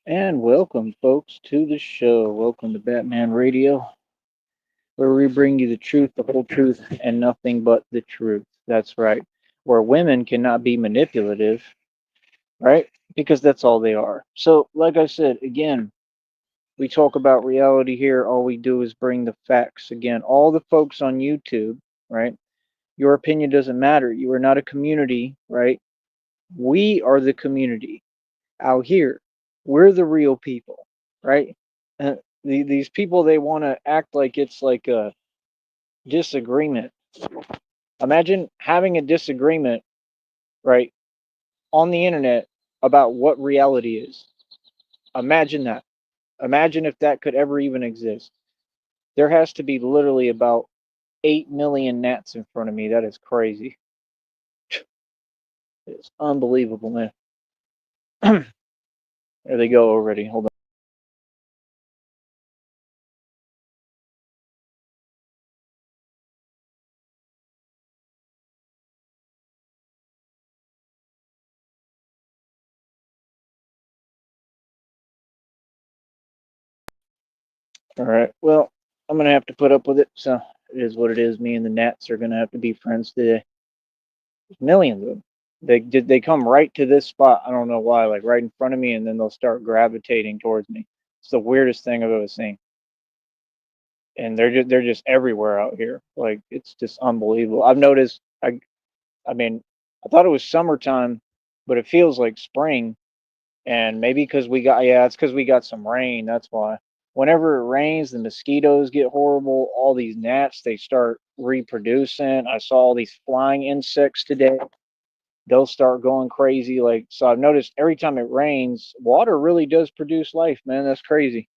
And welcome, folks, to the show. Welcome to Batman Radio, where we bring you the truth, the whole truth, and nothing but the truth. That's right. Where women cannot be manipulative, right? Because that's all they are. So, like I said, again, we talk about reality here. All we do is bring the facts. Again, all the folks on YouTube, right? Your opinion doesn't matter. You are not a community, right? We are the community out here. We're the real people, right? Uh, these people, they want to act like it's like a disagreement. Imagine having a disagreement, right, on the internet about what reality is. Imagine that. Imagine if that could ever even exist. There has to be literally about 8 million gnats in front of me. That is crazy. It's unbelievable, man. There they go already. Hold on. All right. Well, I'm going to have to put up with it. So it is what it is. Me and the gnats are going to have to be friends today. Millions of them. They come right to this spot. I don't know why, like right in front of me, and then they'll start gravitating towards me. It's the weirdest thing I've ever seen, and they're just everywhere out here. Like it's just unbelievable. I've noticed. I mean, I thought it was summertime, but it feels like spring, and maybe because we got it's because we got some rain. That's why. Whenever it rains, the mosquitoes get horrible. All these gnats they start reproducing. I saw all these flying insects today. They'll start going crazy. Like, so I've noticed every time it rains, water really does produce life, man. That's crazy.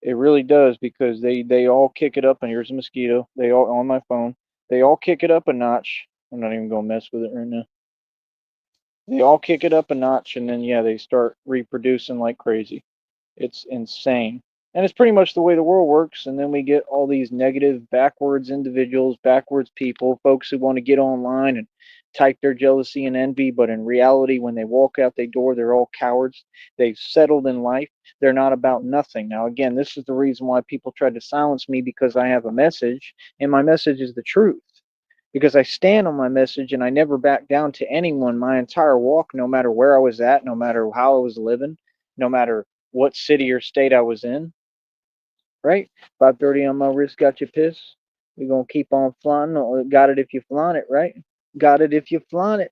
It really does because they all kick it up. And here's a mosquito. They all on my phone. They all kick it up a notch. I'm not even gonna mess with it right now. They all kick it up a notch, and then yeah, they start reproducing like crazy. It's insane. And it's pretty much the way the world works. And then we get all these negative, backwards individuals, backwards people, folks who want to get online and type their jealousy and envy. But in reality, when they walk out their door, they're all cowards. They've settled in life. They're not about nothing. Now, again, this is the reason why people try to silence me because I have a message, and my message is the truth. Because I stand on my message and I never back down to anyone my entire walk, no matter where I was at, no matter how I was living, no matter what city or state I was in, right? 530 on my wrist got you pissed. We're gonna keep on flying. Got it if you flaunt it, right? Got it if you flaunt it,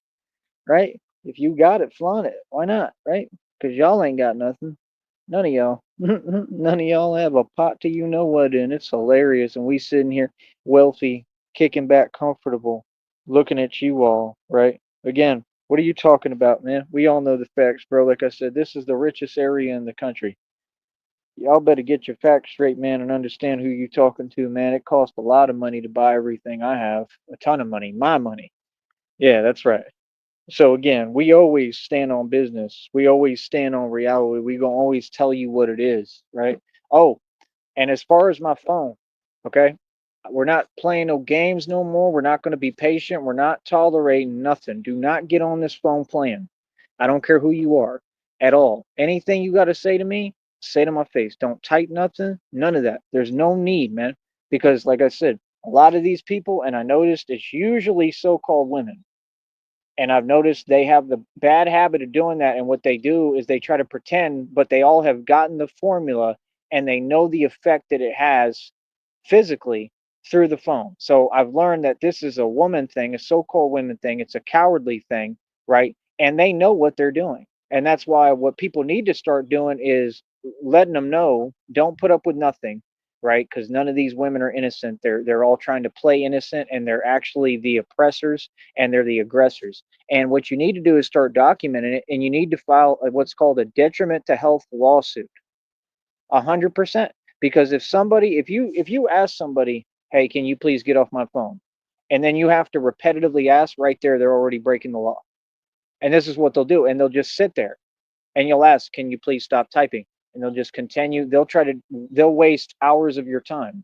right? If you got it, flaunt it. Why not, right? Because y'all ain't got nothing. None of y'all. None of y'all have a pot to you know what in. It's hilarious. And we sitting here wealthy, kicking back comfortable, looking at you all, right? Again, what are you talking about, man? We all know the facts, bro. Like I said, this is the richest area in the country. Y'all better get your facts straight, man, and understand who you talking to, man. It costs a lot of money to buy everything I have. A ton of money. My money. Yeah, that's right. So again, we always stand on business. We always stand on reality. We gonna always tell you what it is, right? Oh, and as far as my phone, okay, we're not playing no games no more. We're not gonna be patient. We're not tolerating nothing. Do not get on this phone playing. I don't care who you are at all. Anything you got to say to me, say to my face. Don't type nothing. None of that. There's no need, man. Because like I said, a lot of these people, and I noticed it's usually so-called women, and I've noticed they have the bad habit of doing that. And what they do is they try to pretend, but they all have gotten the formula and they know the effect that it has physically through the phone. So I've learned that this is a woman thing, a so called women thing. It's a cowardly thing, right? And they know what they're doing. And that's why what people need to start doing is letting them know don't put up with nothing, right? Because none of these women are innocent. They're all trying to play innocent, and they're actually the oppressors and they're the aggressors. And what you need to do is start documenting it, and you need to file what's called a detriment to health lawsuit. 100%. Because if you ask somebody, hey, can you please get off my phone, and then you have to repetitively ask, right there, they're already breaking the law. And this is what they'll do, and they'll just sit there, and you'll ask, can you please stop typing, and they'll just continue. They'll waste hours of your time.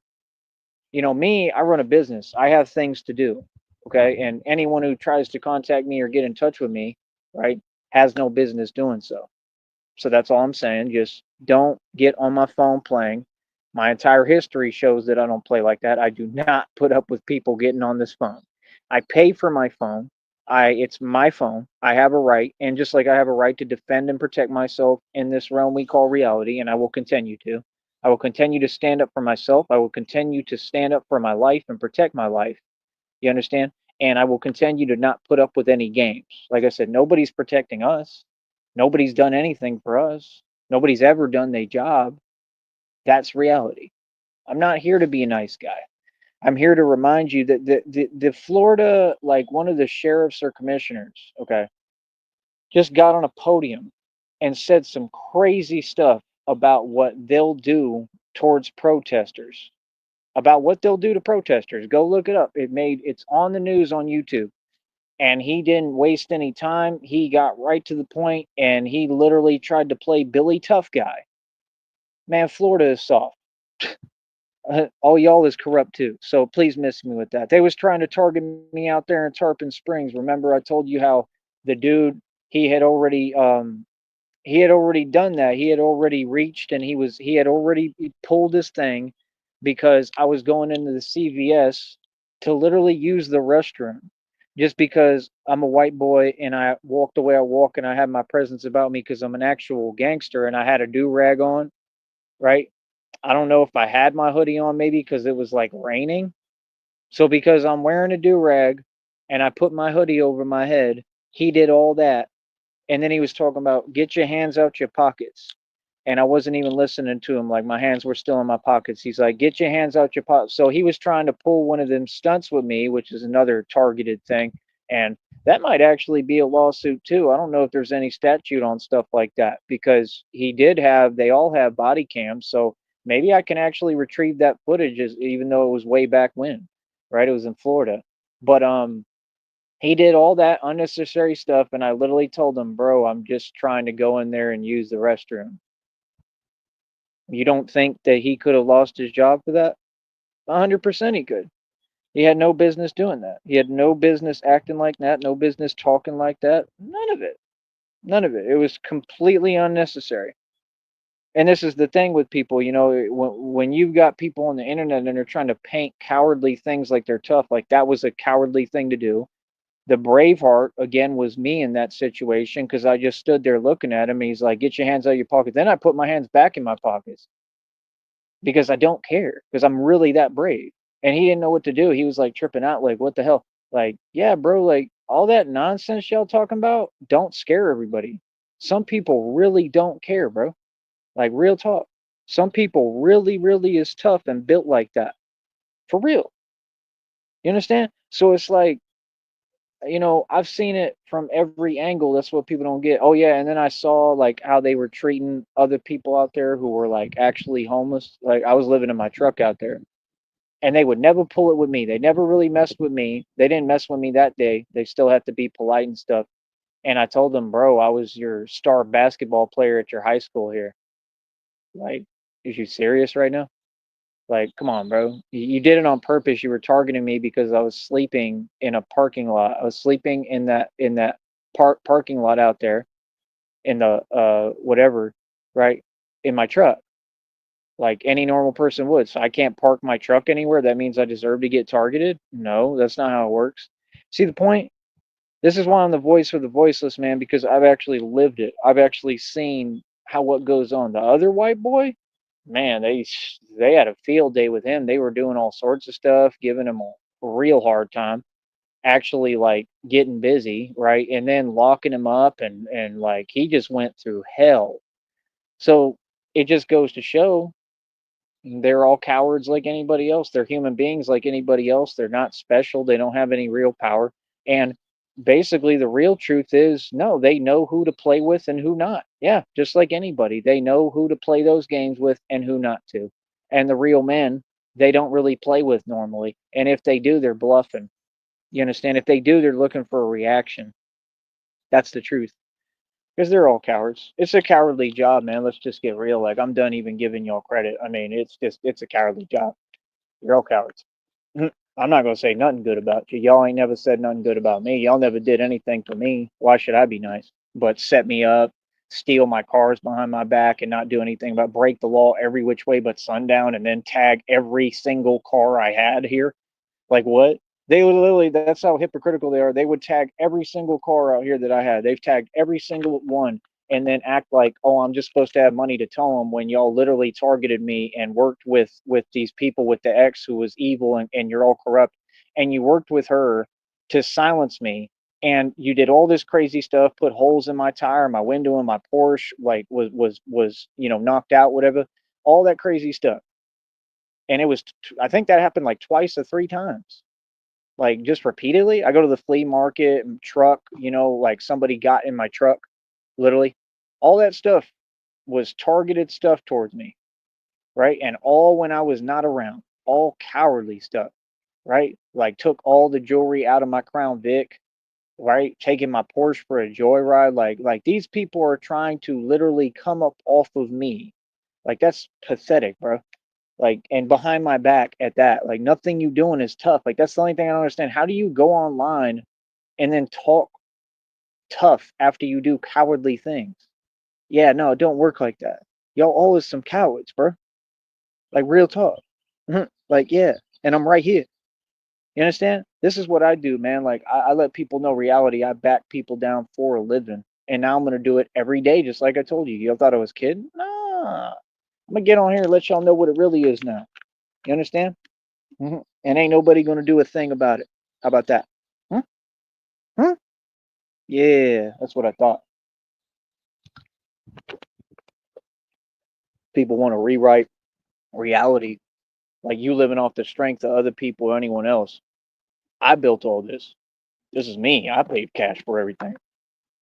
Me, I run a business. I have things to do. Okay. And anyone who tries to contact me or get in touch with me, right, has no business doing so. So that's all I'm saying. Just don't get on my phone playing. My entire history shows that I don't play like that. I do not put up with people getting on this phone. I pay for my phone. It's my phone. I have a right, and just like I have a right to defend and protect myself in this realm we call reality, and I will continue to. I will continue to stand up for myself. I will continue to stand up for my life and protect my life. You understand? And I will continue to not put up with any games. Like I said, nobody's protecting us. Nobody's done anything for us. Nobody's ever done their job. That's reality. I'm not here to be a nice guy. I'm here to remind you that the Florida, like one of the sheriffs or commissioners, okay, just got on a podium and said some crazy stuff about what they'll do towards protesters. About what they'll do to protesters. Go look it up. It's on the news on YouTube. And he didn't waste any time. He got right to the point and he literally tried to play Billy Tough Guy. Man, Florida is soft. All y'all is corrupt too. So please miss me with that. They was trying to target me out there in Tarpon Springs. Remember I told you how the dude he had already done that. He had already reached and he had already pulled his thing because I was going into the CVS to literally use the restroom just because I'm a white boy and I walk the way I walk and I have my presence about me because I'm an actual gangster and I had a do-rag on, right? I don't know if I had my hoodie on maybe because it was like raining. So because I'm wearing a do-rag and I put my hoodie over my head, he did all that and then he was talking about get your hands out your pockets. And I wasn't even listening to him. Like my hands were still in my pockets. He's like, get your hands out your pockets. So he was trying to pull one of them stunts with me, which is another targeted thing. And that might actually be a lawsuit too. I don't know if there's any statute on stuff like that because they all have body cams. So maybe I can actually retrieve that footage even though it was way back when, right? It was in Florida. But he did all that unnecessary stuff, and I literally told him, bro, I'm just trying to go in there and use the restroom. You don't think that he could have lost his job for that? 100% he could. He had no business doing that. He had no business acting like that, no business talking like that. None of it. None of it. It was completely unnecessary. And this is the thing with people, when you've got people on the internet and they're trying to paint cowardly things like they're tough, like that was a cowardly thing to do. The Braveheart again was me in that situation because I just stood there looking at him. He's like, "Get your hands out of your pocket." Then I put my hands back in my pockets because I don't care because I'm really that brave. And he didn't know what to do. He was like tripping out, like, "What the hell?" Like, yeah, bro, like all that nonsense y'all talking about, don't scare everybody. Some people really don't care, bro. Like real talk. Some people really, really is tough and built like that. For real. You understand? So it's like I've seen it from every angle. That's what people don't get. Oh yeah, and then I saw like how they were treating other people out there who were like actually homeless. Like I was living in my truck out there, and they would never pull it with me. They never really messed with me. They didn't mess with me that day. They still have to be polite and stuff. And I told them, bro, I was your star basketball player at your high school here. Like, is you serious right now? Like, come on, bro. You did it on purpose. You were targeting me because I was sleeping in a parking lot. I was sleeping in that parking lot out there in the whatever, right? In my truck. Like any normal person would. So I can't park my truck anywhere. That means I deserve to get targeted? No, that's not how it works. See the point? This is why I'm the voice for the voiceless, man, because I've actually lived it. I've actually seen what goes on. The other white boy, man, they had a field day with him. They were doing all sorts of stuff, giving him a real hard time. Actually, like getting busy, right, and then locking him up, and like he just went through hell. So it just goes to show they're all cowards like anybody else. They're human beings like anybody else. They're not special. They don't have any real power. And basically, the real truth is no, they know who to play with and who not. Yeah, just like anybody. They know who to play those games with and who not to. And the real men, they don't really play with normally. And if they do, they're bluffing. You understand? If they do, they're looking for a reaction. That's the truth. Because they're all cowards. It's a cowardly job, man. Let's just get real. Like I'm done even giving y'all credit. I mean, it's a cowardly job. You're all cowards. I'm not gonna say nothing good about you. Y'all ain't never said nothing good about me. Y'all never did anything for me. Why should I be nice? But set me up, steal my cars behind my back and not do anything but break the law every which way but sundown and then tag every single car I had here. Like what? They would literally, that's how hypocritical they are. They would tag every single car out here that I had. They've tagged every single one and then act like, oh, I'm just supposed to have money to tow them when y'all literally targeted me and worked with these people with the ex who was evil and you're all corrupt. And you worked with her to silence me. And you did all this crazy stuff, put holes in my tire, my window in my Porsche, like was knocked out, whatever, all that crazy stuff. And it was, I think that happened like twice or three times, like just repeatedly. I go to the flea market and truck, like somebody got in my truck, literally. All that stuff was targeted stuff towards me, right? And all when I was not around, all cowardly stuff, right? Like took all the jewelry out of my Crown Vic, right? Taking my Porsche for a joyride. Like these people are trying to literally come up off of me. Like that's pathetic, bro. Like, and behind my back at that, like nothing you doing is tough. Like that's the only thing I don't understand. How do you go online and then talk tough after you do cowardly things? Yeah, no, it don't work like that. Y'all always some cowards, bro. Like real talk. Like, yeah, and I'm right here. You understand? This is what I do, man. Like I let people know reality. I back people down for a living. And now I'm gonna do it every day, just like I told you. Y'all thought I was kidding? Nah. I'm gonna get on here and let y'all know what it really is now. You understand? And ain't nobody gonna do a thing about it. How about that? Huh? Huh? Yeah, that's what I thought. People want to rewrite reality, like you living off the strength of other people or anyone else. I built all this. This is me. I paid cash for everything.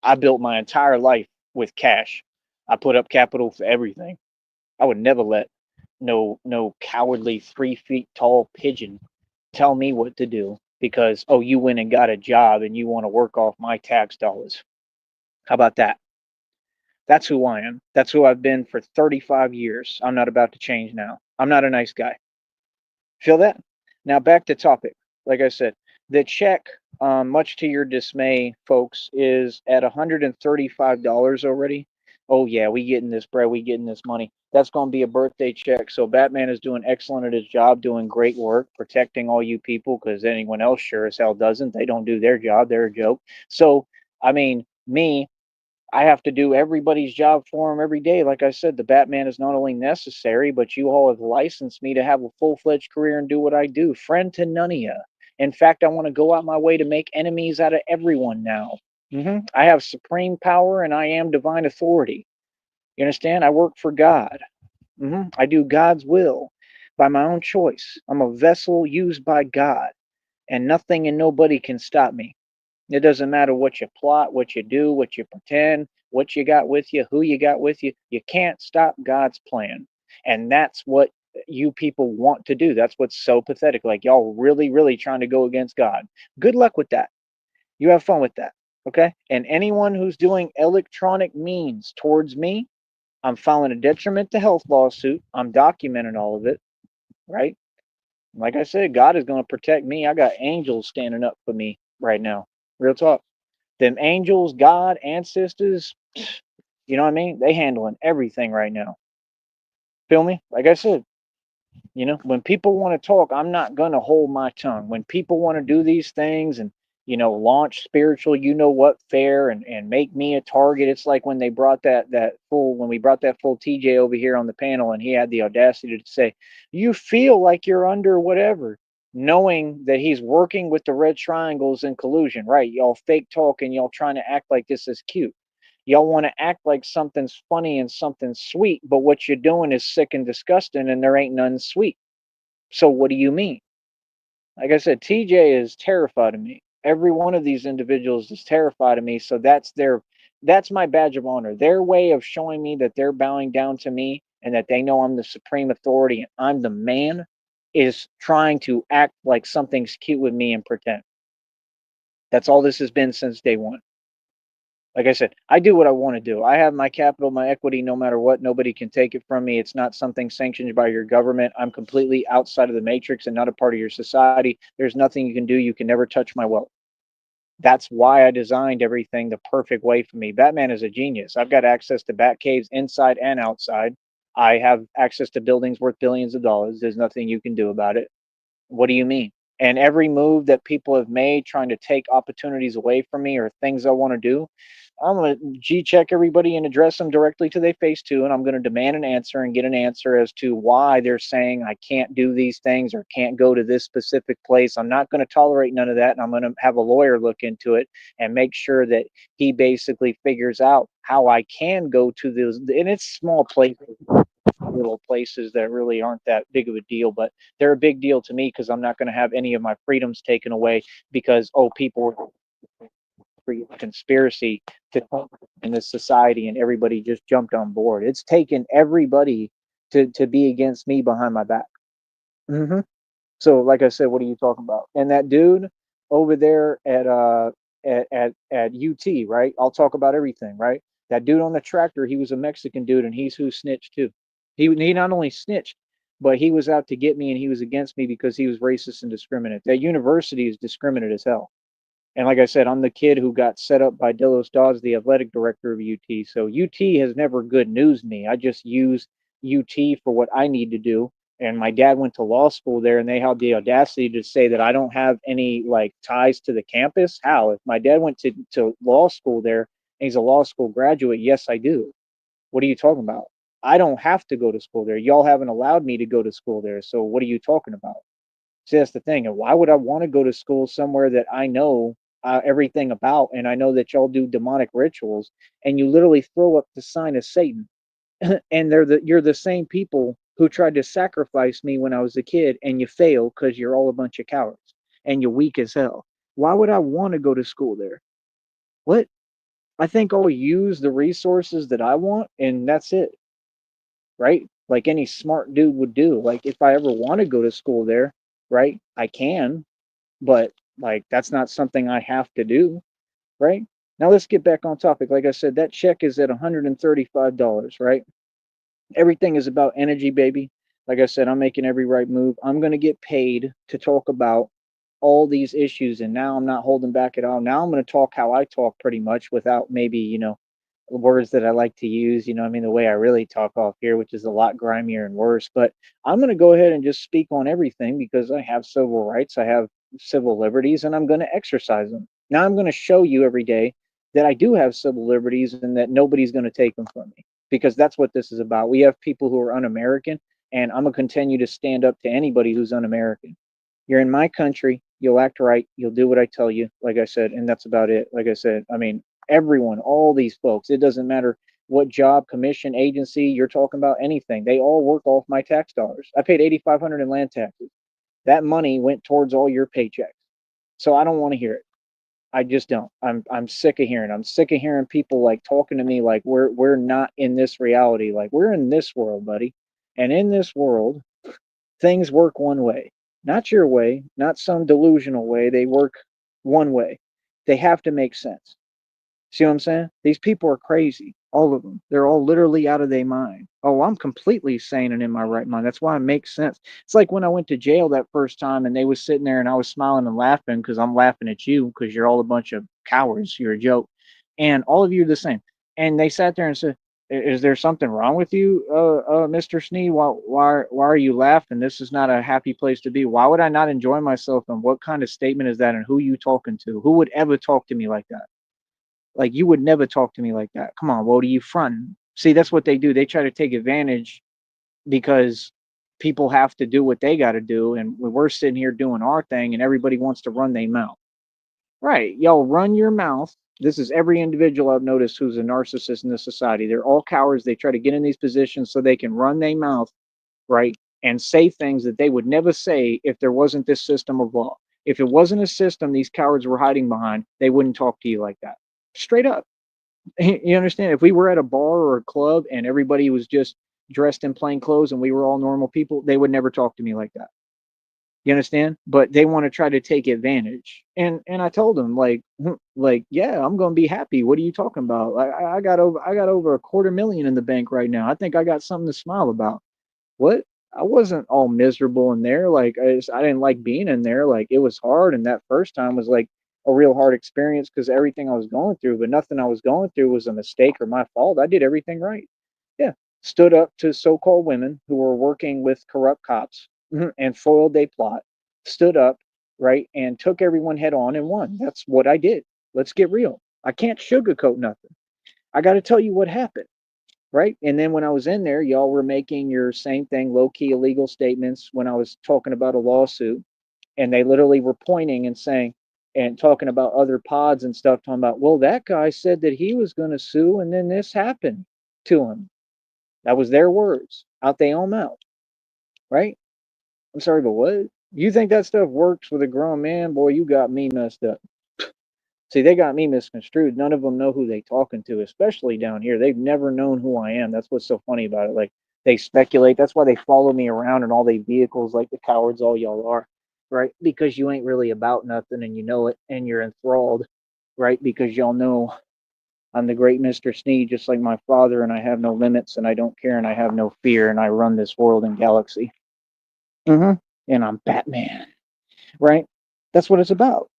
I built my entire life with cash. I put up capital for everything. I would never let no cowardly 3 feet tall pigeon tell me what to do because oh you went and got a job and you want to work off my tax dollars. How about that? That's who I am. That's who I've been for 35 years. I'm not about to change now. I'm not a nice guy. Feel that? Now back to topic. Like I said, the check, much to your dismay, folks, is at $135 already. Oh yeah, we getting this bread, we getting this money. That's gonna be a birthday check. So Batman is doing excellent at his job, doing great work, protecting all you people, because anyone else sure as hell doesn't. They don't do their job, they're a joke. So I mean, me, I have to do everybody's job for him every day. Like I said, the Batman is not only necessary, but you all have licensed me to have a full fledged career and do what I do. Friend to none of you. In fact, I want to go out my way to make enemies out of everyone now. I have supreme power and I am divine authority. You understand? I work for God. I do God's will by my own choice. I'm a vessel used by God, and nothing and nobody can stop me. It doesn't matter what you plot, what you do, what you pretend, what you got with you, who you got with you. You can't stop God's plan. And that's what you people want to do. That's what's so pathetic. Like y'all really, really trying to go against God. Good luck with that. You have fun with that. Okay. And anyone who's doing electronic means towards me, I'm filing a detriment to health lawsuit. I'm documenting all of it. Right. Like I said, God is going to protect me. I got angels standing up for me right now. Real talk. Them angels, God, ancestors, you know what I mean? They handling everything right now. Feel me? Like I said, when people want to talk, I'm not gonna hold my tongue. When people want to do these things and launch spiritual, what fair and make me a target. It's like when they brought that fool when we brought that fool TJ over here on the panel and he had the audacity to say, you feel like you're under whatever, knowing that he's working with the red triangles in collusion, right? Y'all fake talk and y'all trying to act like this is cute. Y'all want to act like something's funny and something's sweet, but what you're doing is sick and disgusting and there ain't none sweet. So what do you mean? Like I said, TJ is terrified of me. Every one of these individuals is terrified of me. So that's my badge of honor. Their way of showing me that they're bowing down to me and that they know I'm the supreme authority and I'm the man is trying to act like something's cute with me and pretend. That's all this has been since day one. Like I said, I do what I want to do. I have my capital, my equity, no matter what. Nobody can take it from me. It's not something sanctioned by your government. I'm completely outside of the matrix and not a part of your society. There's nothing you can do. You can never touch my wealth. That's why I designed everything the perfect way for me. Batman is a genius. I've got access to bat caves inside and outside. I have access to buildings worth billions of dollars. There's nothing you can do about it. What do you mean? And every move that people have made trying to take opportunities away from me or things I want to do, I'm going to G check everybody and address them directly to their face too. And I'm going to demand an answer and get an answer as to why they're saying I can't do these things or can't go to this specific place. I'm not going to tolerate none of that. And I'm going to have a lawyer look into it and make sure that he basically figures out how I can go to those. And it's small places, little places that really aren't that big of a deal, but they're a big deal to me because I'm not going to have any of my freedoms taken away because people were conspiracy to in this society and everybody just jumped on board. It's taken everybody to be against me behind my back. hmm So, like I said, what are you talking about? And that dude over there at UT, right? I'll talk about everything, right? That dude on the tractor, he was a Mexican dude, and he's who snitched too. He not only snitched, but he was out to get me, and he was against me because he was racist and discriminate. That university is discriminate as hell. And like I said, I'm the kid who got set up by Delos Dawes, the athletic director of UT. So UT has never good news me. I just use UT for what I need to do. And my dad went to law school there, and they had the audacity to say that I don't have any like ties to the campus. How? If my dad went to law school there and he's a law school graduate, yes, I do. What are you talking about? I don't have to go to school there. Y'all haven't allowed me to go to school there. So what are you talking about? See, that's the thing. And why would I want to go to school somewhere that I know everything about, and I know that y'all do demonic rituals, and you literally throw up the sign of Satan, and you're the same people who tried to sacrifice me when I was a kid, and you fail because you're all a bunch of cowards and you're weak as hell. Why would I want to go to school there? What? I think I'll use the resources that I want, and that's it, right? Like any smart dude would do. Like if I ever want to go to school there, right? I can, but like that's not something I have to do, right? Now let's get back on topic. Like I said, that check is at $135, right? Everything is about energy, baby. Like I said, I'm making every right move. I'm going to get paid to talk about all these issues, and now I'm not holding back at all. Now I'm going to talk how I talk pretty much without maybe, words that I like to use, I mean, the way I really talk off here, which is a lot grimier and worse. But I'm going to go ahead and just speak on everything because I have civil rights, I have civil liberties, and I'm going to exercise them. Now I'm going to show you every day that I do have civil liberties and that nobody's going to take them from me because that's what this is about. We have people who are un American, and I'm going to continue to stand up to anybody who's un American. You're in my country, you'll act right, you'll do what I tell you, like I said, and that's about it. Like I said, I mean, everyone, all these folks, it doesn't matter what job, commission, agency you're talking about, anything. They all work off my tax dollars. I paid 8,500 in land taxes. That money went towards all your paychecks. So I don't want to hear it. I just don't. I'm sick of hearing. I'm sick of hearing people like talking to me like we're not in this reality. Like we're in this world, buddy. And in this world, things work one way, not your way, not some delusional way. They work one way. They have to make sense. See what I'm saying? These people are crazy. All of them. They're all literally out of their mind. Oh, I'm completely sane and in my right mind. That's why it makes sense. It's like when I went to jail that first time and they was sitting there and I was smiling and laughing because I'm laughing at you because you're all a bunch of cowards. You're a joke. And all of you are the same. And they sat there and said, is there something wrong with you, Mr. Snee? Why are you laughing? This is not a happy place to be. Why would I not enjoy myself? And what kind of statement is that? And who you talking to? Who would ever talk to me like that? Like you would never talk to me like that. Come on, what are you fronting? See, that's what they do. They try to take advantage because people have to do what they got to do, and we're sitting here doing our thing, and everybody wants to run their mouth. Right, y'all run your mouth. This is every individual I've noticed who's a narcissist in this society. They're all cowards. They try to get in these positions so they can run their mouth, right, and say things that they would never say if there wasn't this system of law. If it wasn't a system these cowards were hiding behind, they wouldn't talk to you like that. Straight up. You understand? If we were at a bar or a club and everybody was just dressed in plain clothes and we were all normal people, they would never talk to me like that. You understand? But they want to try to take advantage. And I told them like yeah, I'm gonna be happy. What are you talking about? I got over a quarter million in the bank right now. I think I got something to smile about. What? I wasn't all miserable in there. Like I didn't like being in there. Like it was hard, and that first time was like a real hard experience because everything I was going through, but nothing I was going through was a mistake or my fault. I did everything right. Yeah. Stood up to so called women who were working with corrupt cops and foiled their plot. Stood up, right, and took everyone head on and won. That's what I did. Let's get real. I can't sugarcoat nothing. I got to tell you what happened, right? And then when I was in there, y'all were making your same thing, low key illegal statements when I was talking about a lawsuit. And they literally were pointing and saying, and talking about other pods and stuff, talking about, well, that guy said that he was going to sue, and then this happened to him. That was their words out their own mouth, right? I'm sorry, but what? You think that stuff works with a grown man? Boy, you got me messed up. See, they got me misconstrued. None of them know who they talking to, especially down here. They've never known who I am. That's what's so funny about it. Like they speculate. That's why they follow me around in all their vehicles, like the cowards all y'all are, right? Because you ain't really about nothing, and you know it, and you're enthralled, right? Because y'all know I'm the great Mr. Sneed, just like my father, and I have no limits, and I don't care, and I have no fear, and I run this world and galaxy. Mm-hmm. And I'm Batman, right? That's what it's about.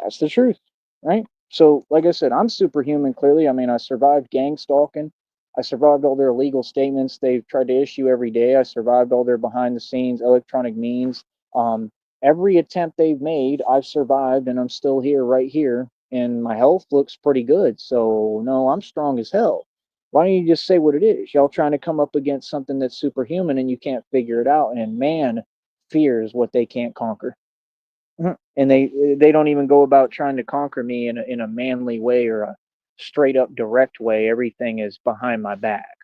That's the truth, right? So, like I said, I'm superhuman. Clearly, I mean, I survived gang stalking. I survived all their illegal statements they've tried to issue every day. I survived all their behind the scenes electronic means. Um, every attempt they've made, I've survived, and I'm still here, right here. And my health looks pretty good. So, no, I'm strong as hell. Why don't you just say what it is? Y'all trying to come up against something that's superhuman and you can't figure it out. And man, fear is what they can't conquer. And they don't even go about trying to conquer me in a manly way or a straight up direct way. Everything is behind my back.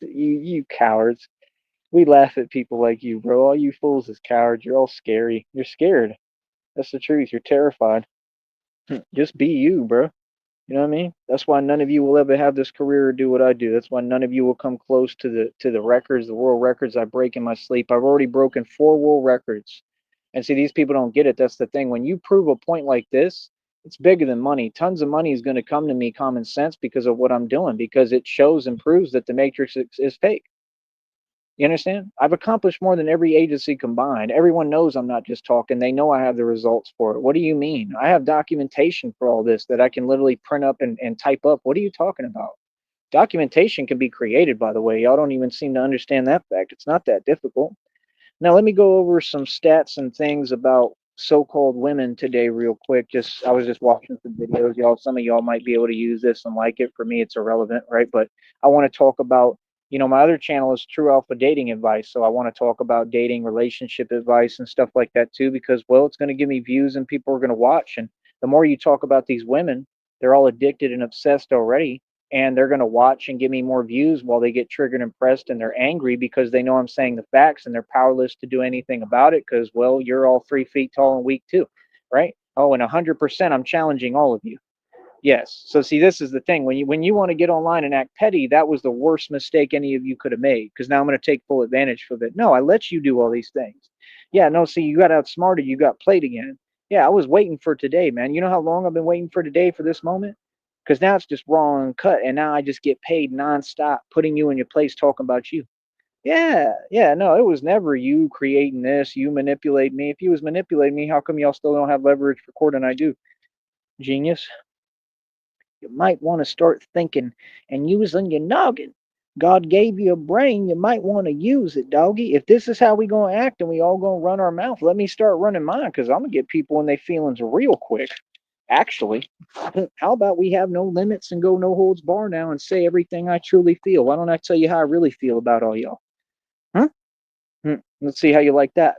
You cowards. We laugh at people like you, bro. All you fools is cowards. You're all scary. You're scared. That's the truth. You're terrified. Just be you, bro. You know what I mean? That's why none of you will ever have this career or do what I do. That's why none of you will come close to the records, the world records I break in my sleep. I've already broken 4 world records. And see, these people don't get it. That's the thing. When you prove a point like this, it's bigger than money. Tons of money is going to come to me, common sense, because of what I'm doing, because it shows and proves that the Matrix is fake. You understand? I've accomplished more than every agency combined. Everyone knows I'm not just talking. They know I have the results for it. What do you mean? I have documentation for all this that I can literally print up and type up. What are you talking about? Documentation can be created, by the way. Y'all don't even seem to understand that fact. It's not that difficult. Now, let me go over some stats and things about so-called women today real quick. Just I was just watching some videos, y'all. Some of y'all might be able to use this and like it. For me, it's irrelevant, right? But I want to talk about, my other channel is True Alpha Dating Advice. So I want to talk about dating, relationship advice and stuff like that too, because, well, it's going to give me views and people are going to watch. And the more you talk about these women, they're all addicted and obsessed already, and they're going to watch and give me more views while they get triggered and pressed and they're angry because they know I'm saying the facts and they're powerless to do anything about it because, well, you're all 3 feet tall and weak too, right? Oh, and 100% I'm challenging all of you. Yes. So see, this is the thing. When you want to get online and act petty, that was the worst mistake any of you could have made, because now I'm going to take full advantage of it. No, I let you do all these things. Yeah, no, see, you got outsmarted, you got played again. Yeah, I was waiting for today, man. You know how long I've been waiting for today for this moment? Because now it's just raw and cut, and now I just get paid nonstop, putting you in your place, talking about you. Yeah, yeah, no, it was never you creating this, you manipulate me. If you was manipulating me, how come y'all still don't have leverage for court and I do? Genius. You might want to start thinking and using your noggin. God gave you a brain, you might want to use it, doggy. If this is how we gonna act and we all gonna run our mouth, let me start running mine, because I'm gonna get people in their feelings real quick. Actually, how about we have no limits and go no holds bar now and say everything I truly feel? Why don't I tell you how I really feel about all y'all? Huh? Let's see how you like that.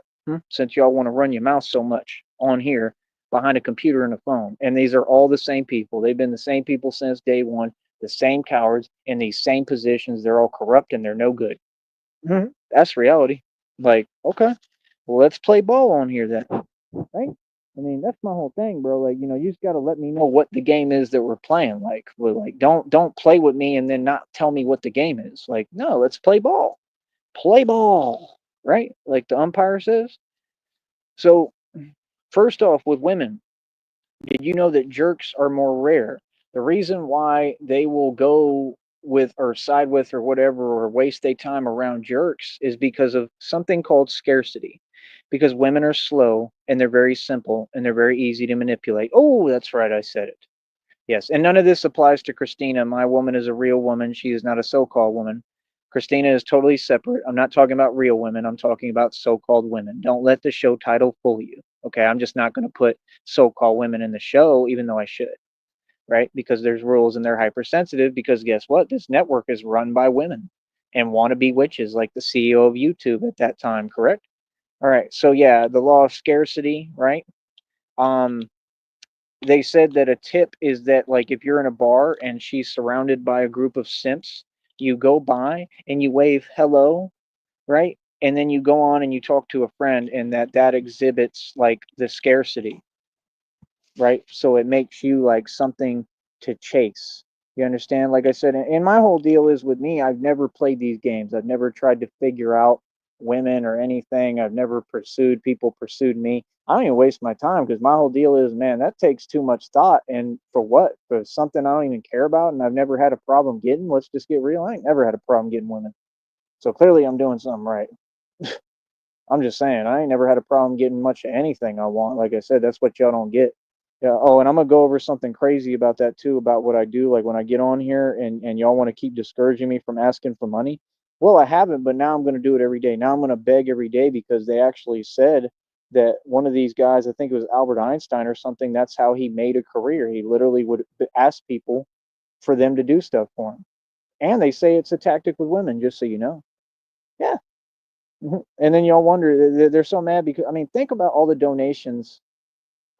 Since y'all want to run your mouth so much on here behind a computer and a phone. And these are all the same people. They've been the same people since day one, the same cowards in these same positions. They're all corrupt and they're no good. That's reality. Like, okay, well, let's play ball on here then. Right? I mean, that's my whole thing, bro. Like, you just got to let me know what the game is that we're playing. Like, don't play with me and then not tell me what the game is. Like, no, let's play ball. Play ball, right? Like the umpire says. So, first off, with women, did you know that jerks are more rare? The reason why they will go with or side with or whatever or waste their time around jerks is because of something called scarcity. Because women are slow and they're very simple and they're very easy to manipulate. Oh, that's right, I said it. Yes, and none of this applies to Christina. My woman is a real woman. She is not a so-called woman. Christina is totally separate. I'm not talking about real women. I'm talking about so-called women. Don't let the show title fool you. Okay, I'm just not going to put so-called women in the show, even though I should, right? Because there's rules and they're hypersensitive. Because guess what? This network is run by women and wannabe witches, like the CEO of YouTube at that time. Correct? All right. So yeah, the law of scarcity, right? Um, they said that a tip is that like if you're in a bar and she's surrounded by a group of simps, you go by and you wave hello, right? And then you go on and you talk to a friend, and that exhibits like the scarcity, right? So it makes you like something to chase. You understand? Like I said, and my whole deal is with me, I've never played these games. I've never tried to figure out women or anything. I've never pursued people pursued me. I don't even waste my time because my whole deal is, man, that takes too much thought. And for what? For something I don't even care about and I've never had a problem getting. Let's just get real. I ain't never had a problem getting women. So clearly I'm doing something right. I'm just saying, I ain't never had a problem getting much of anything I want. Like I said, that's what y'all don't get. Yeah. Oh, and I'm gonna go over something crazy about that too, about what I do. Like when I get on here and y'all want to keep discouraging me from asking for money. Well, I haven't, but now I'm gonna do it every day. Now I'm gonna beg every day because they actually said that one of these guys, I think it was Albert Einstein or something, that's how he made a career. He literally would ask people for them to do stuff for him. And they say it's a tactic with women, just so you know. Yeah. Mhm. And then y'all wonder they're so mad because I mean, think about all the donations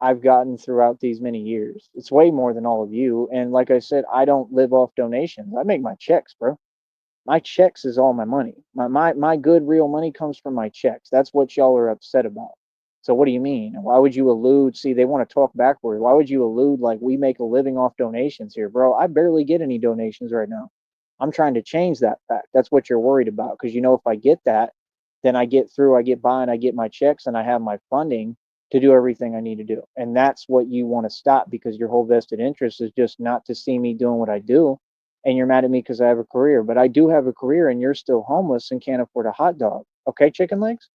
I've gotten throughout these many years. It's way more than all of you. And like I said, I don't live off donations. I make my checks, bro. My checks is all my money. My good real money comes from my checks. That's what y'all are upset about. So what do you mean? Why would you allude? See, they want to talk backward. Why would you allude like we make a living off donations here, bro? I barely get any donations right now. I'm trying to change that fact. That's what you're worried about because you know if I get that, then I get through, I get by, and I get my checks, and I have my funding to do everything I need to do. And that's what you want to stop because your whole vested interest is just not to see me doing what I do and you're mad at me because I have a career. But I do have a career, and you're still homeless and can't afford a hot dog. Okay, chicken legs,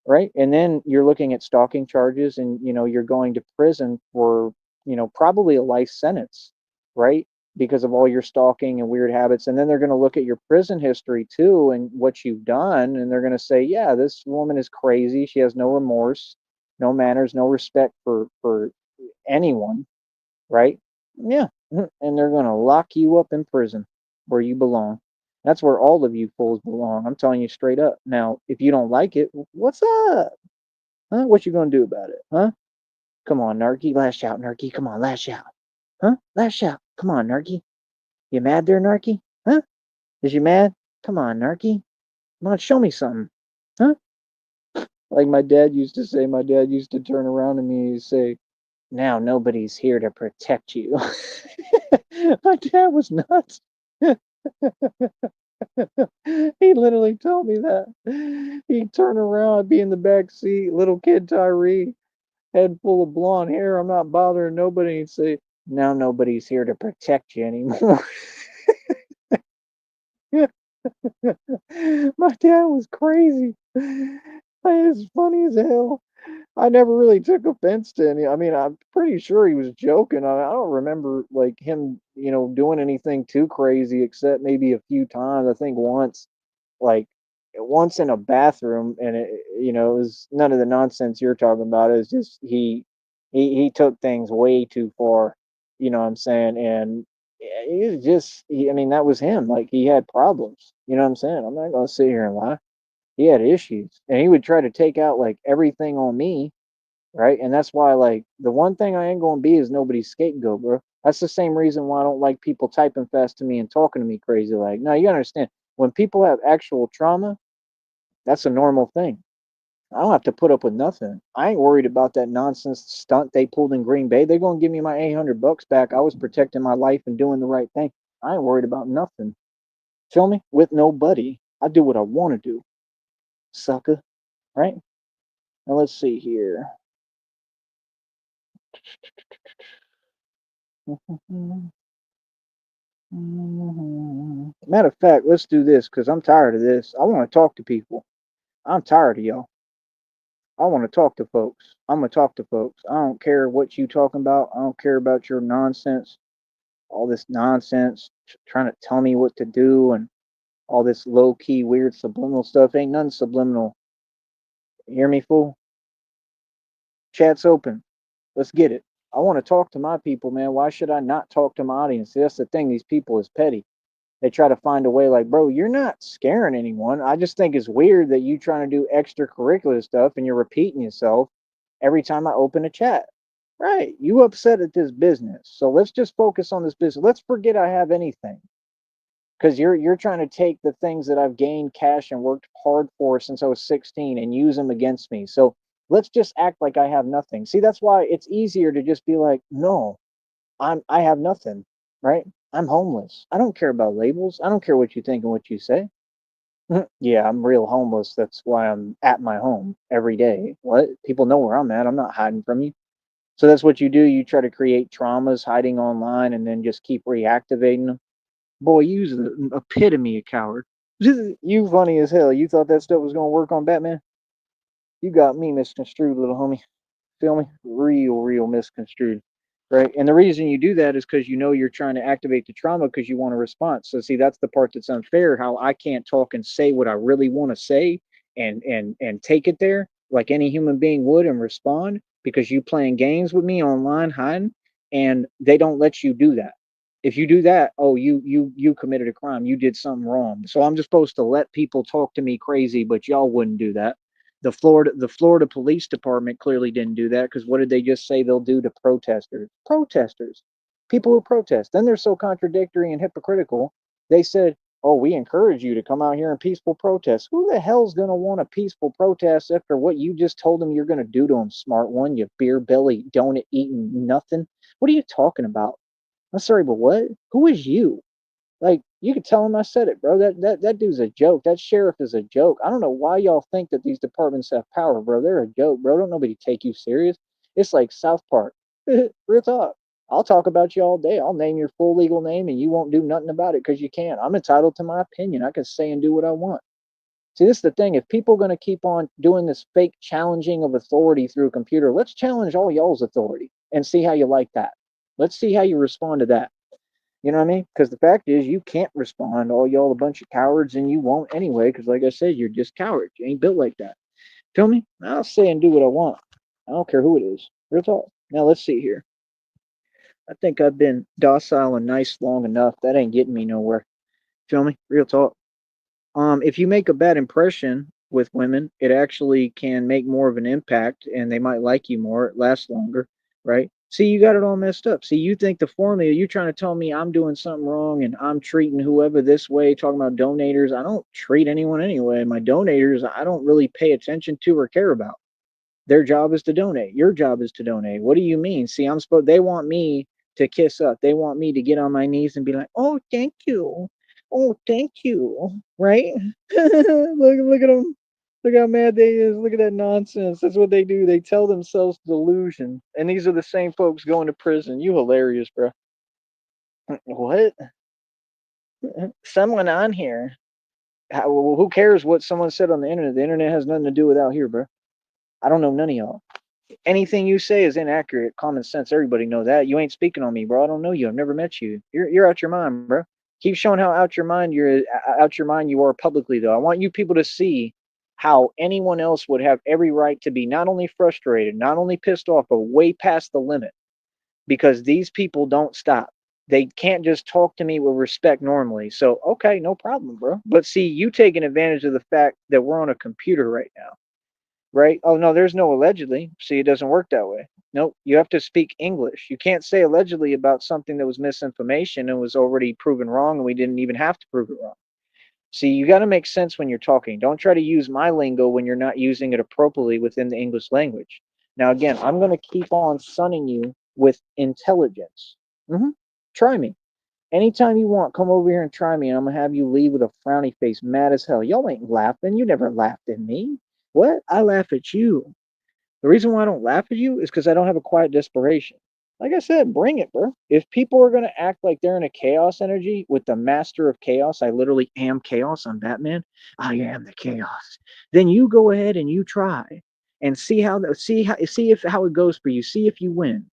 right? And then you're looking at stalking charges, and you're going to prison for probably a life sentence, right? Because of all your stalking and weird habits. And then they're going to look at your prison history too and what you've done, and they're going to say, yeah, this woman is crazy. She has no remorse, no manners, no respect for anyone, right? Yeah. And they're going to lock you up in prison where you belong. That's where all of you fools belong. I'm telling you straight up. Now, if you don't like it, what's up? Huh? What you going to do about it? Huh? Come on, Narky. Lash out, Narky. Come on, lash out. Huh? Lash out. Come on, Narky. You mad there, Narky? Huh? Is you mad? Come on, Narky. Come on, show me something. Huh? Like my dad used to say, my dad used to turn around to me and say, now nobody's here to protect you. My dad was nuts. He literally told me that. He'd turn around, I'd be in the back seat, little kid Tyree, head full of blonde hair. I'm not bothering nobody. He'd say, now nobody's here to protect you anymore. My dad was crazy. It's funny as hell. I never really took offense to any. I mean, I'm pretty sure he was joking. I don't remember like him, doing anything too crazy except maybe a few times. I think once, like once in a bathroom, and it was none of the nonsense you're talking about. It's just he took things way too far. You know what I'm saying? And he was just, I mean, that was him. Like he had problems. You know what I'm saying? I'm not gonna sit here and lie. He had issues, and he would try to take out like everything on me, right? And that's why, like, the one thing I ain't gonna be is nobody's scapegoat, bro. That's the same reason why I don't like people typing fast to me and talking to me crazy. Like, no, you understand. When people have actual trauma, that's a normal thing. I don't have to put up with nothing. I ain't worried about that nonsense stunt they pulled in Green Bay. They're gonna give me my $800 back. I was protecting my life and doing the right thing. I ain't worried about nothing. Feel me? With nobody. I do what I want to do, sucker. Right? Now let's see here. Matter of fact, let's do this because I'm tired of this. I want to talk to people. I'm tired of y'all. I want to talk to folks. I'm gonna talk to folks. I don't care what you talking about. I don't care about your nonsense, all this nonsense, trying to tell me what to do and all this low key weird subliminal stuff. Ain't nothing subliminal. You hear me, fool? Chat's open. Let's get it. I want to talk to my people, man. Why should I not talk to my audience? That's the thing. These people is petty. They try to find a way, like, bro, you're not scaring anyone. I just think it's weird that you trying to do extracurricular stuff and you're repeating yourself every time I open a chat. Right. You upset at this business. So let's just focus on this business. Let's forget I have anything. Because you're trying to take the things that I've gained cash and worked hard for since I was 16 and use them against me. So let's just act like I have nothing. See, that's why it's easier to just be like, no, I have nothing, right? I'm homeless. I don't care about labels. I don't care what you think and what you say. Yeah, I'm real homeless. That's why I'm at my home every day. What? People know where I'm at. I'm not hiding from you. So that's what you do. You try to create traumas hiding online and then just keep reactivating them. Boy, you's the epitome of coward. You funny as hell. You thought that stuff was gonna work on Batman? You got me misconstrued, little homie. Feel me? Real misconstrued. Right. And the reason you do that is because you know you're trying to activate the trauma because you want a response. So see, that's the part that's unfair. How I can't talk and say what I really want to say and take it there like any human being would and respond because you playing games with me online hiding and they don't let you do that. If you do that, oh, you committed a crime. You did something wrong. So I'm just supposed to let people talk to me crazy, but y'all wouldn't do that. The Florida Police Department clearly didn't do that because what did they just say they'll do to protesters? Protesters, people who protest. Then they're so contradictory and hypocritical. They said, "Oh, we encourage you to come out here and peaceful protest." Who the hell's gonna want a peaceful protest after what you just told them you're gonna do to them? Smart one, you beer belly donut eating nothing. What are you talking about? I'm sorry, but what? Who is you? Like you could tell him I said it, bro. That dude's a joke. That sheriff is a joke. I don't know why y'all think that these departments have power, bro. They're a joke, bro. Don't nobody take you serious. It's like South Park. Real talk. I'll talk about you all day. I'll name your full legal name and you won't do nothing about it because you can. I'm entitled to my opinion. I can say and do what I want. See, this is the thing. If people are going to keep on doing this fake challenging of authority through a computer, let's challenge all y'all's authority and see how you like that. Let's see how you respond to that. You know what I mean? Because the fact is, you can't respond. All y'all a bunch of cowards, and you won't anyway. Because, like I said, you're just cowards. You ain't built like that. Feel me? I'll say and do what I want. I don't care who it is. Real talk. Now let's see here. I think I've been docile and nice long enough. That ain't getting me nowhere. Feel me? Real talk. If you make a bad impression with women, it actually can make more of an impact and they might like you more, it lasts longer, right? See, you got it all messed up. See, you think the formula, you're trying to tell me I'm doing something wrong and I'm treating whoever this way, talking about donators. I don't treat anyone anyway. My donators, I don't really pay attention to or care about. Their job is to donate. Your job is to donate. What do you mean? See, I'm supposed they want me to kiss up. They want me to get on my knees and be like, "Oh, thank you. Oh, thank you." Right? Look at them. Look how mad they is. Look at that nonsense. That's what they do. They tell themselves delusion. And these are the same folks going to prison. You hilarious, bro. What? Someone on here. Who cares what someone said on the internet? The internet has nothing to do with out here, bro. I don't know none of y'all. Anything you say is inaccurate. Common sense. Everybody know that. You ain't speaking on me, bro. I don't know you. I've never met you. You're out your mind, bro. Keep showing how out your mind you are publicly though. I want you people to see how anyone else would have every right to be not only frustrated, not only pissed off, but way past the limit because these people don't stop. They can't just talk to me with respect normally. So, okay, no problem, bro. But see, you taking advantage of the fact that we're on a computer right now, right? Oh no, there's no allegedly. See, it doesn't work that way. Nope, you have to speak English. You can't say allegedly about something that was misinformation and was already proven wrong, and we didn't even have to prove it wrong. See, you got to make sense when you're talking. Don't try to use my lingo when you're not using it appropriately within the English language. Now, again, I'm going to keep on sunning you with intelligence. hmm Try me. Anytime you want, come over here and try me, and I'm gonna have you leave with a frowny face, mad as hell. Y'all ain't laughing. You never laughed at me. What? I laugh at you. The reason why I don't laugh at you is because I don't have a quiet desperation. Like I said, bring it, bro. If people are gonna act like they're in a chaos energy with the master of chaos, I literally am chaos. I'm Batman. I am the chaos. Then you go ahead and you try. and see if how it goes for you. See if you win.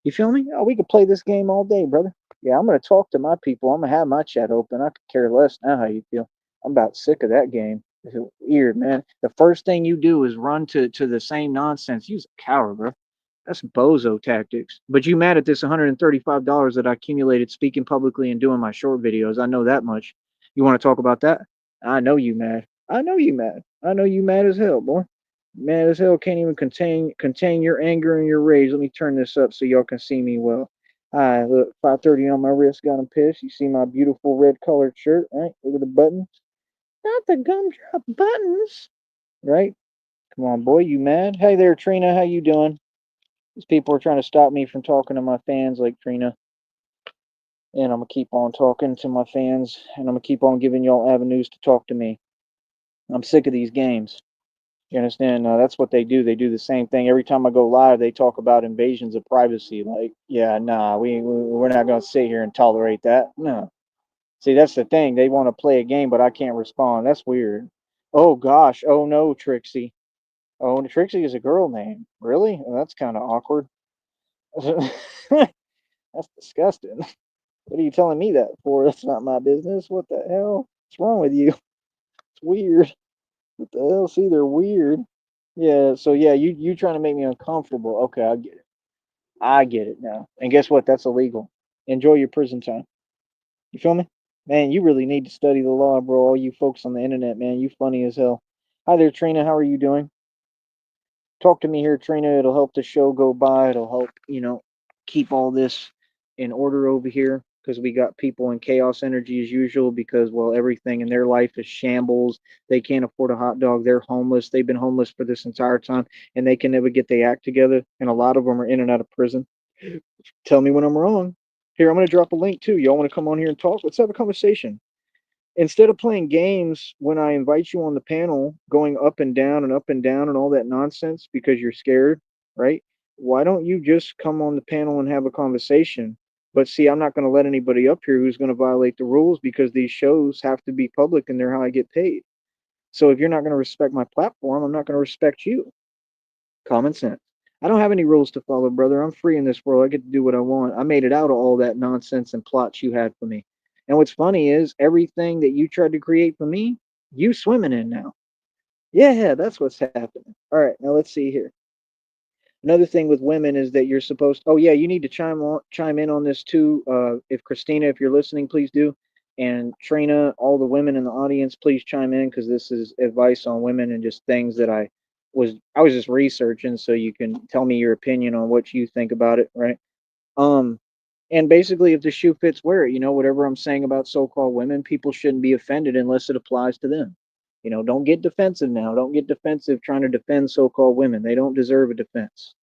You feel me? Oh, we could play this game all day, brother. Yeah, I'm gonna talk to my people. I'm gonna have my chat open. I could care less now how you feel. I'm about sick of that game. It's weird, man. The first thing you do is run to the same nonsense. You's a coward, bro. That's bozo tactics. But you mad at this $135 that I accumulated speaking publicly and doing my short videos. I know that much. You want to talk about that? I know you mad. I know you mad. I know you mad as hell, boy. Mad as hell. Can't even contain your anger and your rage. Let me turn this up so y'all can see me well. Hi, look, 5:30 on my wrist. Got him pissed. You see my beautiful red colored shirt, right? Look at the buttons. Not the gumdrop buttons, right? Come on, boy. You mad? Hey there, Trina. How you doing? These people are trying to stop me from talking to my fans like Trina. And I'm going to keep on talking to my fans. And I'm going to keep on giving y'all avenues to talk to me. I'm sick of these games. You understand? That's what they do. They do the same thing. Every time I go live, they talk about invasions of privacy. Like, yeah, nah, we're not going to sit here and tolerate that. No. See, that's the thing. They want to play a game, but I can't respond. That's weird. Oh, gosh. Oh, no, Trixie. Oh, Trixie is a girl name. Really? Well, that's kind of awkward. That's disgusting. What are you telling me that for? That's not my business. What the hell? What's wrong with you? It's weird. What the hell? See, they're weird. Yeah, so yeah, you trying to make me uncomfortable. Okay, I get it. I get it now. And guess what? That's illegal. Enjoy your prison time. You feel me? Man, you really need to study the law, bro. All you folks on the internet, man, you funny as hell. Hi there, Trina. How are you doing? Talk to me here, Trina. It'll help the show go by. It'll help, keep all this in order over here because we got people in chaos energy as usual because, well, everything in their life is shambles. They can't afford a hot dog. They're homeless. They've been homeless for this entire time and they can never get their act together. And a lot of them are in and out of prison. Tell me when I'm wrong. Here, I'm going to drop a link too. Y'all want to come on here and talk? Let's have a conversation. Instead of playing games when I invite you on the panel, going up and down and all that nonsense because you're scared, right? Why don't you just come on the panel and have a conversation? But see, I'm not going to let anybody up here who's going to violate the rules because these shows have to be public and they're how I get paid. So if you're not going to respect my platform, I'm not going to respect you. Common sense. I don't have any rules to follow, brother. I'm free in this world. I get to do what I want. I made it out of all that nonsense and plots you had for me. And what's funny is everything that you tried to create for me, you swimming in now. Yeah, that's what's happening. All right, now let's see here. Another thing with women is that you're supposed. Oh yeah, you need to chime in on this too. If Christina, if you're listening, please do. And Trina, all the women in the audience, please chime in because this is advice on women and just things that I was just researching, so you can tell me your opinion on what you think about it, right? Um, and basically, if the shoe fits, wear it. Whatever I'm saying about so-called women, people shouldn't be offended unless it applies to them. Don't get defensive now. Don't get defensive trying to defend so-called women. They don't deserve a defense.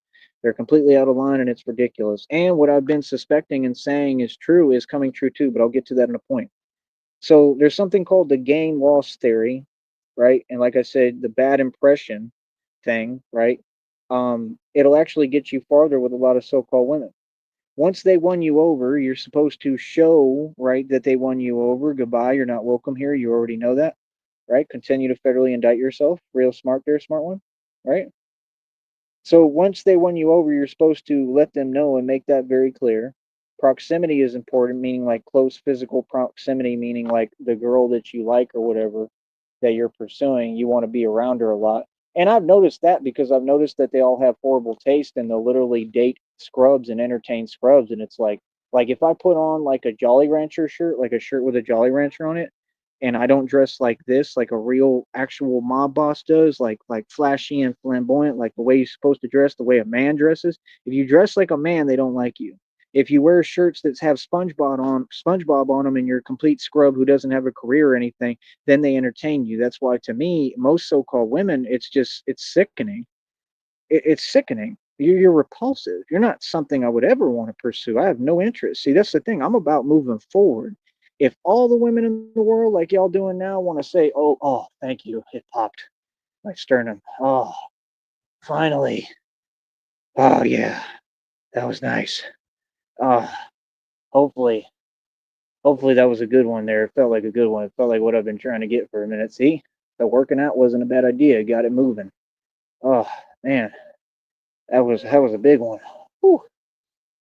They're completely out of line and it's ridiculous. And what I've been suspecting and saying is true is coming true too, but I'll get to that in a point. So there's something called the gain loss theory, right? And like I said, the bad impression thing, right? It'll actually get you farther with a lot of so-called women. Once they won you over, you're supposed to show, right, that they won you over. Goodbye, you're not welcome here. You already know that, right? Continue to federally indict yourself. Real smart there, smart one, right? So once they won you over, you're supposed to let them know and make that very clear. Proximity is important, meaning like close physical proximity, meaning like the girl that you like or whatever that you're pursuing, you want to be around her a lot. And I've noticed that because I've noticed that they all have horrible taste and they'll literally date scrubs and entertain scrubs. And it's like if I put on like a Jolly Rancher shirt, like a shirt with a Jolly Rancher on it, and I don't dress like this, like a real actual mob boss does, like flashy and flamboyant, like the way you're supposed to dress, the way a man dresses. If you dress like a man, they don't like you. If you wear shirts that have SpongeBob on them, and you're a complete scrub who doesn't have a career or anything, then they entertain you. That's why, to me, most so-called women, it's sickening. It's sickening. You're repulsive. You're not something I would ever want to pursue. I have no interest. See, that's the thing. I'm about moving forward. If all the women in the world, like y'all doing now, want to say, "Oh, thank you," it popped my sternum. Oh, finally. Oh yeah, that was nice. Oh, hopefully, hopefully that was a good one. There, it felt like a good one. It felt like what I've been trying to get for a minute. See, the working out wasn't a bad idea. Got it moving. Oh, Man, that was a big one. Whew.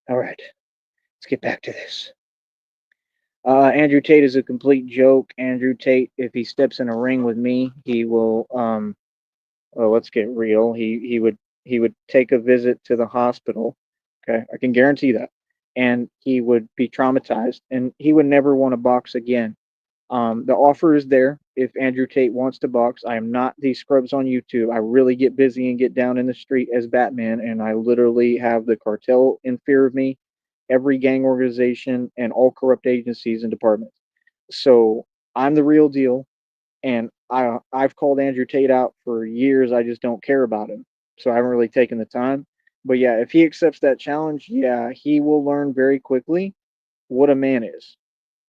All right, let's get back to this. Andrew Tate is a complete joke. Andrew Tate, if he steps in a ring with me, he will. Oh, let's get real. He would take a visit to the hospital. Okay, I can guarantee that, and he would be traumatized, and he would never want to box again. The offer is there if Andrew Tate wants to box. I am not these scrubs on YouTube. I really get busy and get down in the street as Batman, and I literally have the cartel in fear of me, every gang organization, and all corrupt agencies and departments. So I'm the real deal, and I've called Andrew Tate out for years. I just don't care about him, so I haven't really taken the time. But yeah, if he accepts that challenge, yeah, he will learn very quickly what a man is.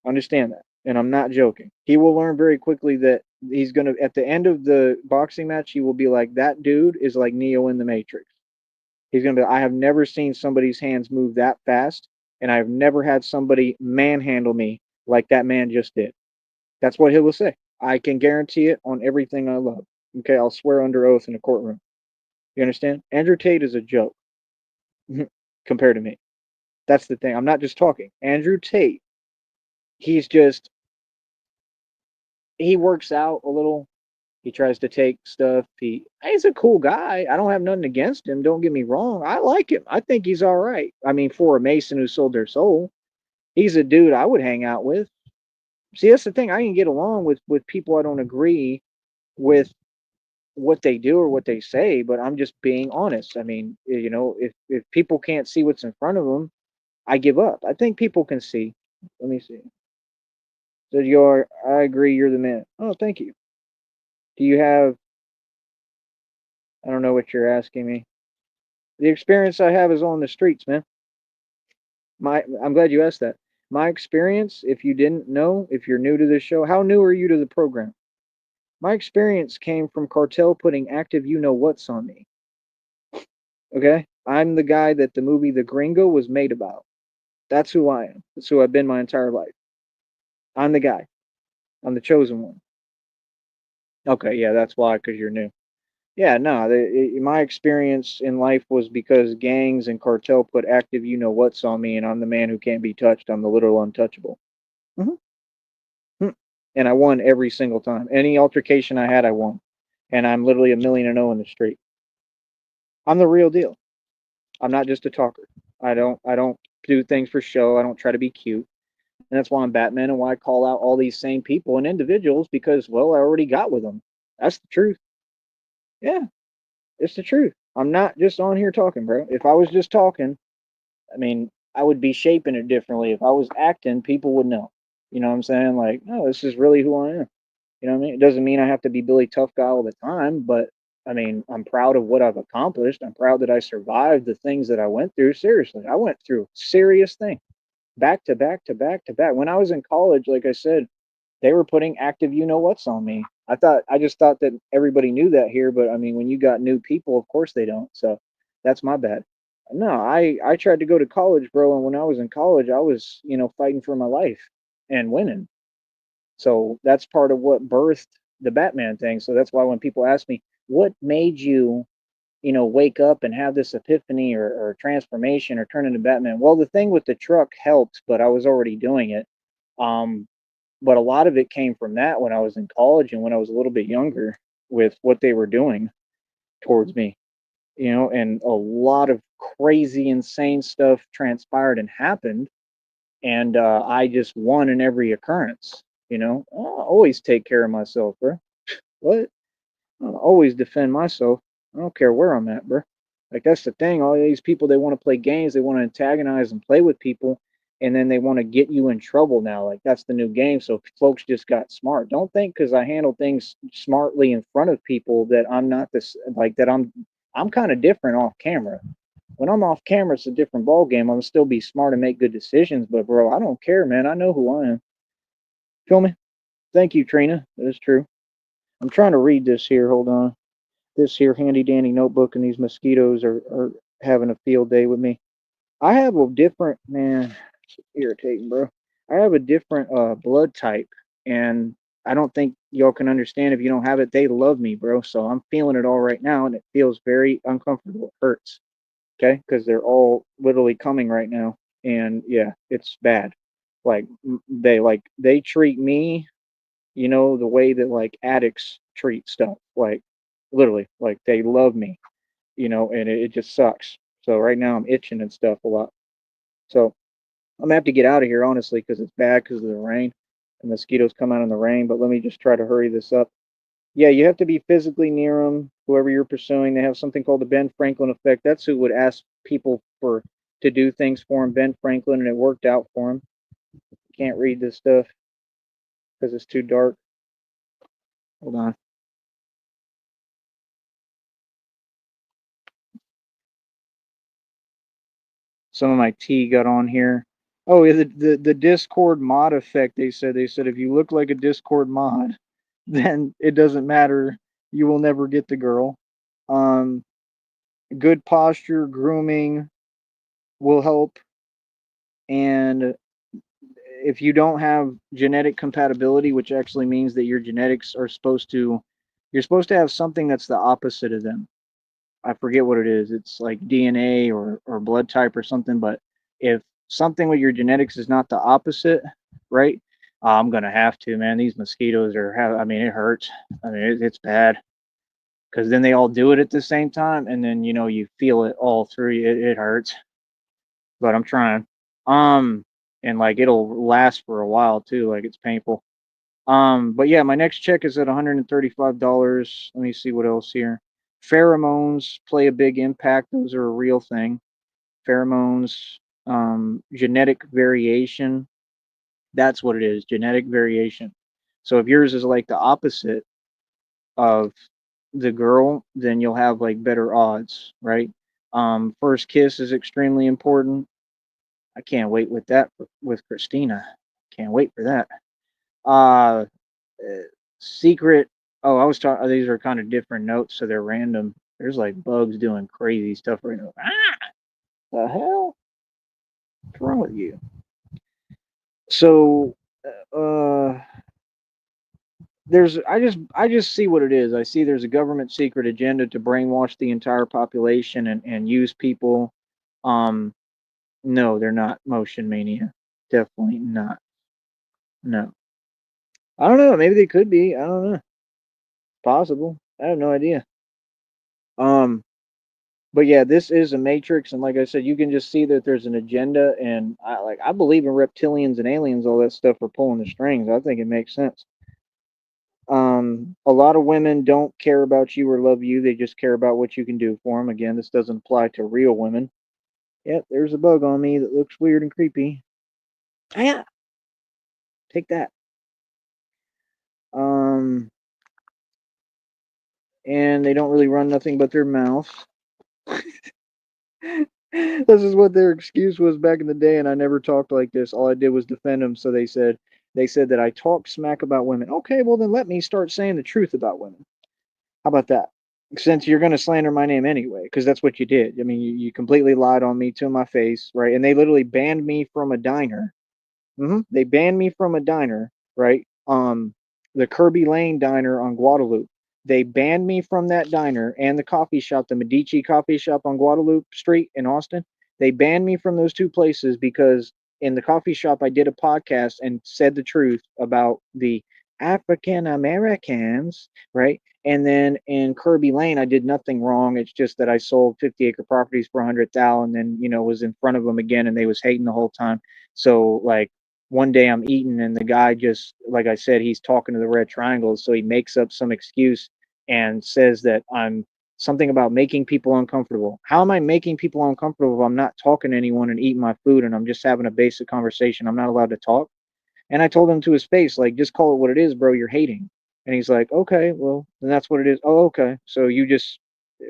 Understand that. And I'm not joking. He will learn very quickly that he's going to, at the end of the boxing match, he will be like, that dude is like Neo in the Matrix. He's going to be, I have never seen somebody's hands move that fast. And I've never had somebody manhandle me like that man just did. That's what he will say. I can guarantee it on everything I love. Okay. I'll swear under oath in a courtroom. You understand? Andrew Tate is a joke compared to me. That's the thing. I'm not just talking. Andrew Tate, he's just, he works out a little. He tries to take stuff. He's a cool guy. I don't have nothing against him. Don't get me wrong. I like him. I think he's all right. I mean, for a Mason who sold their soul, he's a dude I would hang out with. See, that's the thing. I can get along with people I don't agree with what they do or what they say, but I'm just being honest. I mean, if people can't see what's in front of them, I give up. I think people can see. Let me see. So you're. I agree. You're the man. Oh, thank you. Do you have? I don't know what you're asking me. The experience I have is on the streets, man. I'm glad you asked that. My experience, if you didn't know, if you're new to this show, how new are you to the program? My experience came from cartel putting active you know what's on me. Okay? I'm the guy that the movie The Gringo was made about. That's who I am. That's who I've been my entire life. I'm the guy. I'm the chosen one. Okay, yeah, that's why, because you're new. Yeah, no, my experience in life was because gangs and cartel put active you know what's on me, and I'm the man who can't be touched. I'm the literal untouchable. hmm And I won every single time. Any altercation I had, I won. And I'm literally a million and 0 in the street. I'm the real deal. I'm not just a talker. I don't do things for show. I don't try to be cute. And that's why I'm Batman and why I call out all these same people and individuals because, well, I already got with them. That's the truth. Yeah, it's the truth. I'm not just on here talking, bro. If I was just talking, I mean, I would be shaping it differently. If I was acting, people would know. You know what I'm saying? Like, no, this is really who I am. You know what I mean? It doesn't mean I have to be Billy Tough Guy all the time, but I mean, I'm proud of what I've accomplished. I'm proud that I survived the things that I went through. Seriously, I went through serious things back to back to back to back. When I was in college, like I said, they were putting active you know what's on me. I just thought that everybody knew that here, but I mean when you got new people, of course they don't. So that's my bad. No, I tried to go to college, bro, and when I was in college, I was, fighting for my life and winning. So that's part of what birthed the Batman thing. So that's why when people ask me, what made you, wake up and have this epiphany or transformation or turn into Batman? Well, the thing with the truck helped, but I was already doing it. Um, but a lot of it came from that when I was in college and when I was a little bit younger with what they were doing towards me, and a lot of crazy, insane stuff transpired and happened. And I just won in every occurrence. I always take care of myself, bro. What? I always defend myself. I don't care where I'm at, bro. Like that's the thing. All these people they want to play games, they want to antagonize and play with people, and then they want to get you in trouble now. Like that's the new game. So folks just got smart. Don't think because I handle things smartly in front of people that I'm not this like that. I'm kind of different off camera. When I'm off camera, it's a different ball game. I'm still be smart and make good decisions. But bro, I don't care, man. I know who I am. Feel me? Thank you, Trina. That is true. I'm trying to read this here. Hold on. This here handy dandy notebook and these mosquitoes are having a field day with me. I have a different man. It's irritating, bro. I have a different blood type, and I don't think y'all can understand if you don't have it. They love me, bro. So I'm feeling it all right now, and it feels very uncomfortable. It hurts, okay? Because they're all literally coming right now, and yeah, it's bad. Like they treat me, the way that like addicts treat stuff. Like literally, like they love me, and it just sucks. So right now I'm itching and stuff a lot. So I'm gonna have to get out of here honestly because it's bad because of the rain. And mosquitoes come out in the rain. But let me just try to hurry this up. Yeah, you have to be physically near them. Whoever you're pursuing, they have something called the Ben Franklin effect. That's who would ask people for to do things for him, Ben Franklin, and it worked out for him. Can't read this stuff because it's too dark. Hold on. Some of my tea got on here. Oh, yeah, the Discord mod effect. They said if you look like a Discord mod, then it doesn't matter. You will never get the girl. Um, Good posture, grooming will help, and if you don't have genetic compatibility, which actually means that your genetics are you're supposed to have something that's the opposite of them. I forget what it is. It's like DNA or blood type or something. But if something with your genetics is not the opposite, right? I'm gonna have to, man. These mosquitoes I mean, it hurts. I mean, it's bad because then they all do it at the same time, and then you feel it all through you. It hurts, but I'm trying. Um, and like it'll last for a while too. Like it's painful. But yeah, my next check is at $135. Let me see what else here. Pheromones play a big impact. Those are a real thing. Pheromones, genetic variation. That's what it is. Genetic variation. So if yours is like the opposite of the girl, then you'll have like better odds, right? First kiss is extremely important. I can't wait with that with Christina. Can't wait for that. Uh, Secret. Oh, I was talking. These are kind of different notes, so they're random. There's like bugs doing crazy stuff right now. The hell? What's wrong with you? So, uh, I just see what it is. I see there's a government secret agenda to brainwash the entire population and use people. Um, no, they're not motion mania. Definitely not. No. I don't know. Maybe they could be. I don't know. Possible. I have no idea. Um, but yeah, this is a matrix, and like I said, you can just see that there's an agenda, and I believe in reptilians and aliens, all that stuff are pulling the strings. I think it makes sense. A lot of women don't care about you or love you; they just care about what you can do for them. Again, this doesn't apply to real women. Yep, there's a bug on me that looks weird and creepy. Ah, yeah, take that. Um, and they don't really run nothing but their mouth. This is what their excuse was back in the day, and I never talked like this. All I did was defend them. So they said that I talk smack about women. Okay, well then let me start saying the truth about women. How about that? Since you're going to slander my name anyway, because that's what you did. I mean, you completely lied on me to my face, right? And they literally banned me from a diner. They banned me from a diner, right? The Kirby Lane diner on Guadalupe. They banned me from that diner and the coffee shop, the Medici coffee shop on Guadalupe Street in Austin. They banned me from those two places because in the coffee shop I did a podcast and said the truth about the African Americans, right? And then in Kirby Lane, I did nothing wrong. It's just that I sold 50-acre properties for 100,000, and was in front of them again, and they was hating the whole time. So like one day I'm eating and the guy just, like I said, he's talking to the red triangles. So he makes up some excuse and says that I'm something about making people uncomfortable. How am I making people uncomfortable if I'm not talking to anyone and eating my food and I'm just having a basic conversation? I'm not allowed to talk. And I told him to his face, like, just call it what it is, bro. You're hating. And he's like, okay, well, then that's what it is. Oh, okay. So you just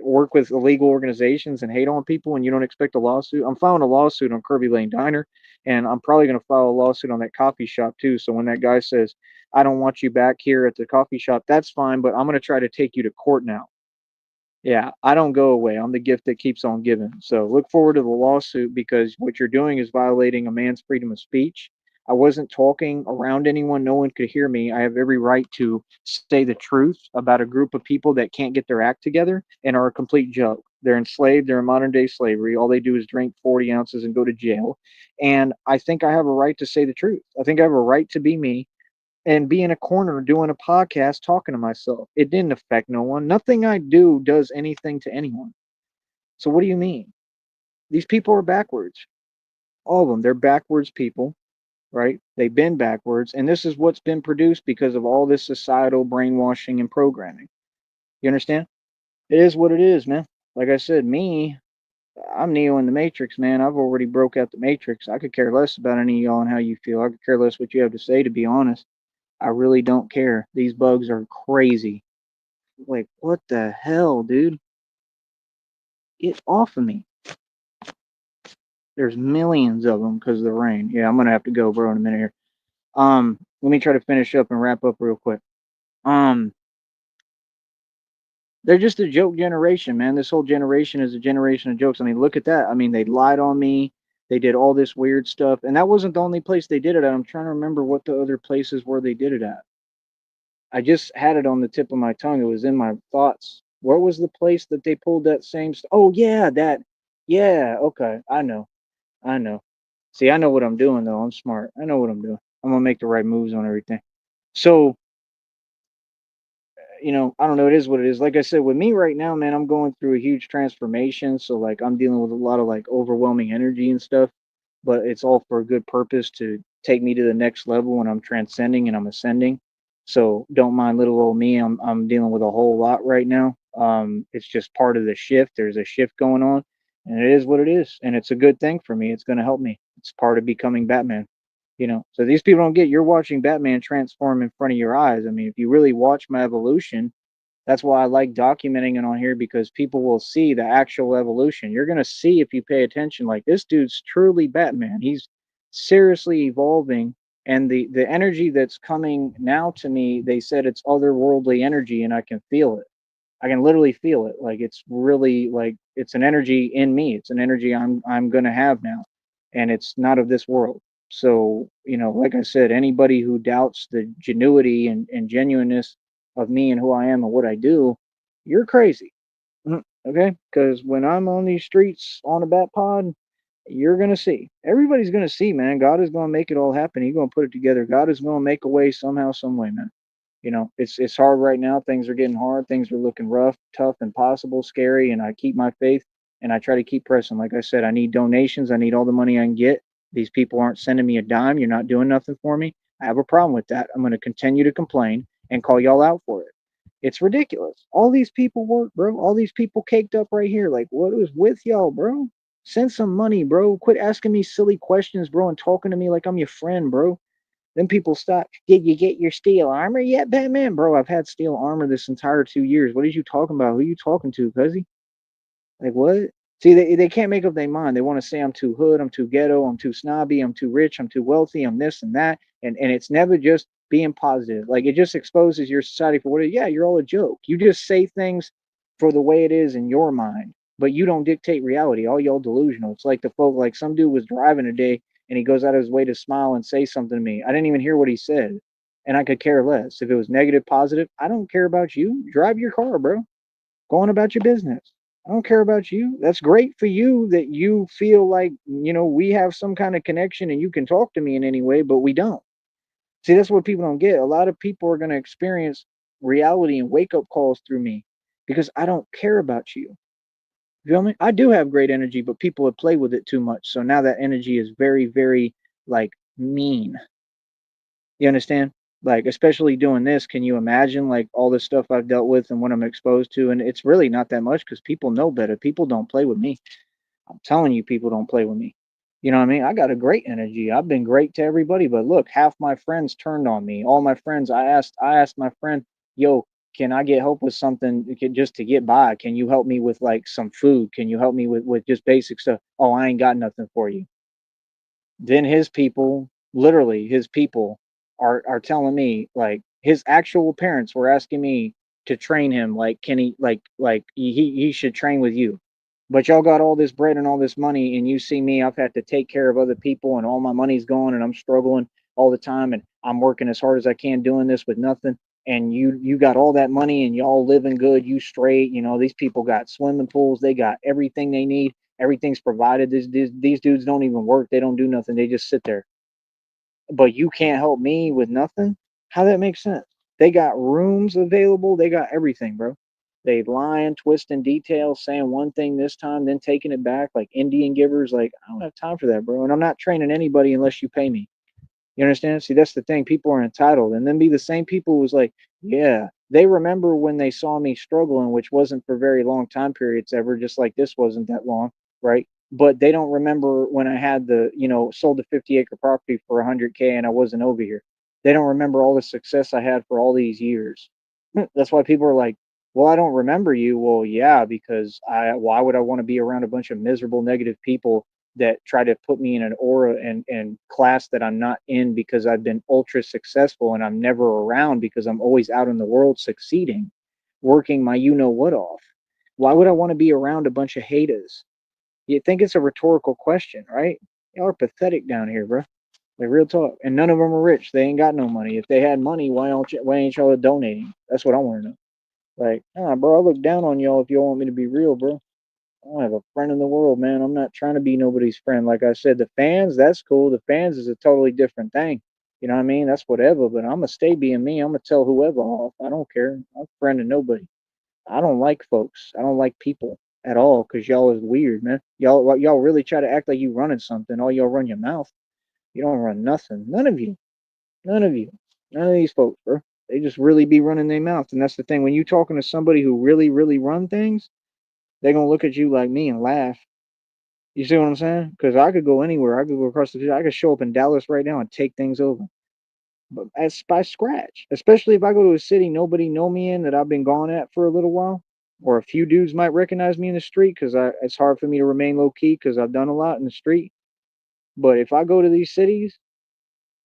work with illegal organizations and hate on people and you don't expect a lawsuit? I'm filing a lawsuit on Kirby Lane Diner, and I'm probably going to file a lawsuit on that coffee shop too. So when that guy says, I don't want you back here at the coffee shop, that's fine, but I'm going to try to take you to court now. Yeah, I don't go away. I'm the gift that keeps on giving. So look forward to the lawsuit because what you're doing is violating a man's freedom of speech. I wasn't talking around anyone. No one could hear me. I have every right to say the truth about a group of people that can't get their act together and are a complete joke. They're enslaved. They're in modern day slavery. All they do is drink 40 ounces and go to jail. And I think I have a right to say the truth. I think I have a right to be me and be in a corner doing a podcast talking to myself. It didn't affect no one. Nothing I do does anything to anyone. So what do you mean? These people are backwards. All of them. They're backwards people, right? They've been backwards. And this is what's been produced because of all this societal brainwashing and programming. You understand? It is what it is, man. Like I said, I'm Neo in the Matrix, man. I've already broke out the Matrix. I could care less about any of y'all and how you feel. I could care less what you have to say, to be honest. I really don't care. These bugs are crazy. Like, what the hell, dude? Get off of me. There's millions of them because of the rain. Yeah, I'm gonna have to go, bro, in a minute here. Let me try to finish up and wrap up real quick. Um, they're just a joke generation, man. This whole generation is a generation of jokes. I mean, look at that. I mean, they lied on me. They did all this weird stuff, and that wasn't the only place they did it at. I'm trying to remember what the other places were they did it at. I just had it on the tip of my tongue. It was in my thoughts. Where was the place that they pulled that same? Oh yeah, that. Yeah, okay. I know. I know. See, I know what I'm doing though. I'm smart. I know what I'm doing. I'm gonna make the right moves on everything. So, I don't know. It is what it is. Like I said, with me right now, man, I'm going through a huge transformation. So, like, I'm dealing with a lot of like overwhelming energy and stuff, but it's all for a good purpose to take me to the next level when I'm transcending and I'm ascending. So, don't mind little old me. I'm dealing with a whole lot right now. It's just part of the shift. There's a shift going on, and it is what it is, and it's a good thing for me. It's going to help me. It's part of becoming Batman. So these people don't get, you're watching Batman transform in front of your eyes. I mean, if you really watch my evolution, that's why I like documenting it on here, because people will see the actual evolution. You're going to see, if you pay attention, like, this dude's truly Batman. He's seriously evolving, and the energy that's coming now to me, they said it's otherworldly energy, and I can feel it. I can literally feel it. Like, it's really like it's an energy in me. It's an energy I'm gonna have now, and it's not of this world. So, like I said, anybody who doubts the genuity and genuineness of me and who I am and what I do, you're crazy. Okay? Because when I'm on these streets on a bat pod, you're gonna see. Everybody's gonna see, man. God is gonna make it all happen. He's gonna put it together. God is gonna make a way somehow, some way, man. It's hard right now. Things are getting hard. Things are looking rough, tough, impossible, scary. And I keep my faith, and I try to keep pressing. Like I said, I need donations. I need all the money I can get. These people aren't sending me a dime. You're not doing nothing for me. I have a problem with that. I'm going to continue to complain and call y'all out for it. It's ridiculous. All these people work, bro. All these people caked up right here. Like, what is with y'all, bro? Send some money, bro. Quit asking me silly questions, bro, and talking to me like I'm your friend, bro. Then people stop. Did you get your steel armor yet, Batman? Bro, I've had steel armor this entire 2 years. What are you talking about? Who are you talking to, cuzzy? Like, what? See, they can't make up their mind. They want to say I'm too hood, I'm too ghetto, I'm too snobby, I'm too rich, I'm too wealthy, I'm this and that. And it's never just being positive. Like, it just exposes your society for what it is. Yeah, you're all a joke. You just say things for the way it is in your mind, but you don't dictate reality. All y'all delusional. It's like the folk, like some dude was driving today and he goes out of his way to smile and say something to me. I didn't even hear what he said. And I could care less. If it was negative, positive, I don't care about you. Drive your car, bro. Go on about your business. I don't care about you. That's great for you that you feel like, we have some kind of connection and you can talk to me in any way, but we don't. See, that's what people don't get. A lot of people are going to experience reality and wake up calls through me because I don't care about you. You feel me? I do have great energy, but people have played with it too much. So now that energy is very, very, like, mean. You understand? Like, especially doing this, can you imagine like all the stuff I've dealt with and what I'm exposed to? And it's really not that much because people know better. People don't play with me. I'm telling you, people don't play with me. You know what I mean? I got a great energy. I've been great to everybody, but look, half my friends turned on me. All my friends, I asked my friend, "Yo, can I get help with something just to get by? Can you help me with like some food? Can you help me with just basic stuff?" "Oh, I ain't got nothing for you." Then his people, literally his people, are telling me, like, his actual parents were asking me to train him, like, can he, like he should train with you. But y'all got all this bread and all this money, and you see me, I've had to take care of other people, and all my money's gone, and I'm struggling all the time, and I'm working as hard as I can doing this with nothing. And you got all that money, and y'all living good, you straight. You know, these people got swimming pools, they got everything they need, everything's provided. These dudes don't even work, they don't do nothing, they just sit there. But you can't help me with nothing. How that makes sense? They got rooms available, they got everything, bro. They lying, twisting details, saying one thing this time, then taking it back like Indian givers. Like, I don't have time for that, bro. And I'm not training anybody unless you pay me. You understand? See, that's the thing. People are entitled, and then be the same people who's like, yeah, they remember when they saw me struggling, which wasn't for very long time periods ever, just like this wasn't that long, right? But they don't remember when I had sold the 50-acre property for 100K and I wasn't over here. They don't remember all the success I had for all these years. That's why people are like, well, I don't remember you. Well, yeah, because why would I want to be around a bunch of miserable, negative people that try to put me in an aura and class that I'm not in because I've been ultra successful and I'm never around because I'm always out in the world succeeding, working my you know what off. Why would I want to be around a bunch of haters? You think it's a rhetorical question, right? Y'all are pathetic down here, bro. Like real talk. And none of them are rich. They ain't got no money. If they had money, why ain't y'all donating? That's what I want to know. Like, bro, I look down on y'all if y'all want me to be real, bro. I don't have a friend in the world, man. I'm not trying to be nobody's friend. Like I said, the fans, that's cool. The fans is a totally different thing. You know what I mean? That's whatever. But I'm gonna stay being me. I'm gonna tell whoever off. I don't care. I'm a friend of nobody. I don't like folks. I don't like people at all because y'all is weird, man. Y'all really try to act like you running something. All y'all run your mouth. You don't run nothing. None of you. None of you. None of these folks, bro. They just really be running their mouth. And that's the thing. When you talking to somebody who really, really run things, they're gonna look at you like me and laugh. You see what I'm saying? Because I could go anywhere. I could go across the country. I could show up in Dallas right now and take things over. But as by scratch, especially if I go to a city nobody know me in that I've been gone at for a little while, or a few dudes might recognize me in the street because it's hard for me to remain low key because I've done a lot in the street. But if I go to these cities,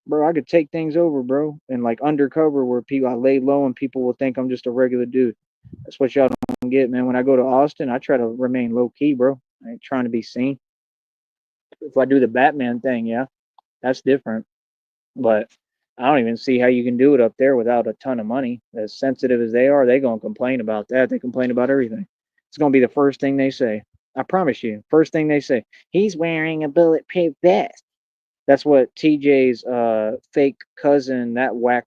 bro, I could take things over, bro, and like undercover where people I lay low and people will think I'm just a regular dude. That's what y'all don't get, man. When I go to Austin, I try to remain low key, bro. I ain't trying to be seen. If I do the Batman thing, yeah, that's different. But I don't even see how you can do it up there without a ton of money. As sensitive as they are, they gonna complain about that. They complain about everything. It's gonna be the first thing they say. I promise you. First thing they say, he's wearing a bulletproof vest. That's what TJ's fake cousin, that whack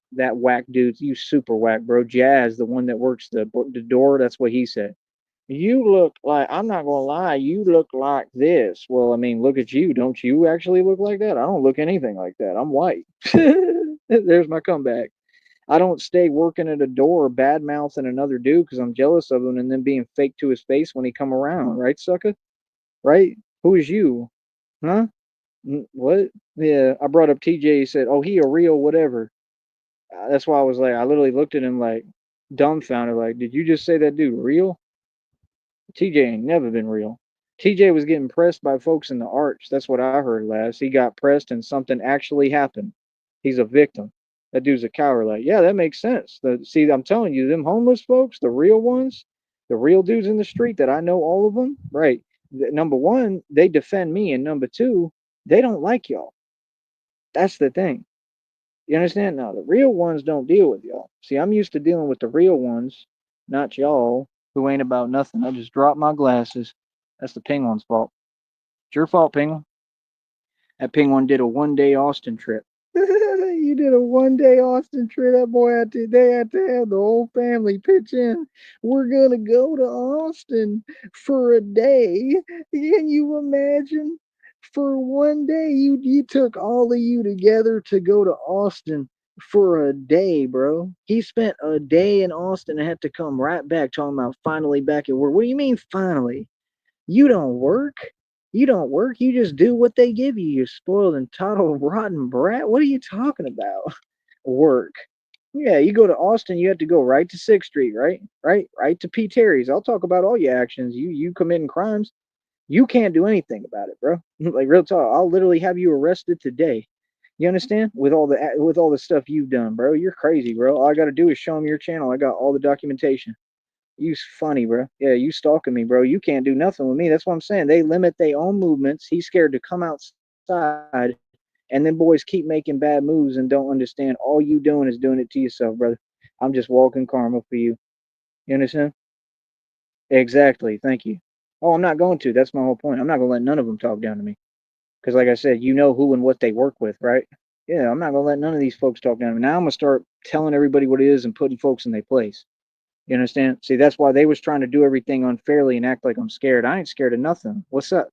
dude, you super whack, bro. Jazz, the one that works the door, that's what he said. You look like, I'm not gonna lie, you look like this. Well, I mean, look at you. Don't you actually look like that? I don't look anything like that. I'm white. There's my comeback. I don't stay working at a door bad mouthing another dude because I'm jealous of him and then being fake to his face when he come around, right, sucker? Right? Who is you? Huh? What? Yeah, I brought up TJ. He said, "Oh, he a real whatever." That's why I was like, I literally looked at him like dumbfounded. Like, did you just say that dude real? TJ ain't never been real. TJ was getting pressed by folks in the arch. That's what I heard last. He got pressed and something actually happened. He's a victim. That dude's a coward. Like, yeah, that makes sense. See, I'm telling you, them homeless folks, the real ones, the real dudes in the street that I know all of them, right? Number one, they defend me. And number two, they don't like y'all. That's the thing. You understand? Now, the real ones don't deal with y'all. See, I'm used to dealing with the real ones, not y'all, who ain't about nothing. I just dropped my glasses. That's the penguin's fault. It's your fault, penguin. That penguin did a 1 day Austin trip. You did a 1 day Austin trip. That boy they had to have the whole family pitch in. We're gonna go to Austin for a day. Can you imagine? For 1 day, you took all of you together to go to Austin for a day, bro. He spent a day in Austin and had to come right back talking about finally back at work. What do you mean finally? You don't work. You don't work. You just do what they give you. You spoiled, entitled, rotten brat. What are you talking about? Work. Yeah, you go to Austin, you have to go right to 6th Street, right? Right to P. Terry's. I'll talk about all your actions. You committing crimes. You can't do anything about it, bro. Like real talk. I'll literally have you arrested today. You understand? With all the stuff you've done, bro. You're crazy, bro. All I got to do is show them your channel. I got all the documentation. You's funny, bro. Yeah, you stalking me, bro. You can't do nothing with me. That's what I'm saying. They limit their own movements. He's scared to come outside, and then boys keep making bad moves and don't understand. All you doing is doing it to yourself, brother. I'm just walking karma for you. You understand? Exactly. Thank you. Oh, I'm not going to. That's my whole point. I'm not gonna let none of them talk down to me. Because, like I said, you know who and what they work with, right? Yeah, I'm not gonna let none of these folks talk down to me. Now I'm gonna start telling everybody what it is and putting folks in their place. You understand? See, that's why they was trying to do everything unfairly and act like I'm scared. I ain't scared of nothing. What's up?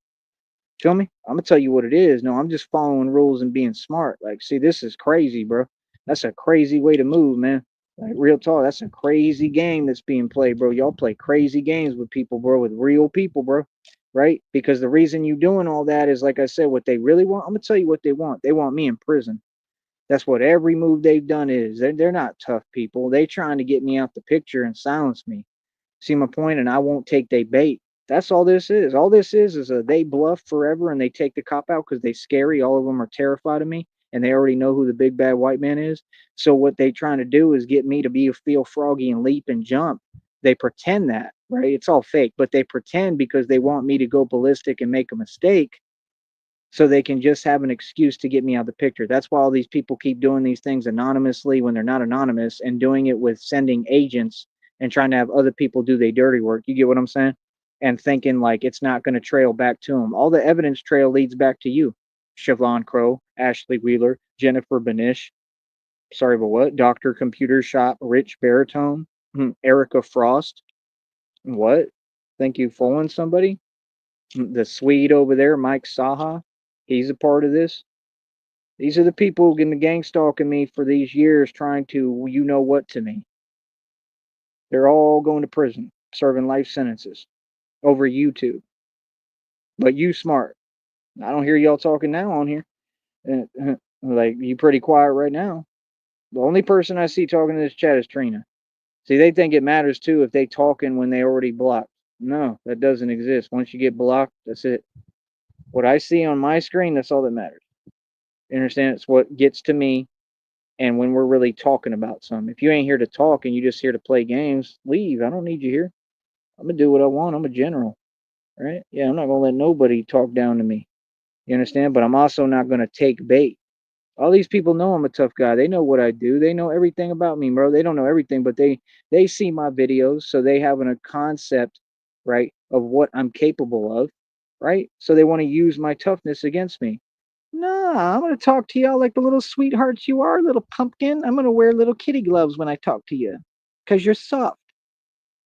Feel me? I'm gonna tell you what it is. No, I'm just following rules and being smart. Like, see, this is crazy, bro. That's a crazy way to move, man. Like, real talk, that's a crazy game that's being played, bro. Y'all play crazy games with people, bro, with real people, bro. Right? Because the reason you doing all that is, like I said, what they really want. I'm gonna tell you what they want. They want me in prison. That's what every move they've done is. They're not tough people. They trying to get me out the picture and silence me. See my point? And I won't take they bait. That's all this is. All this is a they bluff forever and they take the cop out because they scary. All of them are terrified of me and they already know who the big bad white man is. So what they trying to do is get me to be a feel froggy and leap and jump. They pretend that, right? It's all fake, but they pretend because they want me to go ballistic and make a mistake so they can just have an excuse to get me out of the picture. That's why all these people keep doing these things anonymously when they're not anonymous and doing it with sending agents and trying to have other people do their dirty work. You get what I'm saying? And thinking like it's not going to trail back to them. All the evidence trail leads back to you. Siobhan Crow, Ashley Wheeler, Jennifer Benish. Sorry, but what? Dr. Computer Shop, Rich Baritone, Erica Frost. What? Think you fooling somebody? The Swede over there, Mike Saha. He's a part of this. These are the people in the gang stalking me for these years, trying to, you know what, to me. They're all going to prison, serving life sentences over YouTube. But you smart. I don't hear y'all talking now on here. Like, you pretty quiet right now. The only person I see talking in this chat is Trina. See, they think it matters too if they talking when they already blocked. No, that doesn't exist. Once you get blocked, that's it. What I see on my screen, that's all that matters. You understand? It's what gets to me and when we're really talking about something. If you ain't here to talk and you just here to play games, leave. I don't need you here. I'm gonna do what I want. I'm a general, right? Yeah, I'm not gonna let nobody talk down to me. You understand? But I'm also not gonna take bait. All these people know I'm a tough guy. They know what I do. They know everything about me, bro. They don't know everything, but they see my videos, so they have a concept, right, of what I'm capable of, right? So they want to use my toughness against me. Nah, I'm gonna talk to y'all like the little sweethearts you are, little pumpkin. I'm gonna wear little kitty gloves when I talk to you, cause you're soft,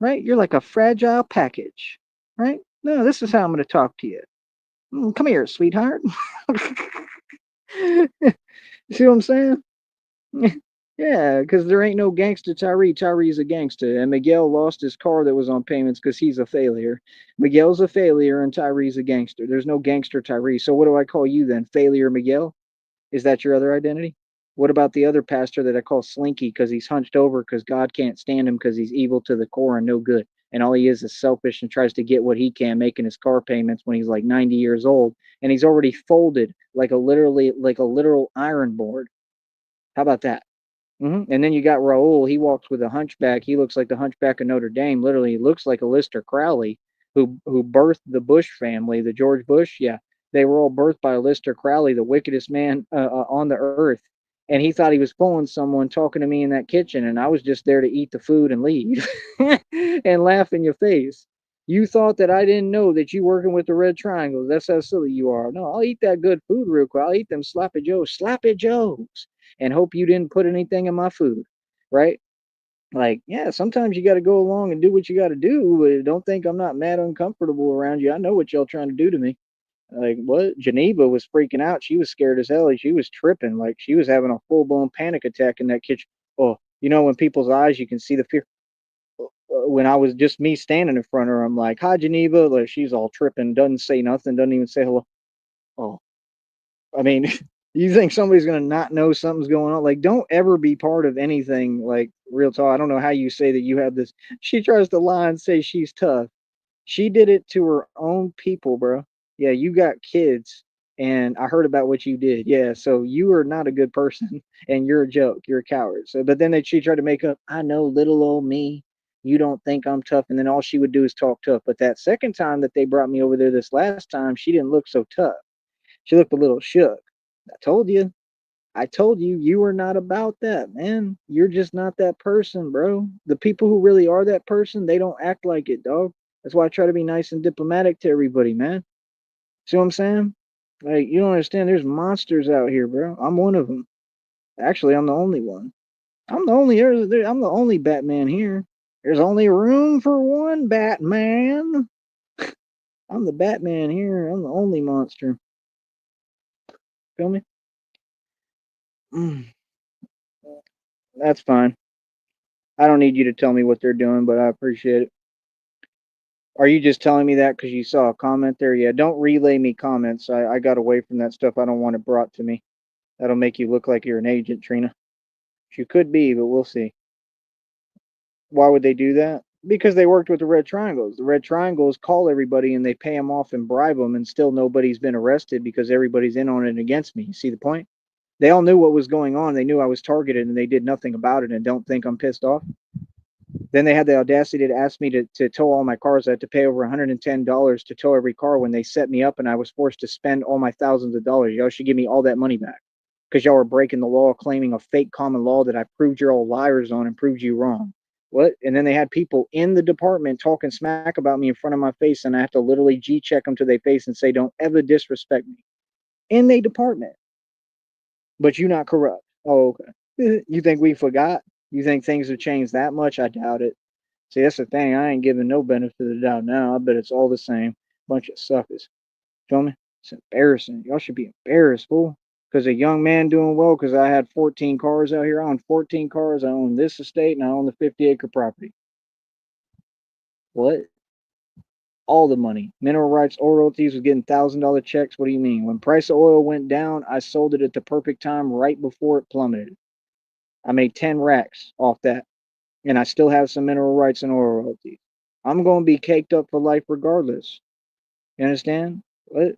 right? You're like a fragile package, right? No, this is how I'm gonna talk to you. Come here, sweetheart. See what I'm saying? Yeah, because there ain't no gangster Tyree. Tyree's a gangster, and Miguel lost his car that was on payments because he's a failure. Miguel's a failure, and Tyree's a gangster. There's no gangster Tyree. So what do I call you then? Failure Miguel? Is that your other identity? What about the other pastor that I call Slinky because he's hunched over because God can't stand him because he's evil to the core and no good. And all he is selfish and tries to get what he can, making his car payments when he's like 90 years old. And he's already folded like a literal iron board. How about that? And then you got Raul. He walks with a hunchback. He looks like the hunchback of Notre Dame. Literally, he looks like a Lister Crowley who birthed the Bush family, the George Bush. Yeah, they were all birthed by Lister Crowley, the wickedest man on the earth. And he thought he was fooling someone talking to me in that kitchen, and I was just there to eat the food and leave and laugh in your face. You thought that I didn't know that you working with the red triangles. That's how silly you are. No, I'll eat that good food real quick. I'll eat them sloppy joes, and hope you didn't put anything in my food, right? Like, yeah, sometimes you got to go along and do what you got to do. But don't think I'm not mad, uncomfortable around you. I know what y'all trying to do to me. Like, what? Geneva was freaking out. She was scared as hell. She was tripping. Like, she was having a full blown panic attack in that kitchen. Oh, when people's eyes, you can see the fear. When I was just me standing in front of her, I'm like, "Hi, Geneva." Like, she's all tripping, doesn't say nothing, doesn't even say hello. Oh, I mean, you think somebody's gonna not know something's going on? Like, don't ever be part of anything. Like, real talk. I don't know how you say that you have this. She tries to lie and say she's tough. She did it to her own people, bro. Yeah, you got kids, and I heard about what you did. Yeah, so you are not a good person, and you're a joke. You're a coward. So, but then she tried to make up. I know little old me. You don't think I'm tough. And then all she would do is talk tough. But that second time that they brought me over there this last time, she didn't look so tough. She looked a little shook. I told you. I told you, you are not about that, man. You're just not that person, bro. The people who really are that person, they don't act like it, dog. That's why I try to be nice and diplomatic to everybody, man. See what I'm saying? Like, you don't understand. There's monsters out here, bro. I'm one of them. Actually, I'm the only one. I'm the only Batman here. There's only room for one Batman. I'm the Batman here. I'm the only monster. Feel me? Mm, that's fine. I don't need you to tell me what they're doing, but I appreciate it. Are you just telling me that because you saw a comment there? Yeah, don't relay me comments. I got away from that stuff. I don't want it brought to me. That'll make you look like you're an agent, Trina. You could be, but we'll see. Why would they do that? Because they worked with the Red Triangles. The Red Triangles call everybody and they pay them off and bribe them, and still nobody's been arrested because everybody's in on it against me. You see the point? They all knew what was going on. They knew I was targeted and they did nothing about it, and don't think I'm pissed off. Then they had the audacity to ask me to tow all my cars. I had to pay over $110 to tow every car when they set me up, and I was forced to spend all my thousands of dollars. Y'all should give me all that money back because y'all were breaking the law, claiming a fake common law that I proved you're all liars on and proved you wrong. What? And then they had people in the department talking smack about me in front of my face, and I have to literally G check them to their face and say, "Don't ever disrespect me." In their department. But you not corrupt. Oh, okay. You think we forgot? You think things have changed that much? I doubt it. See, that's the thing. I ain't giving no benefit of the doubt now. I bet it's all the same. Bunch of suckers. Feel me? It's embarrassing. Y'all should be embarrassed, fool. Because a young man doing well, because I had 14 cars out here. I own 14 cars. I own this estate, and I own the 50-acre property. What? All the money. Mineral rights, oil royalties was getting $1,000 checks. What do you mean? When price of oil went down, I sold it at the perfect time right before it plummeted. I made 10 racks off that. And I still have some mineral rights and oil royalties. I'm going to be caked up for life regardless. You understand? What?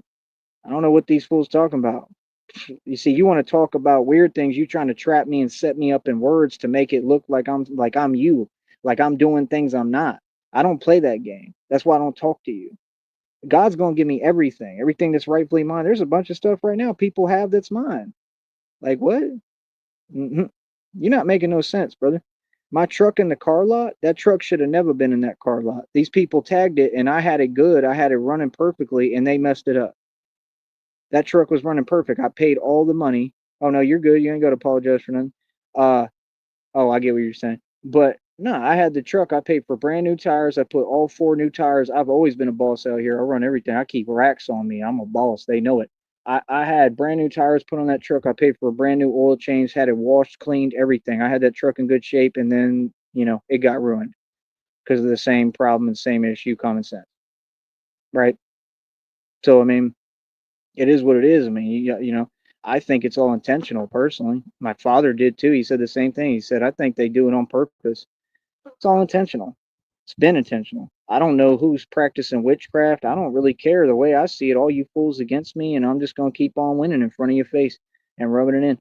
I don't know what these fools talking about. You see, you want to talk about weird things. You trying to trap me and set me up in words to make it look like I'm you, like I'm doing things I'm not. I don't play that game. That's why I don't talk to you. God's gonna give me everything that's rightfully mine. There's a bunch of stuff right now people have that's mine. Like what? Mm-hmm. You're not making no sense, brother. My truck in the car lot, that truck should have never been in that car lot. These people tagged it and I had it good. I had it running perfectly and they messed it up. That truck was running perfect. I paid all the money. Oh no, you're good. You ain't got to apologize for nothing. Uh oh, I get what you're saying. But no, I had the truck. I paid for brand new tires. I put all four new tires. I've always been a boss out here. I run everything. I keep racks on me. I'm a boss. They know it. I had brand new tires put on that truck. I paid for a brand new oil change, had it washed, cleaned, everything. I had that truck in good shape, and then it got ruined because of the same problem and same issue, common sense, right? So I mean, it is what it is. I mean, I think it's all intentional personally. My father did too. He said the same thing. He said, I think they do it on purpose. It's all intentional. It's been intentional. I don't know who's practicing witchcraft. I don't really care. The way I see it, all you fools against me, and I'm just going to keep on winning in front of your face and rubbing it in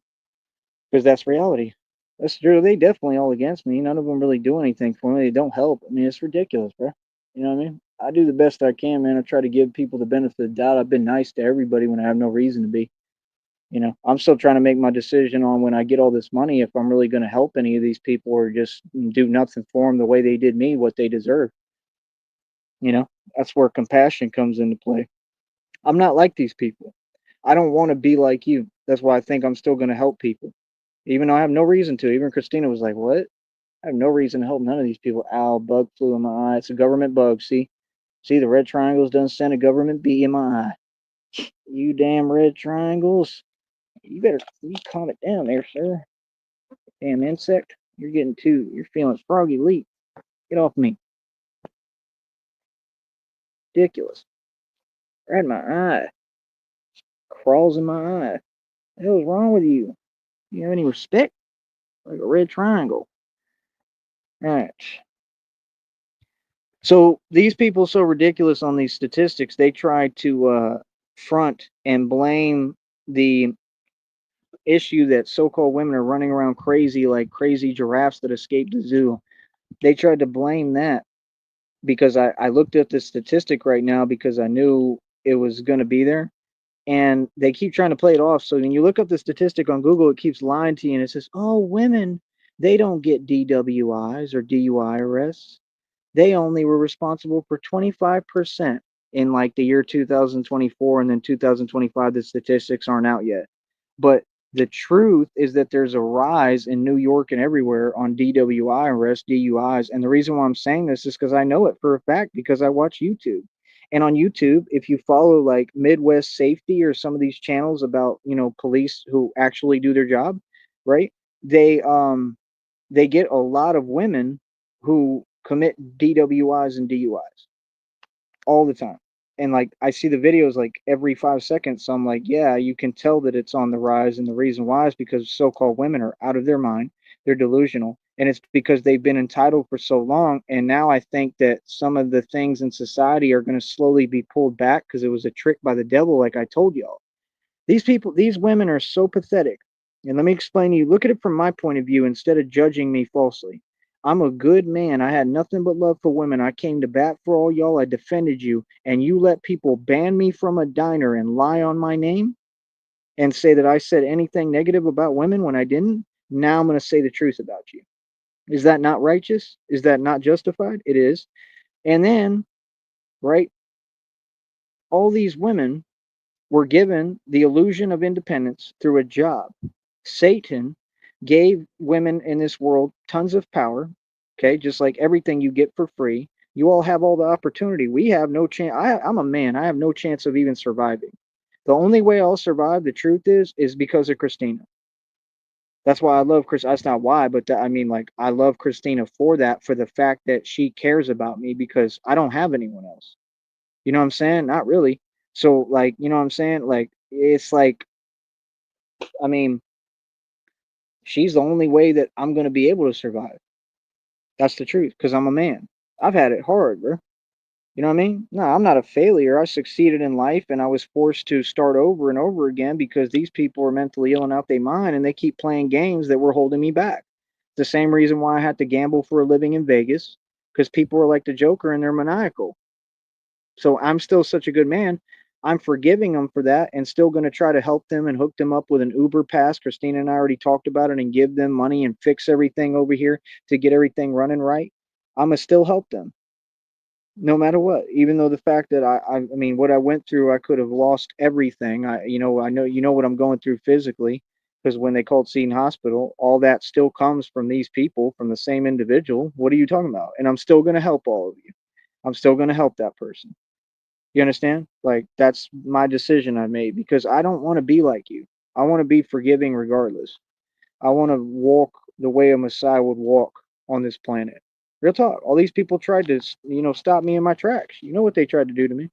because that's reality. That's true. They definitely all against me. None of them really do anything for me. They don't help. I mean, it's ridiculous, bro. You know what I mean? I do the best I can, man. I try to give people the benefit of the doubt. I've been nice to everybody when I have no reason to be. I'm still trying to make my decision on when I get all this money if I'm really going to help any of these people or just do nothing for them the way they did me, what they deserve. That's where compassion comes into play. I'm not like these people. I don't want to be like you. That's why I think I'm still going to help people, even though I have no reason to. Even Christina was like, "What? I have no reason to help none of these people." Ow, bug flew in my eye. It's a government bug. See, the red triangles done sent a government bee in my eye. You damn red triangles. You calm it down there, sir. Damn insect. You're feeling froggy leap. Get off me. Ridiculous. Right in my eye. Crawls in my eye. What the hell's wrong with you? You have any respect? Like a red triangle. Alright. So these people so ridiculous on these statistics, they try to front and blame the issue that so-called women are running around crazy like crazy giraffes that escaped the zoo. They tried to blame that because I looked at the statistic right now because I knew it was going to be there. And they keep trying to play it off. So when you look up the statistic on Google, it keeps lying to you and it says, oh, women, they don't get DWIs or DUI arrests. They only were responsible for 25% in like the year 2024, and then 2025 the statistics aren't out yet. But the truth is that there's a rise in New York and everywhere on DWI arrests, DUIs. And the reason why I'm saying this is because I know it for a fact because I watch YouTube. And on YouTube, if you follow like Midwest Safety or some of these channels about, police who actually do their job, right? They they get a lot of women who commit DWIs and DUIs all the time. And like I see the videos like every 5 seconds. So I'm like, yeah, you can tell that it's on the rise. And the reason why is because so called women are out of their mind. They're delusional. And it's because they've been entitled for so long. And now I think that some of the things in society are going to slowly be pulled back because it was a trick by the devil, like I told y'all. These people, these women are so pathetic. And let me explain to you, look at it from my point of view instead of judging me falsely. I'm a good man. I had nothing but love for women. I came to bat for all y'all. I defended you. And you let people ban me from a diner and lie on my name and say that I said anything negative about women when I didn't. Now I'm going to say the truth about you. Is that not righteous? Is that not justified? It is. And then, right, all these women were given the illusion of independence through a job. Satan gave women in this world tons of power, okay, just like everything you get for free. You all have all the opportunity. We have no chance. I'm a man. I have no chance of even surviving. The only way I'll survive, the truth is because of Christina. That's why I love Chris. That's not why, but I mean, like, I love Christina for that, for the fact that she cares about me because I don't have anyone else. You know what I'm saying? Not really. So, like, you know what I'm saying? Like, it's like, I mean, she's the only way that I'm going to be able to survive. That's the truth because I'm a man. I've had it hard, bro. You know what I mean? No, I'm not a failure. I succeeded in life and I was forced to start over and over again because these people are mentally ill and out their mind and they keep playing games that were holding me back. The same reason why I had to gamble for a living in Vegas because people are like the Joker and they're maniacal. So I'm still such a good man. I'm forgiving them for that and still going to try to help them and hook them up with an Uber pass. Christina and I already talked about it and give them money and fix everything over here to get everything running right. I'm going to still help them no matter what. Even though the fact that I mean, what I went through, I could have lost everything. I know, what I'm going through physically because when they called Seton Hospital, all that still comes from these people, from the same individual. What are you talking about? And I'm still going to help all of you. I'm still going to help that person. You understand? Like that's my decision I made because I don't want to be like you. I want to be forgiving regardless. I want to walk the way a Messiah would walk on this planet. Real talk. All these people tried to, stop me in my tracks. You know what they tried to do to me?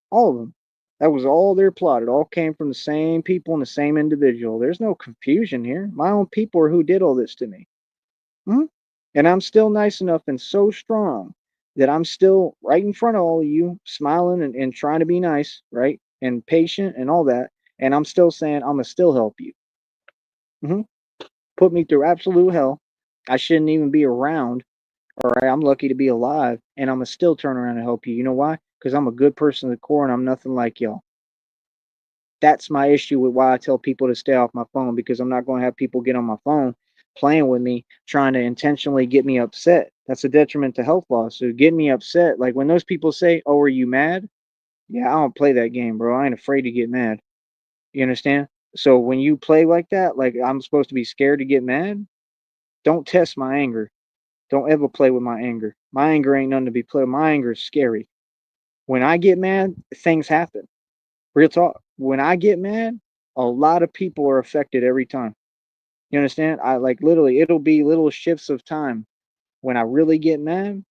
All of them. That was all their plot. It all came from the same people and the same individual. There's no confusion here. My own people are who did all this to me. Mhm. And I'm still nice enough and so strong that I'm still right in front of all of you, smiling and trying to be nice, right? And patient and all that. And I'm still saying, I'm going to still help you. Hmm. Put me through absolute hell. I shouldn't even be around. All right. I'm lucky to be alive. And I'm going to still turn around and help you. You know why? Because I'm a good person to the core and I'm nothing like y'all. That's my issue with why I tell people to stay off my phone because I'm not going to have people get on my phone playing with me, trying to intentionally get me upset. That's a detriment to health loss. So get me upset. Like when those people say, "Oh, are you mad?" Yeah, I don't play that game, bro. I ain't afraid to get mad. You understand? So when you play like that, like I'm supposed to be scared to get mad, don't test my anger. Don't ever play with my anger. My anger ain't nothing to be played with. My anger is scary. When I get mad, things happen. Real talk. When I get mad, a lot of people are affected every time. You understand? I like literally, it'll be little shifts of time. When I really get mad,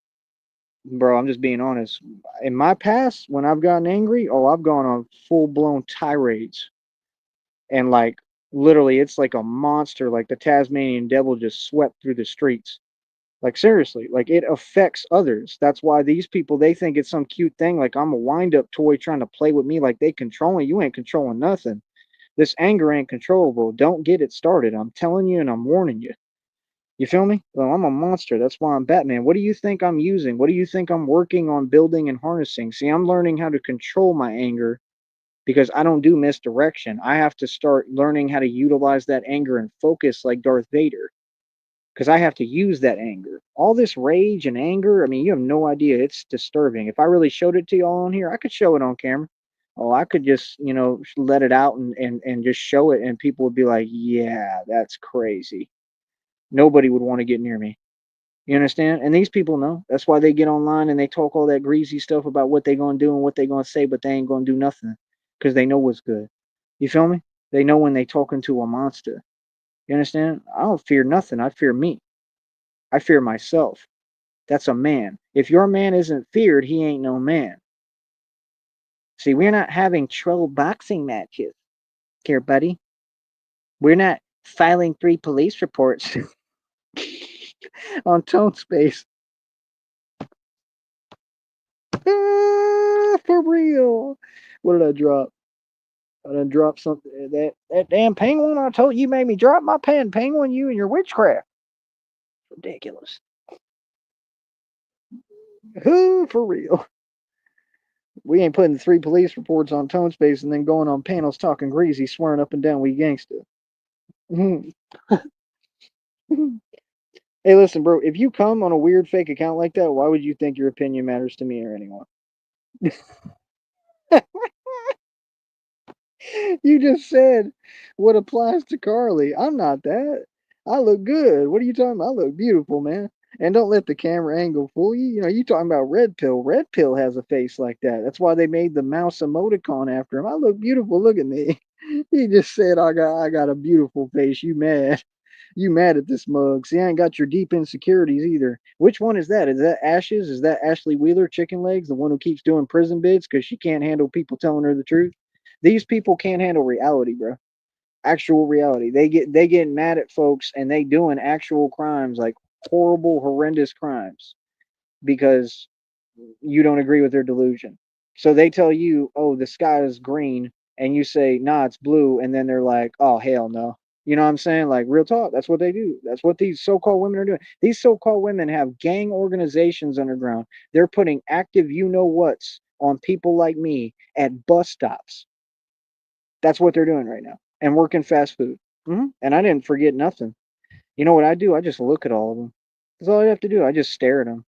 bro, I'm just being honest. In my past, when I've gotten angry, oh, I've gone on full blown tirades. And like literally, it's like a monster, like the Tasmanian devil just swept through the streets. Like seriously, like it affects others. That's why these people they think it's some cute thing. Like I'm a wind up toy trying to play with me, like they controlling you. Ain't controlling nothing. This anger ain't controllable. Don't get it started. I'm telling you and I'm warning you. You feel me? Well, I'm a monster. That's why I'm Batman. What do you think I'm using? What do you think I'm working on building and harnessing? See, I'm learning how to control my anger because I don't do misdirection. I have to start learning how to utilize that anger and focus like Darth Vader because I have to use that anger. All this rage and anger, I mean, you have no idea. It's disturbing. If I really showed it to y'all on here, I could show it on camera. Oh, I could just, let it out and just show it, and people would be like, yeah, that's crazy. Nobody would want to get near me. You understand? And these people know. That's why they get online and they talk all that greasy stuff about what they gonna do and what they gonna say, but they ain't gonna do nothing because they know what's good. You feel me? They know when they talking to a monster. You understand? I don't fear nothing. I fear me. I fear myself. That's a man. If your man isn't feared, he ain't no man. See, we're not having troll boxing matches here, buddy. We're not filing 3 police reports on Tone Space. For real. What did I drop? I done dropped something. That damn penguin. I told you, you made me drop my pen, penguin. You and your witchcraft. Ridiculous. Who for real? We ain't putting 3 police reports on Tone Space and then going on panels talking greasy, swearing up and down we gangsta. Mhm. Hey, listen, bro. If you come on a weird fake account like that, why would you think your opinion matters to me or anyone? You just said what applies to Carly. I'm not that. I look good. What are you talking about? I look beautiful, man. And don't let the camera angle fool you. You know, you talking about Red Pill. Red Pill has a face like that. That's why they made the mouse emoticon after him. I look beautiful. Look at me. He just said I got a beautiful face. You mad? You mad at this mug? See, I ain't got your deep insecurities either. Which one is that? Is that Ashes? Is that Ashley Wheeler, Chicken Legs, the one who keeps doing prison bids because she can't handle people telling her the truth? These people can't handle reality, bro. Actual reality. They get mad at folks and they doing actual crimes, like horrible, horrendous crimes, because you don't agree with their delusion. So they tell you, "Oh, the sky is green," and you say, "Nah, it's blue," and then they're like, "Oh, hell no." You know what I'm saying? Like real talk. That's what they do. That's what these so-called women are doing. These so-called women have gang organizations underground. They're putting active you know whats on people like me at bus stops. That's what they're doing right now, and working fast food. And I didn't forget nothing. You know what I do? I just look at all of them. That's all I have to do. I just stare at them.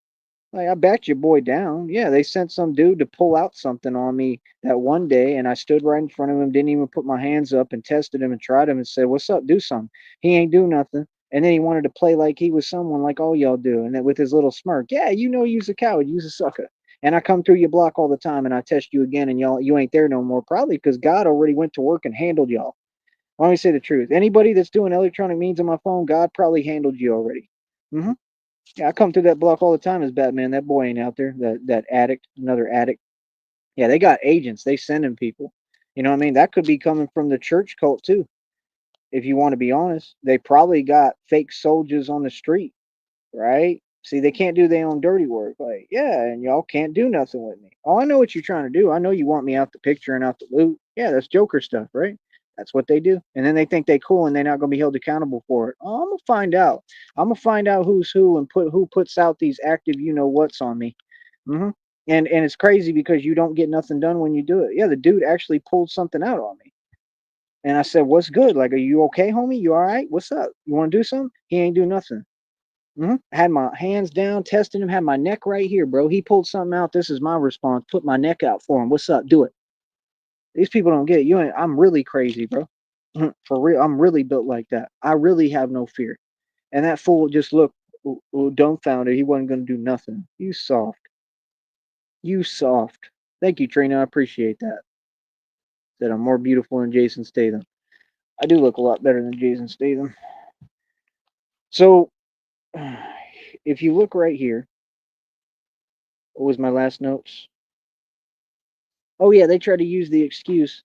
Like, I backed your boy down. Yeah, they sent some dude to pull out something on me that one day, and I stood right in front of him, didn't even put my hands up, and tested him and tried him and said, "What's up? Do something." He ain't do nothing. And then he wanted to play like he was someone like all y'all do, and then with his little smirk, yeah, you know, you's a coward, you's a sucker. And I come through your block all the time, and I test you again, and you ain't there no more, probably because God already went to work and handled y'all. Let me say the truth. Anybody that's doing electronic means on my phone, God probably handled you already. hmm Yeah, I come through that block all the time as Batman. That boy ain't out there. That addict, another addict. Yeah, they got agents. They sending people. You know what I mean? That could be coming from the church cult too. If you want to be honest, they probably got fake soldiers on the street, right? See, they can't do their own dirty work. Like, yeah, and y'all can't do nothing with me. Oh, I know what you're trying to do. I know you want me out the picture and out the loot. Yeah, that's Joker stuff, right? That's what they do. And then they think they cool and they're not gonna be held accountable for it. Oh, I'm gonna find out. I'm gonna find out who's who and put who puts out these active you know what's on me. hmm and it's crazy because you don't get nothing done when you do it. Yeah, the dude actually pulled something out on me. And I said, "What's good? Like, are you okay, homie? You all right? What's up? You want to do something?" He ain't do nothing. Had my hands down, testing him, had my neck right here, bro. He pulled something out. This is my response. Put my neck out for him. What's up? Do it. These people don't get it. You ain't, I'm really crazy, bro. For real. I'm really built like that. I really have no fear. And that fool just looked dumbfounded. He wasn't going to do nothing. You soft. You soft. Thank you, Trina. I appreciate that. That I'm more beautiful than Jason Statham. I do look a lot better than Jason Statham. So, if you look right here, what was my last notes? Oh, yeah, they try to use the excuse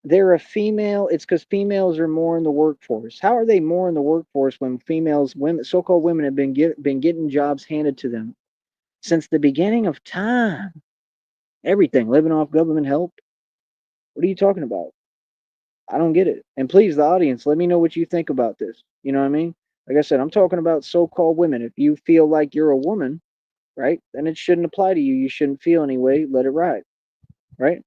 they're a female. It's because females are more in the workforce. How are they more in the workforce when females, women, so-called women, have been getting jobs handed to them since the beginning of time? Everything, living off government help. What are you talking about? I don't get it. And please, the audience, let me know what you think about this. You know what I mean? Like I said, I'm talking about so-called women. If you feel like you're a woman, right, then it shouldn't apply to you. You shouldn't feel anyway. Let it ride, right?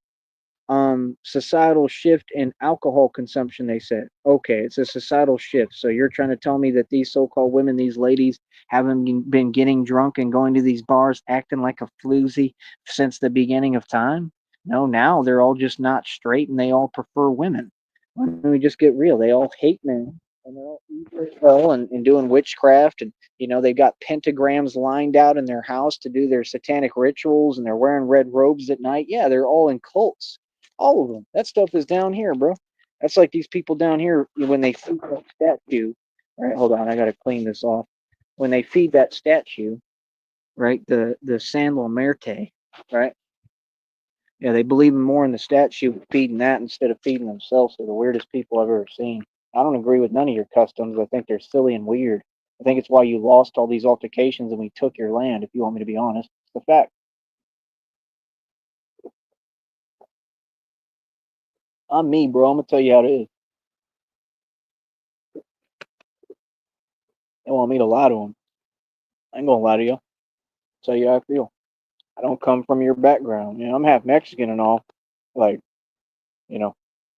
Societal shift in alcohol consumption, they said. Okay, it's a societal shift. So you're trying to tell me that these so-called women, these ladies, haven't been getting drunk and going to these bars acting like a floozy since the beginning of time? No, now they're all just not straight and they all prefer women. Let me just get real. They all hate men and they're all evil as hell and doing witchcraft, and they've got pentagrams lined out in their house to do their satanic rituals, and they're wearing red robes at night. Yeah, they're all in cults, all of them. That stuff is down here, bro. That's like these people down here when they feed that statue. Right, hold on, I gotta clean this off. When they feed that statue, right, the San Merte, right? Yeah, they believe more in the statue feeding that instead of feeding themselves. They're the weirdest people I've ever seen. I don't agree with none of your customs. I think they're silly and weird. I think it's why you lost all these altercations and we took your land. If you want me to be honest, it's a fact. I'm me, bro. I'm gonna tell you how it is. They want me to lie to them. I ain't gonna lie to you. Tell you how I feel. I don't come from your background. I'm half Mexican and all. Like, you know,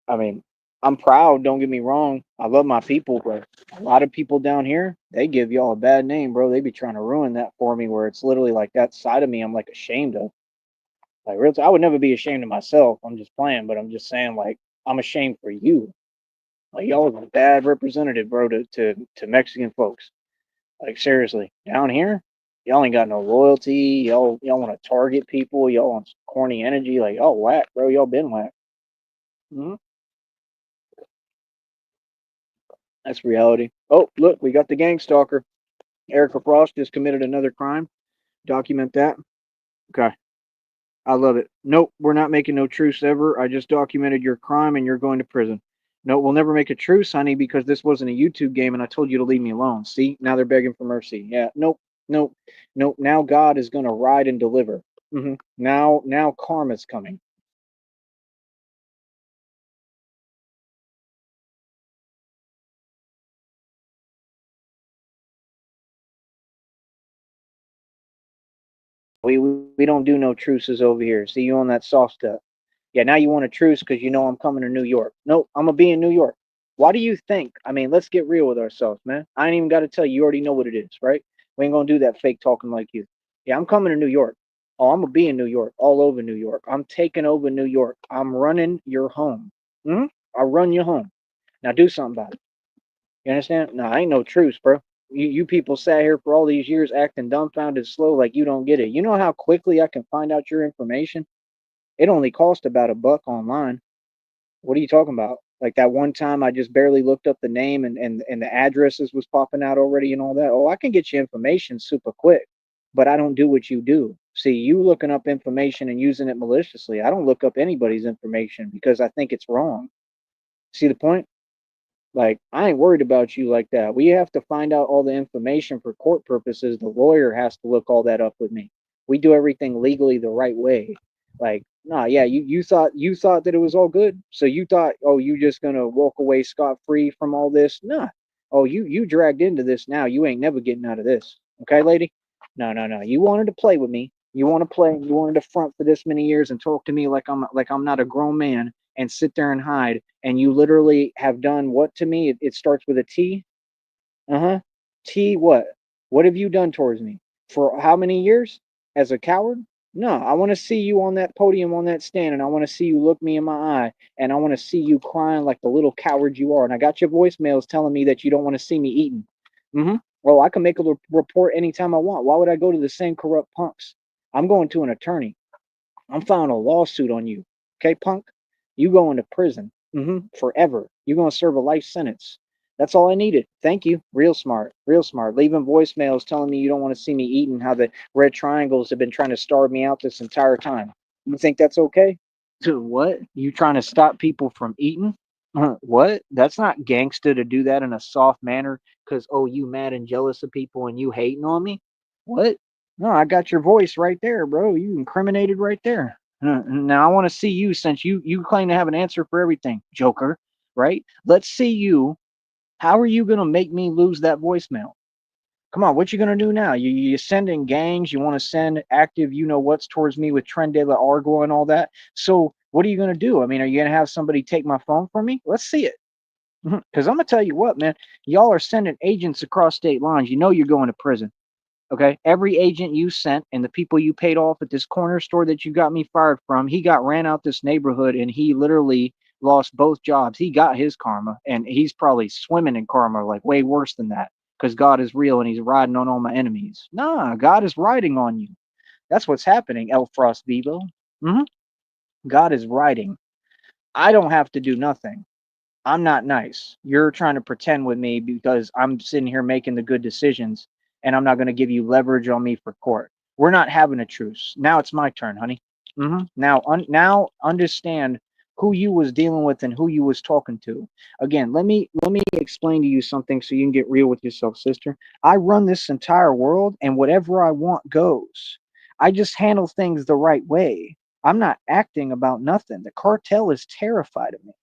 I mean, I'm proud. Don't get me wrong. I love my people, but a lot of people down here, they give y'all a bad name, bro. They be trying to ruin that for me. Where it's literally like that side of me, I'm like ashamed of. Like, real, I would never be ashamed of myself. I'm just playing, but I'm just saying, like, I'm ashamed for you. Like, y'all are a bad representative, bro, to Mexican folks. Like seriously, down here, y'all ain't got no loyalty. Y'all want to target people. Y'all want corny energy. Like y'all whack, bro. Y'all been whack. Hmm. That's reality. Oh, look, we got the gang stalker. Erica Frost just committed another crime. Document that. Okay, I love it. Nope, we're not making no truce ever. I just documented your crime and you're going to prison. No, we'll never make a truce, honey, because this wasn't a YouTube game and I told you to leave me alone. See, now they're begging for mercy. Yeah, nope, nope, nope. Now God is going to ride and deliver. Now karma's coming. We don't do no truces over here. See, you on that soft stuff. Yeah, now you want a truce because you know I'm coming to New York. Nope, I'm gonna be in New York. Why do you think? I mean, let's get real with ourselves, man. I ain't even got to tell you. You already know what it is, right? We ain't gonna do that fake talking like you. Yeah, I'm coming to New York. Oh, I'm gonna be in New York, all over New York. I'm taking over New York. I'm running your home. Hmm. I run your home. Now do something about it. You understand? No, I ain't no truce, bro. You people sat here for all these years acting dumbfounded slow like you don't get it. You know how quickly I can find out your information? It only cost about $1 online. What are you talking about? Like that one time I just barely looked up the name and the addresses was popping out already and all that. Oh, I can get you information super quick, but I don't do what you do. See, you looking up information and using it maliciously. I don't look up anybody's information because I think it's wrong. See the point? Like, I ain't worried about you like that. We have to find out all the information for court purposes. The lawyer has to look all that up with me. We do everything legally the right way. Like, nah, yeah, you thought that it was all good. So you thought, oh, you just gonna walk away scot free from all this? Nah. Oh, you dragged into this now. You ain't never getting out of this. Okay, lady? No, no, no. You wanted to play with me. You want to play. You wanted to front for this many years and talk to me like I'm not a grown man and sit there and hide. And you literally have done what to me? It starts with a T. Uh huh. T what? What have you done towards me? For how many years? As a coward? No, I want to see you on that podium, on that stand, and I want to see you look me in my eye, and I want to see you crying like the little coward you are. And I got your voicemails telling me that you don't want to see me eating. Mm-hmm. Well, I can make a report anytime I want. Why would I go to the same corrupt punks? I'm going to an attorney. I'm filing a lawsuit on you. Okay, punk? You going to prison. Forever. You're going to serve a life sentence. That's all I needed. Thank you. Real smart. Real smart. Leaving voicemails telling me you don't want to see me eating, how the red triangles have been trying to starve me out this entire time. You think that's okay? To what? You trying to stop people from eating? What? That's not gangsta to do that in a soft manner because, oh, you mad and jealous of people and you hating on me? What? No, I got your voice right there, bro. You incriminated right there. Now I want to see you since you claim to have an answer for everything, Joker. Right? Let's see you. How are you going to make me lose that voicemail? Come on, what you going to do now? You send in gangs, you want to send active, you know what's towards me with Tren de la Argua and all that. So what are you going to do? I mean, are you going to have somebody take my phone from me? Let's see it. Because I'm going to tell you what, man, y'all are sending agents across state lines. You know you're going to prison. Okay. Every agent you sent and the people you paid off at this corner store that you got me fired from, he got ran out this neighborhood and he literally lost both jobs. He got his karma and he's probably swimming in karma, like way worse than that, because God is real and he's riding on all my enemies. Nah, God is riding on you. That's what's happening, El Frost Vivo. hmm God is riding. I don't have to do nothing. I'm not nice. You're trying to pretend with me because I'm sitting here making the good decisions and I'm not going to give you leverage on me for court. We're not having a truce. Now it's my turn, honey. Now understand who you was dealing with and who you was talking to. Again, let me explain to you something so you can get real with yourself, sister. I run this entire world and whatever I want goes. I just handle things the right way. I'm not acting about nothing. The cartel is terrified of me.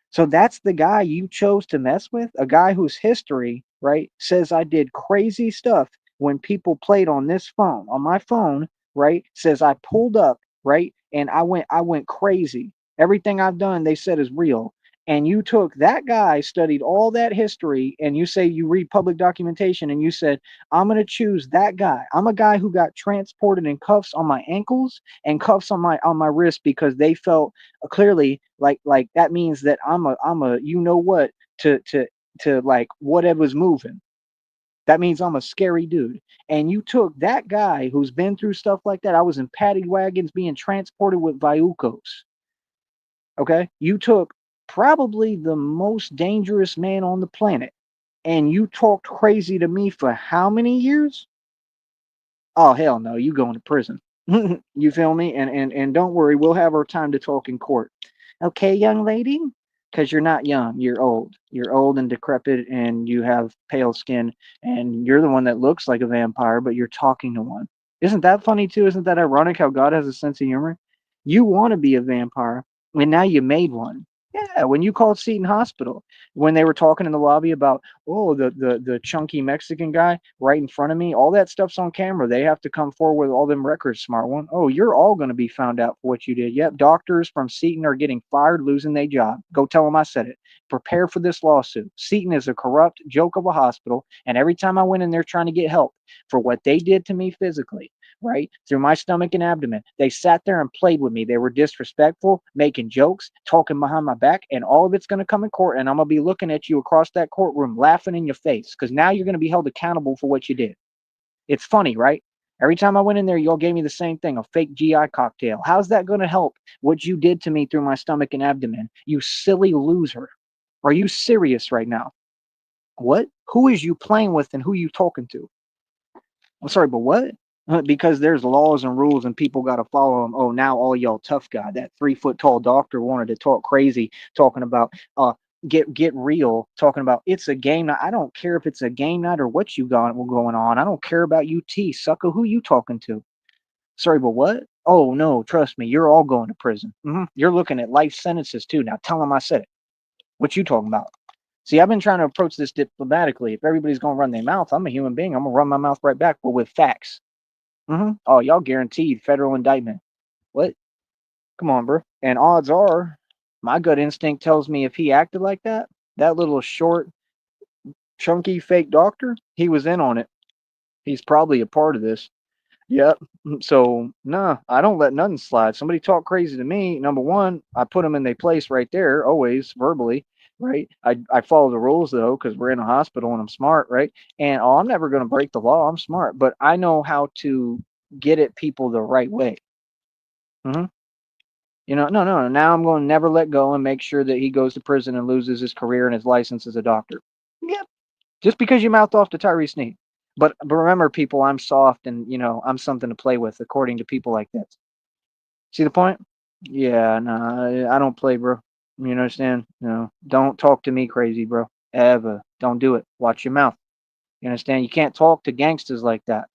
So that's the guy you chose to mess with? A guy whose history, right, says I did crazy stuff when people played on this phone, on my phone, right? Says I pulled up, right? And I went crazy. Everything I've done, they said is real. And you took that guy, studied all that history, and you say you read public documentation and you said, I'm gonna choose that guy. I'm a guy who got transported in cuffs on my ankles and cuffs on my wrist because they felt clearly like that means that I'm a you know what to like whatever's moving. That means I'm a scary dude. And you took that guy who's been through stuff like that. I was in paddy wagons being transported with Viucos. Okay. You took probably the most dangerous man on the planet. And you talked crazy to me for how many years? Oh hell no, you going to prison. You feel me? And don't worry, we'll have our time to talk in court. Okay, young lady? Because you're not young, you're old. You're old and decrepit and you have pale skin and you're the one that looks like a vampire, but you're talking to one. Isn't that funny too? Isn't that ironic how God has a sense of humor? You want to be a vampire and now you made one. Yeah, when you called Seton Hospital, when they were talking in the lobby about, oh, the chunky Mexican guy right in front of me, all that stuff's on camera. They have to come forward with all them records, smart one. Oh, you're all going to be found out for what you did. Yep, doctors from Seton are getting fired, losing their job. Go tell them I said it. Prepare for this lawsuit. Seton is a corrupt joke of a hospital, and every time I went in there trying to get help for what they did to me physically, right? Through my stomach and abdomen. They sat there and played with me. They were disrespectful, making jokes, talking behind my back, and all of it's going to come in court. And I'm going to be looking at you across that courtroom, laughing in your face, because now you're going to be held accountable for what you did. It's funny, right? Every time I went in there, y'all gave me the same thing, a fake GI cocktail. How's that going to help what you did to me through my stomach and abdomen? You silly loser. Are you serious right now? What? Who is you playing with and who you talking to? I'm sorry, but what? Because there's laws and rules and people got to follow them. Oh, now all y'all tough guy, that 3 foot tall doctor wanted to talk crazy, talking about get real, talking about it's a game night. I don't care if it's a game night or what you got going on. I don't care about UT sucker. Who you talking to? Sorry, but what? Oh no, trust me, you're all going to prison. You're looking at life sentences too. Now tell them I said it. What you talking about? See, I've been trying to approach this diplomatically. If everybody's gonna run their mouth, I'm a human being. I'm gonna run my mouth right back, but with facts. Oh, y'all guaranteed federal indictment. What? Come on, bro. And odds are, my gut instinct tells me if he acted like that, that little short, chunky fake doctor, he was in on it. He's probably a part of this. Yep. So, nah, I don't let nothing slide. Somebody talk crazy to me. Number one, I put them in their place right there, always verbally, right? I follow the rules though, because we're in a hospital and I'm smart, right? And I'm never going to break the law. I'm smart, but I know how to get at people the right way. hmm no. Now I'm going to never let go and make sure that he goes to prison and loses his career and his license as a doctor. Yep. Just because you mouthed off to Tyree Sneed. But remember, people, I'm soft and I'm something to play with, according to people like this. See the point? Yeah, no, I don't play, bro. You understand? No, don't talk to me crazy, bro. Ever. Don't do it. Watch your mouth. You understand? You can't talk to gangsters like that.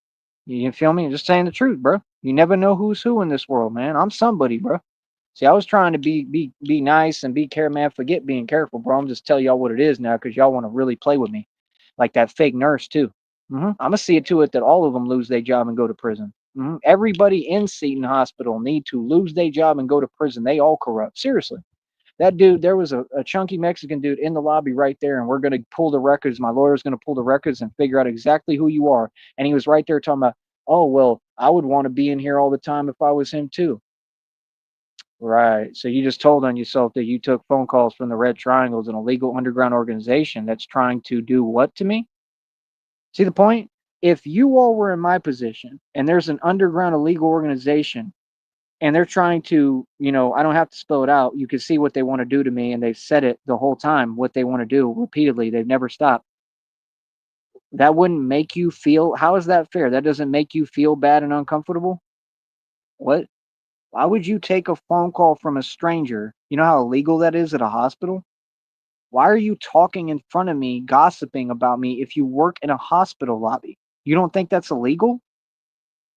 You feel me? Just saying the truth, bro. You never know who's who in this world, man. I'm somebody, bro. See, I was trying to be nice and be care, man. Forget being careful, bro. I'm just telling y'all what it is now because y'all want to really play with me, like that fake nurse too. I'm gonna see it to it that all of them lose their job and go to prison. Everybody in Seton Hospital need to lose their job and go to prison. They all corrupt. Seriously. That dude, there was a chunky Mexican dude in the lobby right there, and we're going to pull the records. My lawyer's going to pull the records and figure out exactly who you are. And he was right there talking about, oh, well, I would want to be in here all the time if I was him too. Right. So you just told on yourself that you took phone calls from the Red Triangles, an illegal underground organization that's trying to do what to me? See the point? If you all were in my position and there's an underground illegal organization and they're trying to, I don't have to spell it out. You can see what they want to do to me, and they've said it the whole time, what they want to do repeatedly. They've never stopped. That wouldn't make you feel, how is that fair? That doesn't make you feel bad and uncomfortable? What? Why would you take a phone call from a stranger? You know how illegal that is at a hospital? Why are you talking in front of me, gossiping about me if you work in a hospital lobby? You don't think that's illegal?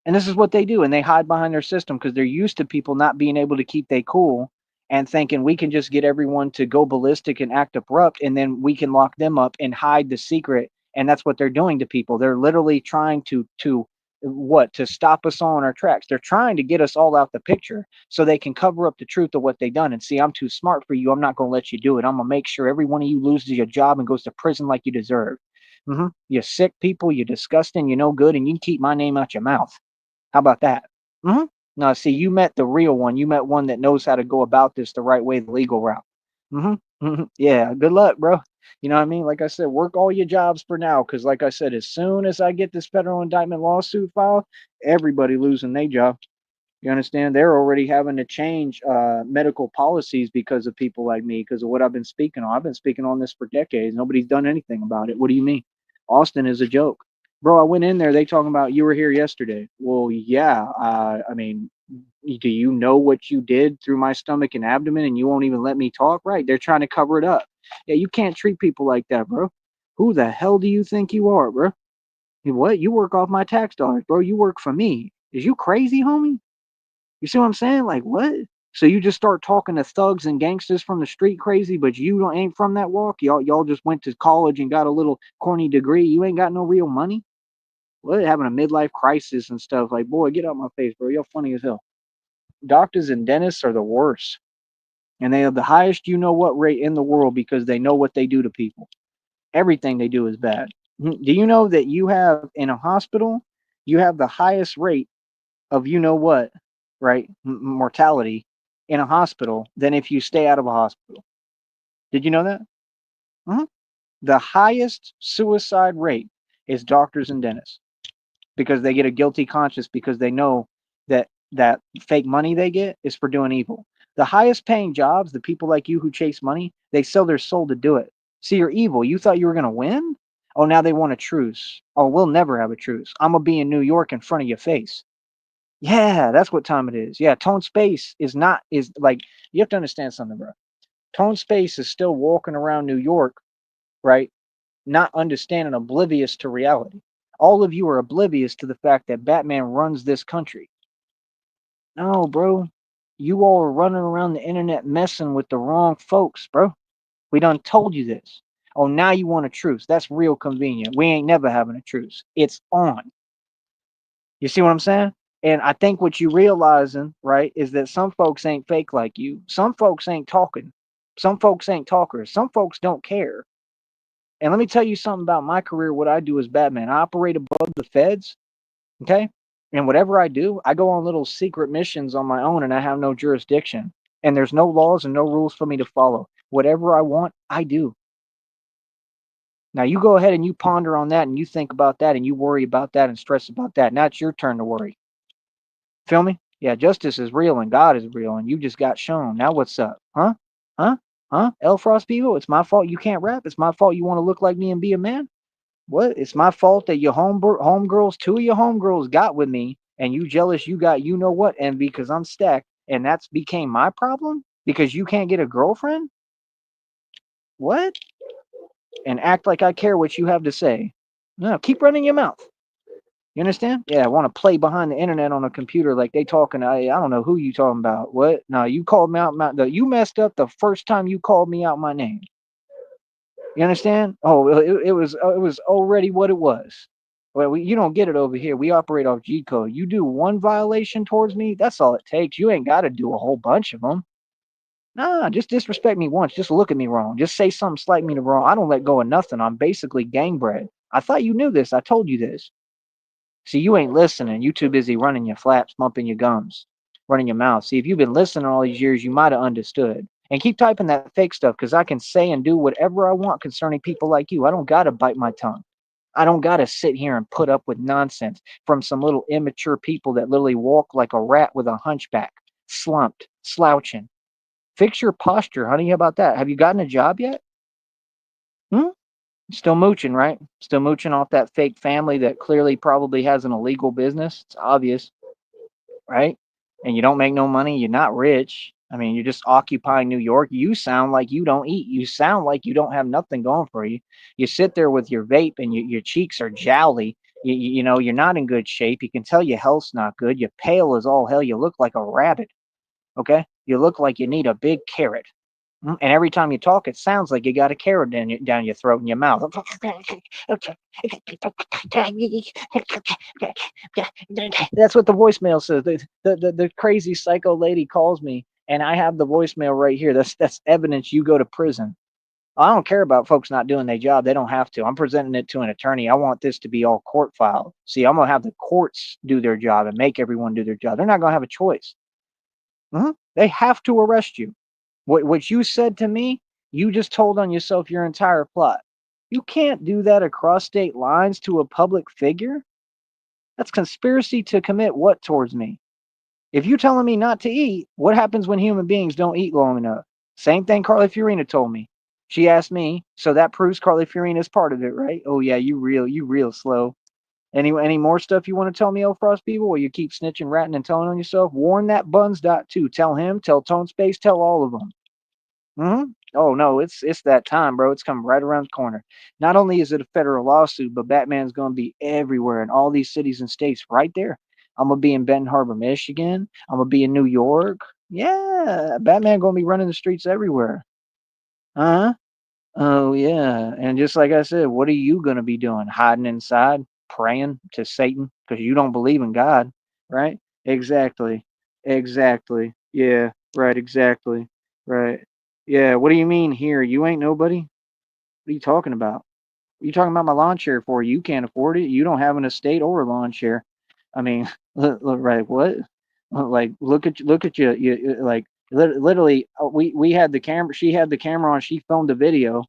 And this is what they do, and they hide behind their system because they're used to people not being able to keep they cool and thinking we can just get everyone to go ballistic and act abrupt, and then we can lock them up and hide the secret. And that's what they're doing to people. They're literally trying to what to stop us all in our tracks. They're trying to get us all out the picture so they can cover up the truth of what they've done. And see, I'm too smart for you. I'm not going to let you do it. I'm going to make sure every one of you loses your job and goes to prison like you deserve. You sick people, you're disgusting, you're no good, and you can keep my name out your mouth. How about that? hmm Now, see, you met the real one. You met one that knows how to go about this the right way, the legal route. Yeah, good luck, bro. You know what I mean? Like I said, work all your jobs for now, because like I said, as soon as I get this federal indictment lawsuit filed, everybody losing their job. You understand? They're already having to change medical policies because of people like me, because of what I've been speaking on. I've been speaking on this for decades. Nobody's done anything about it. What do you mean? Austin is a joke. Bro, I went in there. They talking about you were here yesterday. Well, yeah. I mean, do you know what you did through my stomach and abdomen, and you won't even let me talk? Right? They're trying to cover it up. Yeah, you can't treat people like that, bro. Who the hell do you think you are, bro? What? You work off my tax dollars, bro. You work for me. Is you crazy, homie? You see what I'm saying? Like what? So you just start talking to thugs and gangsters from the street crazy, but you don't ain't from that walk. Y'all just went to college and got a little corny degree. You ain't got no real money. What having a midlife crisis and stuff? Like, boy, get out my face, bro. You're funny as hell. Doctors and dentists are the worst. And they have the highest you know what rate in the world because they know what they do to people. Everything they do is bad. Do you know that you have in a hospital, you have the highest rate of you know what, right? Mortality in a hospital than if you stay out of a hospital. Did you know that? Mhm. The highest suicide rate is doctors and dentists because they get a guilty conscience because they know that fake money they get is for doing evil. The highest paying jobs, the people like you who chase money, they sell their soul to do it. See, you're evil. You thought you were going to win? Oh, now they want a truce. Oh, we'll never have a truce. I'm going to be in New York in front of your face. Yeah, that's what time it is. Yeah, Tone Space is not is like you have to understand something, bro. Tone Space is still walking around New York, right? Not understanding, oblivious to reality. All of you are oblivious to the fact that Batman runs this country. No, bro. You all are running around the internet messing with the wrong folks, bro. We done told you this. Oh, now you want a truce. That's real convenient. We ain't never having a truce. It's on. You see what I'm saying? And I think what you realizing, right, is that some folks ain't fake like you. Some folks ain't talking. Some folks ain't talkers. Some folks don't care. And let me tell you something about my career. What I do as Batman, I operate above the feds. Okay. And whatever I do, I go on little secret missions on my own and I have no jurisdiction. And there's no laws and no rules for me to follow. Whatever I want, I do. Now you go ahead and you ponder on that and you think about that and you worry about that and stress about that. Now it's your turn to worry. Feel me? Yeah, justice is real and God is real, and you just got shown. Now what's up? Huh? Huh? Huh? El Frost people, it's my fault you can't rap. It's my fault you want to look like me and be a man. What? It's my fault that your homegirls, two of your homegirls got with me, and you jealous you got you know what, and because I'm stacked, and that's became my problem because you can't get a girlfriend? What? And act like I care what you have to say. No, keep running your mouth. You understand? Yeah, I want to play behind the internet on a computer like they talking. I don't know who you talking about. What? No, you called me out. You messed up the first time you called me out my name. You understand? Oh, it was already what it was. Well, you don't get it over here. We operate off G code. You do one violation towards me, that's all it takes. You ain't got to do a whole bunch of them. Nah, just disrespect me once. Just look at me wrong. Just say something slight me to wrong. I don't let go of nothing. I'm basically gang bred. I thought you knew this. I told you this. See, you ain't listening. You too busy running your flaps, bumping your gums, running your mouth. See, if you've been listening all these years, you might have understood. And keep typing that fake stuff because I can say and do whatever I want concerning people like you. I don't got to bite my tongue. I don't got to sit here and put up with nonsense from some little immature people that literally walk like a rat with a hunchback, slumped, slouching. Fix your posture, honey. How about that? Have you gotten a job yet? Hmm? Still mooching, right? Still mooching off that fake family that clearly probably has an illegal business. It's obvious, right? And you don't make no money. You're not rich. I mean, you're just occupying New York. You sound like you don't eat. You sound like you don't have nothing going for you. You sit there with your vape and your cheeks are jowly. You know, you're not in good shape. You can tell your health's not good. You're pale as all hell. You look like a rabbit. Okay? You look like you need a big carrot. And every time you talk, it sounds like you got a carrot down your throat and your mouth. That's what the voicemail says. The crazy psycho lady calls me, and I have the voicemail right here. That's evidence you go to prison. I don't care about folks not doing their job. They don't have to. I'm presenting it to an attorney. I want this to be all court filed. See, I'm gonna have the courts do their job and make everyone do their job. They're not gonna have a choice. They have to arrest you. What you said to me, you just told on yourself your entire plot. You can't do that across state lines to a public figure. That's conspiracy to commit what towards me? If you telling me not to eat, what happens when human beings don't eat long enough? Same thing Carly Fiorina told me. She asked me, so that proves Carly Fiorina is part of it, right? Oh yeah, you real slow. Any more stuff you want to tell me, El Frost people, or you keep snitching, ratting, and telling on yourself? Warn that Buns dot too. Tell him, tell Tone Space, tell all of them. Oh no, it's that time, bro. It's coming right around the corner. Not only is it a federal lawsuit, but Batman's gonna be everywhere in all these cities and states right there. I'm gonna be in Benton Harbor, Michigan. I'm gonna be in New York. Yeah, Batman gonna be running the streets everywhere. Huh? Oh yeah. And just like I said, what are you gonna be doing? Hiding inside, praying to Satan because you don't believe in God, right? Exactly. Exactly. Yeah. Right. Exactly. Right. Yeah. What do you mean here? You ain't nobody. What are you talking about? What are you talking about my lawn chair for? You can't afford it. You don't have an estate or a lawn chair. I mean, right? What? Like, look at you. Like literally, we had the camera. She had the camera on. She filmed the video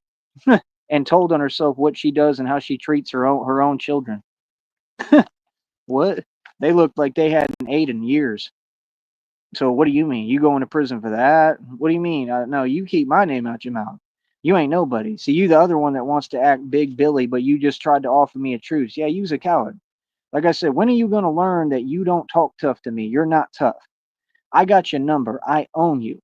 and told on herself what she does and how she treats her own children. What? They looked like they hadn't ate in years. So what do you mean? You going to prison for that? What do you mean? No, you keep my name out your mouth. You ain't nobody. See, you the other one that wants to act big Billy, but you just tried to offer me a truce. Yeah, you's a coward. Like I said, when are you going to learn that you don't talk tough to me? You're not tough. I got your number. I own you.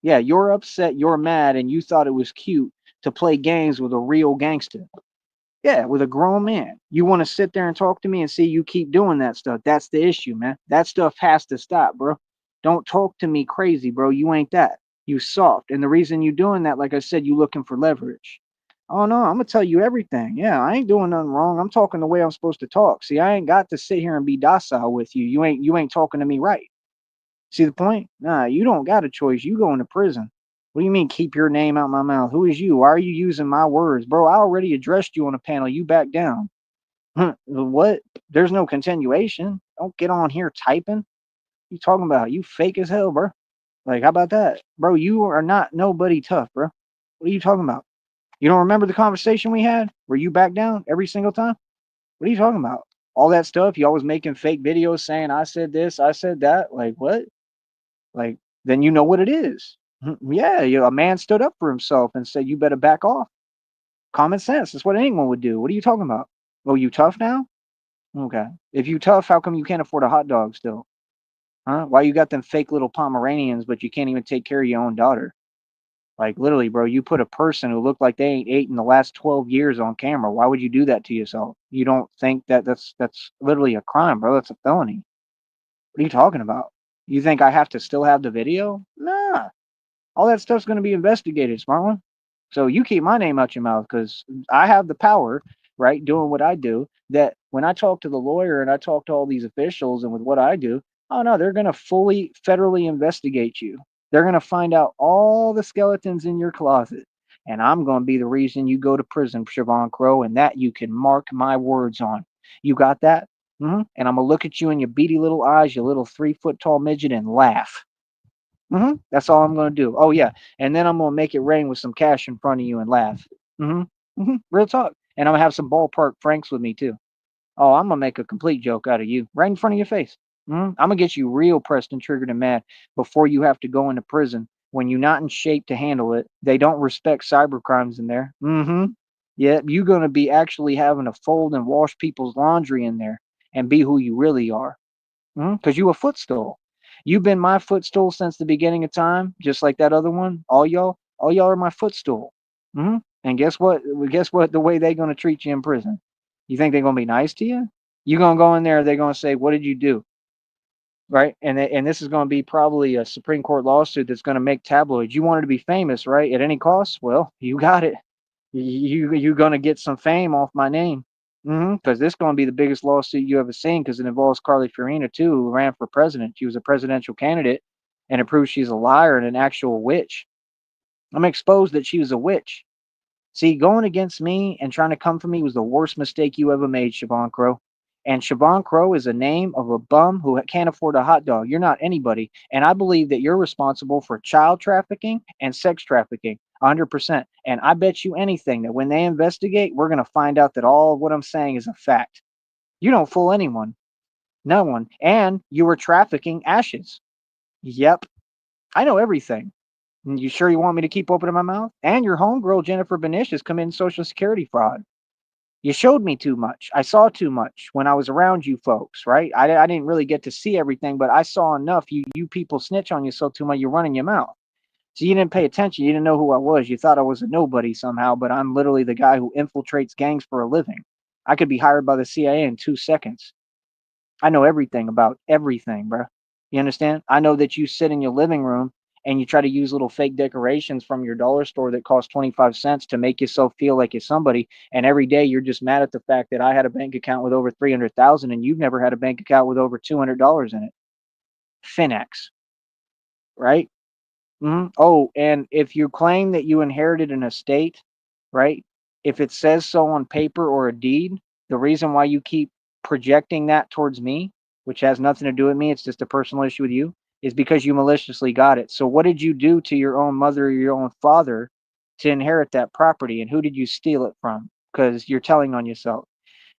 Yeah, you're upset. You're mad, and you thought it was cute to play games with a real gangster. Yeah, with a grown man. You want to sit there and talk to me and see you keep doing that stuff. That's the issue, man. That stuff has to stop, bro. Don't talk to me crazy, bro. You ain't that. You soft. And the reason you doing that, like I said, you looking for leverage. Oh no, I'm gonna tell you everything. Yeah, I ain't doing nothing wrong. I'm talking the way I'm supposed to talk. See, I ain't got to sit here and be docile with you. You ain't talking to me right. See the point? Nah, you don't got a choice. You going to prison. What do you mean keep your name out my mouth? Who is you? Why are you using my words? Bro, I already addressed you on a panel. You back down. What? There's no continuation. Don't get on here typing. What you talking about? You fake as hell, bro. Like, how about that? Bro, you are not nobody tough, bro. What are you talking about? You don't remember the conversation we had where you back down every single time? What are you talking about? All that stuff, you always making fake videos saying I said this, I said that. Like, what? Like, then you know what it is. Yeah, a man stood up for himself and said, "You better back off." Common sense. That's what anyone would do. What are you talking about? Oh, you tough now? Okay. If you tough, how come you can't afford a hot dog still? Huh? Why you got them fake little Pomeranians, but you can't even take care of your own daughter? Like literally, bro, you put a person who looked like they ain't ate in the last 12 years on camera. Why would you do that to yourself? You don't think that that's literally a crime, bro? That's a felony. What are you talking about? You think I have to still have the video? Nah. All that stuff's going to be investigated, smart one. So you keep my name out your mouth because I have the power, right, doing what I do. That when I talk to the lawyer and I talk to all these officials and with what I do, oh no, they're going to fully federally investigate you. They're going to find out all the skeletons in your closet. And I'm going to be the reason you go to prison, Siobhan Crow, and that you can mark my words on. You got that? And I'm going to look at you in your beady little eyes, you little 3 foot tall midget, and laugh. That's all I'm gonna do. Oh yeah, and then I'm gonna make it rain with some cash in front of you and laugh. Real talk. And I'm gonna have some ballpark Franks with me too. Oh, I'm gonna make a complete joke out of you right in front of your face. I'm gonna get you real pressed and triggered and mad before you have to go into prison when you're not in shape to handle it. They don't respect cyber crimes in there. Yeah, you're gonna be actually having to fold and wash people's laundry in there and be who you really are. Because you a footstool. You've been my footstool since the beginning of time, just like that other one. All y'all are my footstool. And guess what? Guess what? The way they're gonna treat you in prison. You think they're gonna be nice to you? You gonna go in there? They're gonna say, "What did you do?" Right? And this is gonna be probably a Supreme Court lawsuit that's gonna make tabloids. You wanted to be famous, right? At any cost? Well, you got it. You're gonna get some fame off my name. Because this is going to be the biggest lawsuit you ever seen because it involves Carly Fiorina too, who ran for president. She was a presidential candidate, and it proves she's a liar and an actual witch. I'm exposed that she was a witch. See, going against me and trying to come for me was the worst mistake you ever made, Siobhan Crow. And Siobhan Crow is a name of a bum who can't afford a hot dog. You're not anybody. And I believe that you're responsible for child trafficking and sex trafficking 100%. And I bet you anything that when they investigate, we're going to find out that all of what I'm saying is a fact. You don't fool anyone. No one. And you were trafficking ashes. Yep. I know everything. You sure you want me to keep opening my mouth? And your homegirl, Jennifer Benish, has committed Social Security fraud. You showed me too much. I saw too much when I was around you folks, right? I didn't really get to see everything, but I saw enough. You people snitch on yourself too much. You're running your mouth. So you didn't pay attention. You didn't know who I was. You thought I was a nobody somehow, but I'm literally the guy who infiltrates gangs for a living. I could be hired by the CIA in 2 seconds. I know everything about everything, bro. You understand? I know that you sit in your living room and you try to use little fake decorations from your dollar store that cost 25 cents to make yourself feel like you're somebody. And every day you're just mad at the fact that I had a bank account with over 300,000 and you've never had a bank account with over $200 in it. Finex, right? Oh, and if you claim that you inherited an estate, right? If it says so on paper or a deed, the reason why you keep projecting that towards me, which has nothing to do with me, it's just a personal issue with you, is because you maliciously got it. So what did you do to your own mother or your own father to inherit that property, and who did you steal it from? Because you're telling on yourself.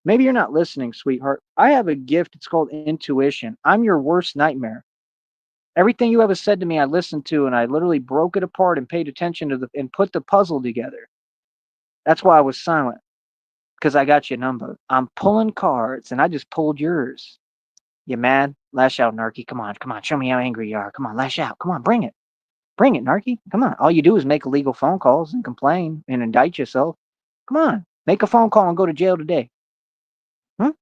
Maybe you're not listening, sweetheart. I have a gift. It's called intuition. I'm your worst nightmare. Everything you ever said to me, I listened to, and I literally broke it apart and paid attention to the and put the puzzle together. That's why I was silent, because I got your number. I'm pulling cards, and I just pulled yours. You mad? Lash out, Narky. Come on, come on. Show me how angry you are. Come on, lash out. Come on, bring it. Bring it, Narky. Come on. All you do is make illegal phone calls and complain and indict yourself. Come on. Make a phone call and go to jail today. Huh?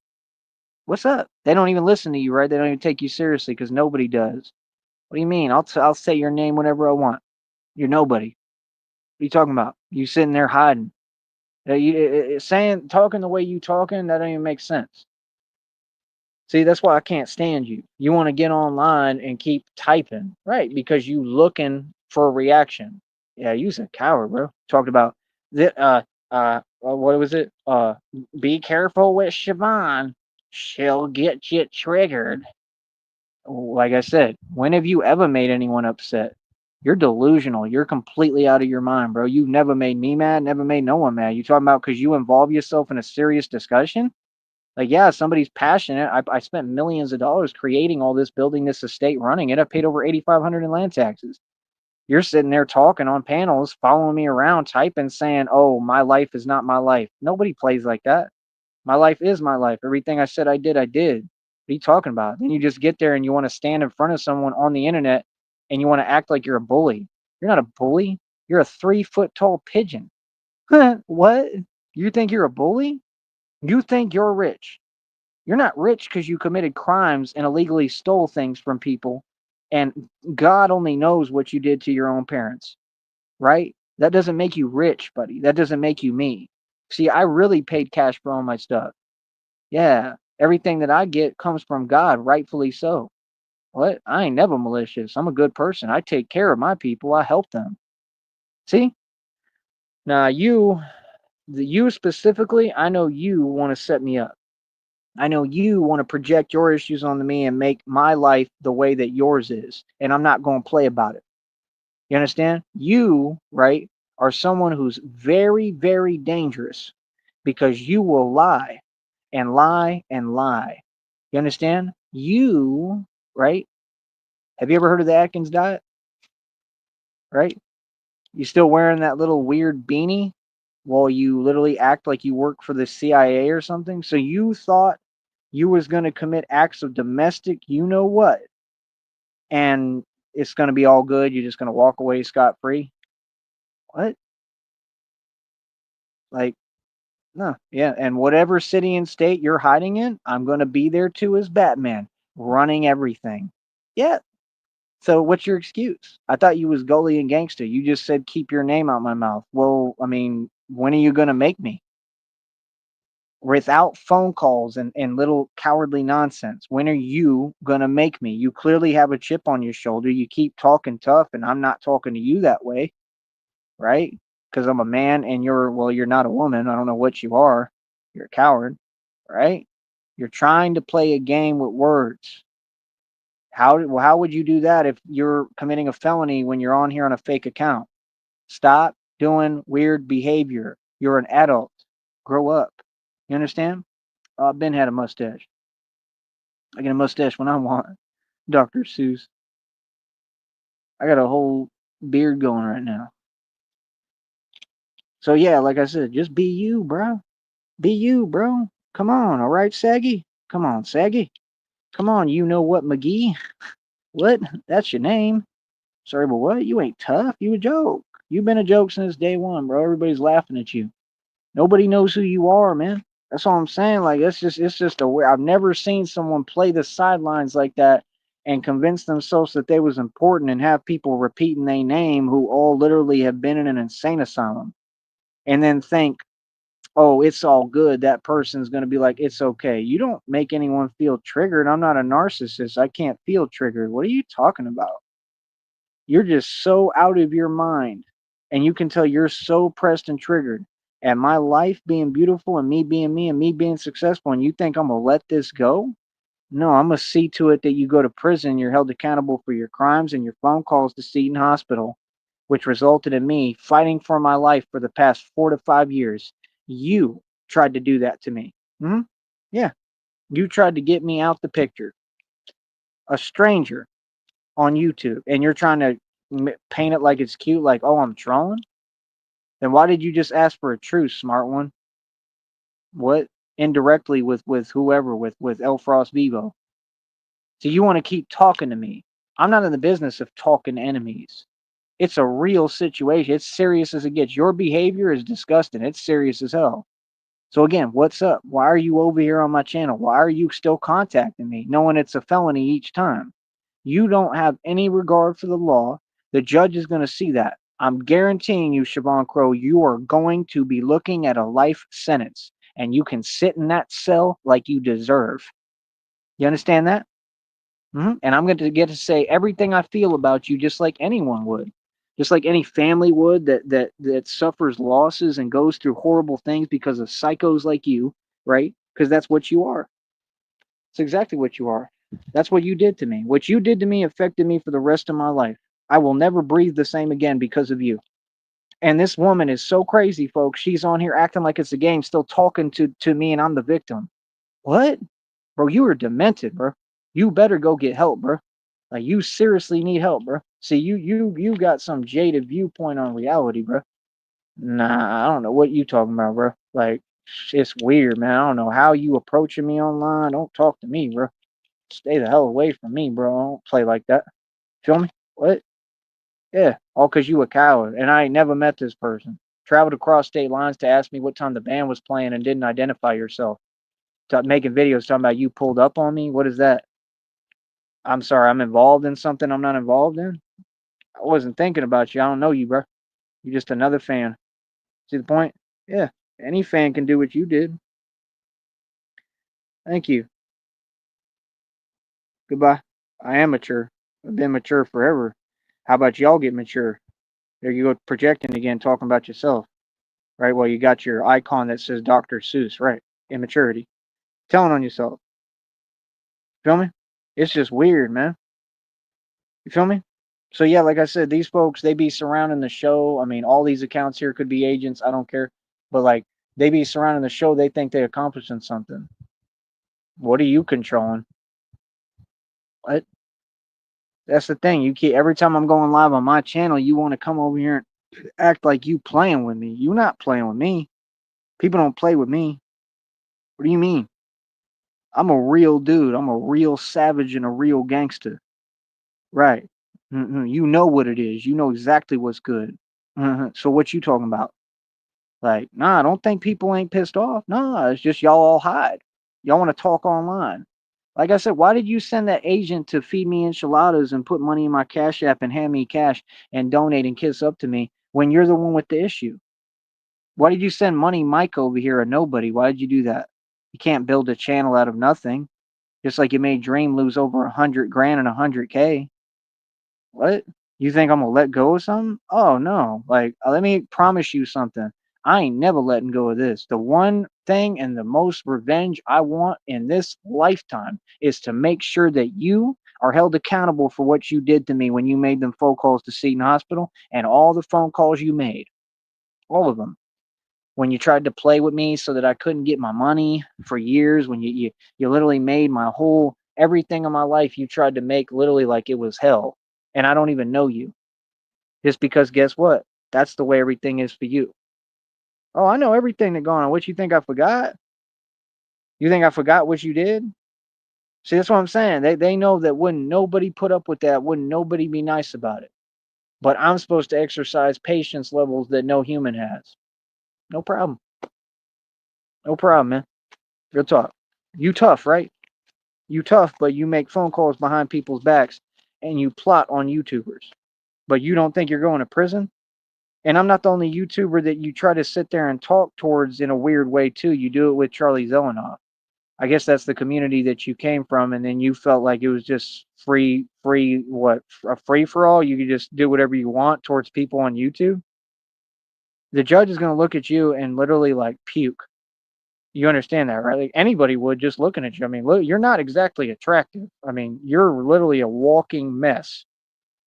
What's up? They don't even listen to you, right? They don't even take you seriously because nobody does. What do you mean? I'll say your name whenever I want. You're nobody. What are you talking about? You sitting there hiding. Talking the way you talking, that don't even make sense. See, that's why I can't stand you. You want to get online and keep typing, right? Because you looking for a reaction. Yeah, you's a coward, bro. Talked about the what was it? Be careful with Siobhan. She'll get you triggered. Like I said, when have you ever made anyone upset? You're delusional. You're completely out of your mind, bro. You've never made me mad, never made no one mad. You talking about because you involve yourself in a serious discussion? Like, yeah, somebody's passionate. I spent millions of dollars creating all this, building this estate, running it. I paid over 8,500 in land taxes. You're sitting there talking on panels, following me around, typing, saying, "Oh, my life is not my life." Nobody plays like that. My life is my life. Everything I said I did, I did. What are you talking about? Then you just get there and you want to stand in front of someone on the internet and you want to act like you're a bully. You're not a bully. You're a 3 foot tall pigeon. What? You think you're a bully? You think you're rich. You're not rich because you committed crimes and illegally stole things from people. And God only knows what you did to your own parents, right? That doesn't make you rich, buddy. That doesn't make you me. See, I really paid cash for all my stuff. Yeah, everything that I get comes from God, rightfully so. What? I ain't never malicious. I'm a good person. I take care of my people. I help them. See? Now you specifically, I know you want to set me up. I know you want to project your issues onto me and make my life the way that yours is, and I'm not going to play about it. You understand? You, right, are someone who's very, very dangerous because you will lie and lie and lie. You understand? You, right? Have you ever heard of the Atkins diet? Right? You still wearing that little weird beanie while you literally act like you work for the CIA or something? So you thought you was going to commit acts of domestic, you know what, and it's going to be all good. You're just going to walk away scot free. What? Like, no, yeah. And whatever city and state you're hiding in, I'm going to be there too as Batman, running everything. Yeah. So what's your excuse? I thought you was goalie and gangster. You just said keep your name out my mouth. Well, I mean, when are you going to make me? Without phone calls and little cowardly nonsense. When are you gonna make me? You clearly have a chip on your shoulder. You keep talking tough, and I'm not talking to you that way, right? Because I'm a man and you're not a woman. I don't know what you are. You're a coward, right? You're trying to play a game with words. How would you do that if you're committing a felony when you're on here on a fake account? Stop doing weird behavior. You're an adult. Grow up. You understand? Ben had a mustache. I get a mustache when I want. Dr. Seuss. I got a whole beard going right now. So yeah, like I said, just be you, bro. Be you, bro. Come on, all right, Saggy. Come on, Saggy. Come on, you know what, McGee? What? That's your name. Sorry, but what? You ain't tough. You a joke. You've been a joke since day one, bro. Everybody's laughing at you. Nobody knows who you are, man. That's all I'm saying. Like it's just a weird. I've never seen someone play the sidelines like that and convince themselves that they was important and have people repeating their name who all literally have been in an insane asylum and then think, oh, it's all good. That person's gonna be like, it's okay. You don't make anyone feel triggered. I'm not a narcissist. I can't feel triggered. What are you talking about? You're just so out of your mind. And you can tell you're so pressed and triggered at my life being beautiful and me being me and me being successful. And you think I'm going to let this go? No, I'm going to see to it that you go to prison. You're held accountable for your crimes and your phone calls to Seton Hospital, which resulted in me fighting for my life for the past 4 to 5 years. You tried to do that to me. Hmm. Yeah. You tried to get me out the picture. A stranger on YouTube, and you're trying to paint it like it's cute, like, oh, I'm trolling? Then why did you just ask for a truce, smart one? What? Indirectly with whoever, with El Frost Vivo. So you want to keep talking to me. I'm not in the business of talking to enemies. It's a real situation. It's serious as it gets. Your behavior is disgusting. It's serious as hell. So again, what's up? Why are you over here on my channel? Why are you still contacting me, knowing it's a felony each time? You don't have any regard for the law. The judge is going to see that. I'm guaranteeing you, Siobhan Crow, you are going to be looking at a life sentence, and you can sit in that cell like you deserve. You understand that? And I'm going to get to say everything I feel about you, just like anyone would, just like any family would that suffers losses and goes through horrible things because of psychos like you, right? Because that's what you are. It's exactly what you are. That's what you did to me. What you did to me affected me for the rest of my life. I will never breathe the same again because of you. And this woman is so crazy, folks. She's on here acting like it's a game, still talking to me, and I'm the victim. What? Bro, you are demented, bro. You better go get help, bro. Like you seriously need help, bro. See, you got some jaded viewpoint on reality, bro. Nah, I don't know what you talking about, bro. Like, it's weird, man. I don't know how you approaching me online. Don't talk to me, bro. Stay the hell away from me, bro. I don't play like that. Feel me? What? Yeah. All because you a coward. And I ain't never met this person. Traveled across state lines to ask me what time the band was playing and didn't identify yourself. Making videos talking about you pulled up on me. What is that? I'm sorry, I'm involved in something I'm not involved in. I wasn't thinking about you. I don't know you, bro. You're just another fan. See the point? Yeah. Any fan can do what you did. Thank you. Goodbye. I am mature. I've been mature forever. How about y'all get mature? There you go, projecting again, talking about yourself. Right? Well, you got your icon that says Dr. Seuss, right? Immaturity. Telling on yourself. Feel me? It's just weird, man. You feel me? So yeah, like I said, these folks, they be surrounding the show. I mean, all these accounts here could be agents. I don't care. But like, they be surrounding the show. They think they're accomplishing something. What are you controlling? What? That's the thing. You keep every time I'm going live on my channel, you want to come over here and act like you playing with me. You not playing with me. People don't play with me. What do you mean? I'm a real dude. I'm a real savage and a real gangster. Right. You know what it is. You know exactly what's good. So what you talking about? Like, nah, I don't think people ain't pissed off. Nah, it's just y'all all hide. Y'all want to talk online. Like I said, why did you send that agent to feed me enchiladas and put money in my Cash App and hand me cash and donate and kiss up to me when you're the one with the issue? Why did you send Money Mike over here, a nobody? Why did you do that? You can't build a channel out of nothing. Just like you made Dream lose over 100 grand and 100K. What? You think I'm gonna let go of something? Oh no. Like, let me promise you something. I ain't never letting go of this. The one thing and the most revenge I want in this lifetime is to make sure that you are held accountable for what you did to me when you made them phone calls to Seton Hospital and all the phone calls you made. All of them. When you tried to play with me so that I couldn't get my money for years, when you literally made my whole everything in my life you tried to make literally like it was hell. And I don't even know you. Just because guess what? That's the way everything is for you. Oh, I know everything that going on. What you think I forgot? You think I forgot what you did? See, that's what I'm saying. They know that wouldn't nobody put up with that, wouldn't nobody be nice about it. But I'm supposed to exercise patience levels that no human has. No problem. No problem, man. Real talk. You tough, right? You tough, but you make phone calls behind people's backs and you plot on YouTubers. But you don't think you're going to prison? And I'm not the only YouTuber that you try to sit there and talk towards in a weird way too. You do it with Charlie Zelenoff. I guess that's the community that you came from, and then you felt like it was just what, a free for all. You could just do whatever you want towards people on YouTube. The judge is going to look at you and literally like puke. You understand that, right? Like anybody would just looking at you. I mean, look, you're not exactly attractive. I mean, you're literally a walking mess.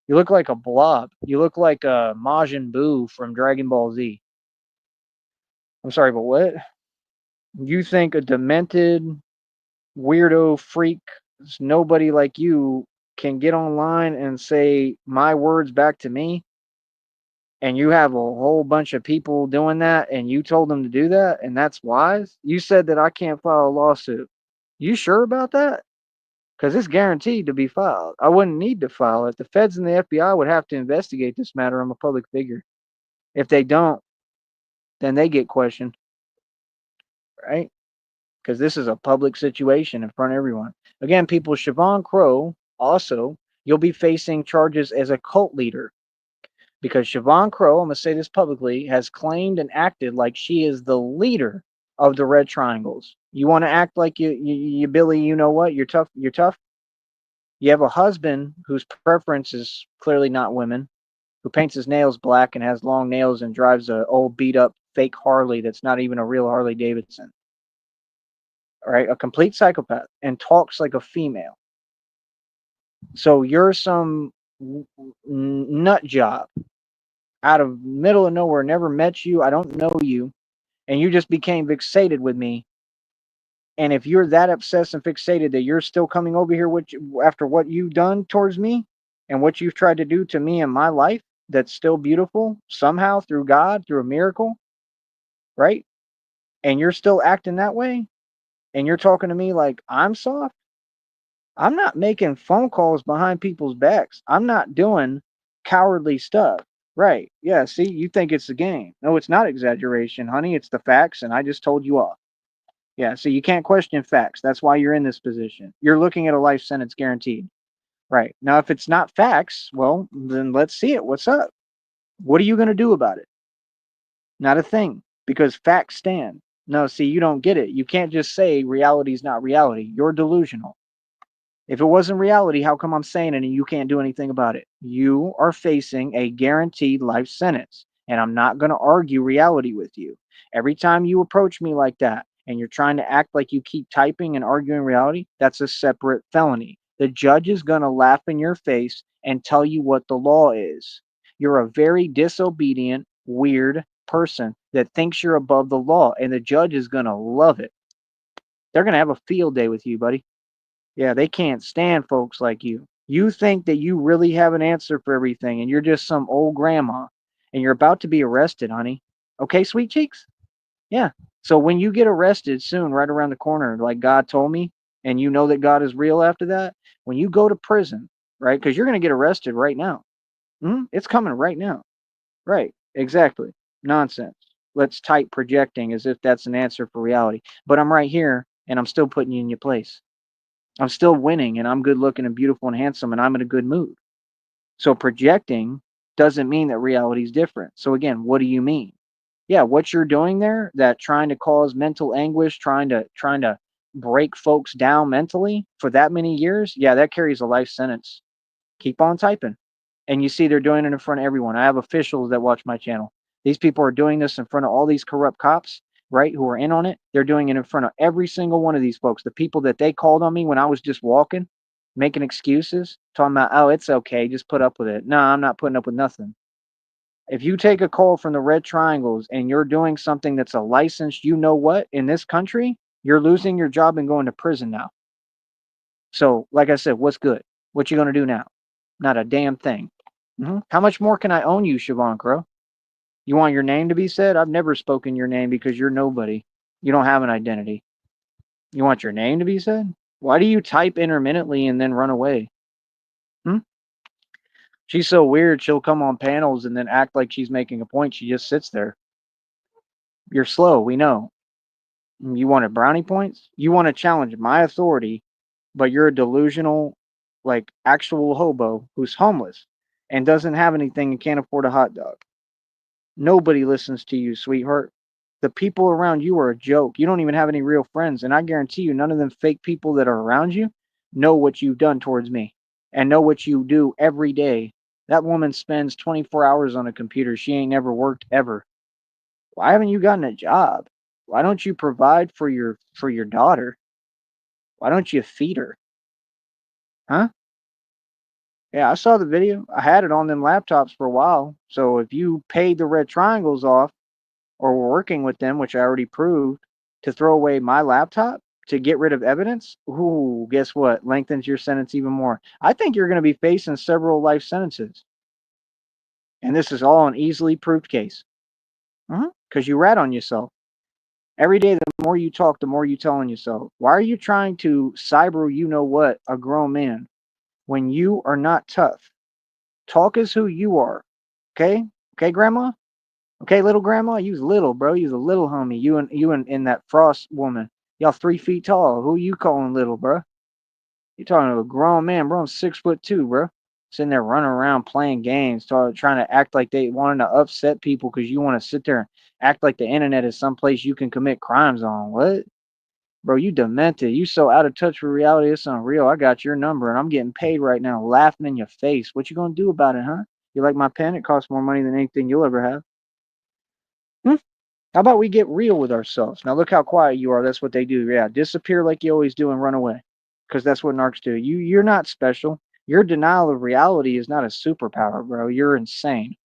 You look like a blob. You look like a Majin Buu from Dragon Ball Z. I'm sorry, but what? You think a demented, weirdo freak, nobody like you, can get online and say my words back to me? And you have a whole bunch of people doing that, and you told them to do that, and that's wise? You said that I can't file a lawsuit. You sure about that? Because it's guaranteed to be filed. I wouldn't need to file it. The feds and the FBI would have to investigate this matter. I'm a public figure. If they don't, then they get questioned, right? Because this is a public situation in front of everyone. Again, people, Siobhan Crow also, you'll be facing charges as a cult leader because Siobhan Crow, I'm going to say this publicly, has claimed and acted like she is the leader of the Red Triangles. You want to act like you Billy, you know what? You're tough. You're tough. You have a husband whose preference is clearly not women, who paints his nails black and has long nails and drives a old beat up fake Harley that's not even a real Harley Davidson. All right, a complete psychopath and talks like a female. So you're some nut job out of middle of nowhere, never met you, I don't know you, and you just became fixated with me. And if you're that obsessed and fixated that you're still coming over here after what you've done towards me and what you've tried to do to me in my life, that's still beautiful somehow through God, through a miracle, right? And you're still acting that way, and you're talking to me like I'm soft. I'm not making phone calls behind people's backs. I'm not doing cowardly stuff. Right. Yeah. See, you think it's a game. No, it's not exaggeration, honey. It's the facts, and I just told you off. Yeah. So you can't question facts. That's why you're in this position. You're looking at a life sentence guaranteed. Right. Now, if it's not facts, well, then let's see it. What's up? What are you going to do about it? Not a thing, because facts stand. No, see, you don't get it. You can't just say reality is not reality. You're delusional. If it wasn't reality, how come I'm saying it and you can't do anything about it? You are facing a guaranteed life sentence, and I'm not going to argue reality with you. Every time you approach me like that and you're trying to act like you keep typing and arguing reality, that's a separate felony. The judge is going to laugh in your face and tell you what the law is. You're a very disobedient, weird person that thinks you're above the law, and the judge is going to love it. They're going to have a field day with you, buddy. Yeah, they can't stand folks like you. You think that you really have an answer for everything, and you're just some old grandma, and you're about to be arrested, honey. Okay, sweet cheeks? Yeah. So when you get arrested soon, right around the corner, like God told me, and you know that God is real after that, when you go to prison, right? Because you're going to get arrested right now. It's coming right now. Right. Exactly. Nonsense. Let's type projecting as if that's an answer for reality. But I'm right here, and I'm still putting you in your place. I'm still winning and I'm good looking and beautiful and handsome and I'm in a good mood. So projecting doesn't mean that reality is different. So again, what do you mean? Yeah, what you're doing there, that trying to cause mental anguish, trying to break folks down mentally for that many years, yeah, that carries a life sentence. Keep on typing. And you see they're doing it in front of everyone. I have officials that watch my channel. These people are doing this in front of all these corrupt cops, right, who are in on it. They're doing it in front of every single one of these folks. The people that they called on me when I was just walking, making excuses, talking about, oh, it's okay, just put up with it. No, I'm not putting up with nothing. If you take a call from the red triangles and you're doing something that's a licensed, you know what, in this country, you're losing your job and going to prison now. So, like I said, what's good? What you gonna do now? Not a damn thing. How much more can I own you, Siobhan Crow? You want your name to be said? I've never spoken your name because you're nobody. You don't have an identity. You want your name to be said? Why do you type intermittently and then run away? Hmm? She's so weird. She'll come on panels and then act like she's making a point. She just sits there. You're slow. We know. You wanted brownie points? You want to challenge my authority, but you're a delusional, like actual hobo who's homeless and doesn't have anything and can't afford a hot dog. Nobody listens to you, sweetheart. The people around you are a joke. You don't even have any real friends. And I guarantee you, none of them fake people that are around you know what you've done towards me and know what you do every day. That woman spends 24 hours on a computer. She ain't never worked ever. Why haven't you gotten a job? Why don't you provide for your daughter? Why don't you feed her? Huh? Yeah, I saw the video. I had it on them laptops for a while. So if you paid the red triangles off, or were working with them, which I already proved, to throw away my laptop to get rid of evidence, ooh, guess what? Lengthens your sentence even more. I think you're going to be facing several life sentences. And this is all an easily proved case. Because you rat on yourself. Every day, the more you talk, the more you tell on yourself. Why are you trying to cyber you know what, a grown man, when you are not tough? Talk as who you are. Okay? Okay, grandma? Okay, little grandma, you's little, bro. You's a little homie. You and that Frost woman. Y'all 3 feet tall. Who you calling little, bro? You talking to a grown man, bro. I'm 6'2", bro. Sitting there running around playing games, trying to act like they wanting to upset people because you want to sit there and act like the internet is someplace you can commit crimes on. What? Bro, you demented. You so out of touch with reality, it's unreal. I got your number and I'm getting paid right now, laughing in your face. What you gonna do about it, huh? You like my pen? It costs more money than anything you'll ever have. Hmm? How about we get real with ourselves? Now look how quiet you are. That's what they do. Yeah, disappear like you always do and run away. Because that's what narcs do. You're not special. Your denial of reality is not a superpower, bro. You're insane.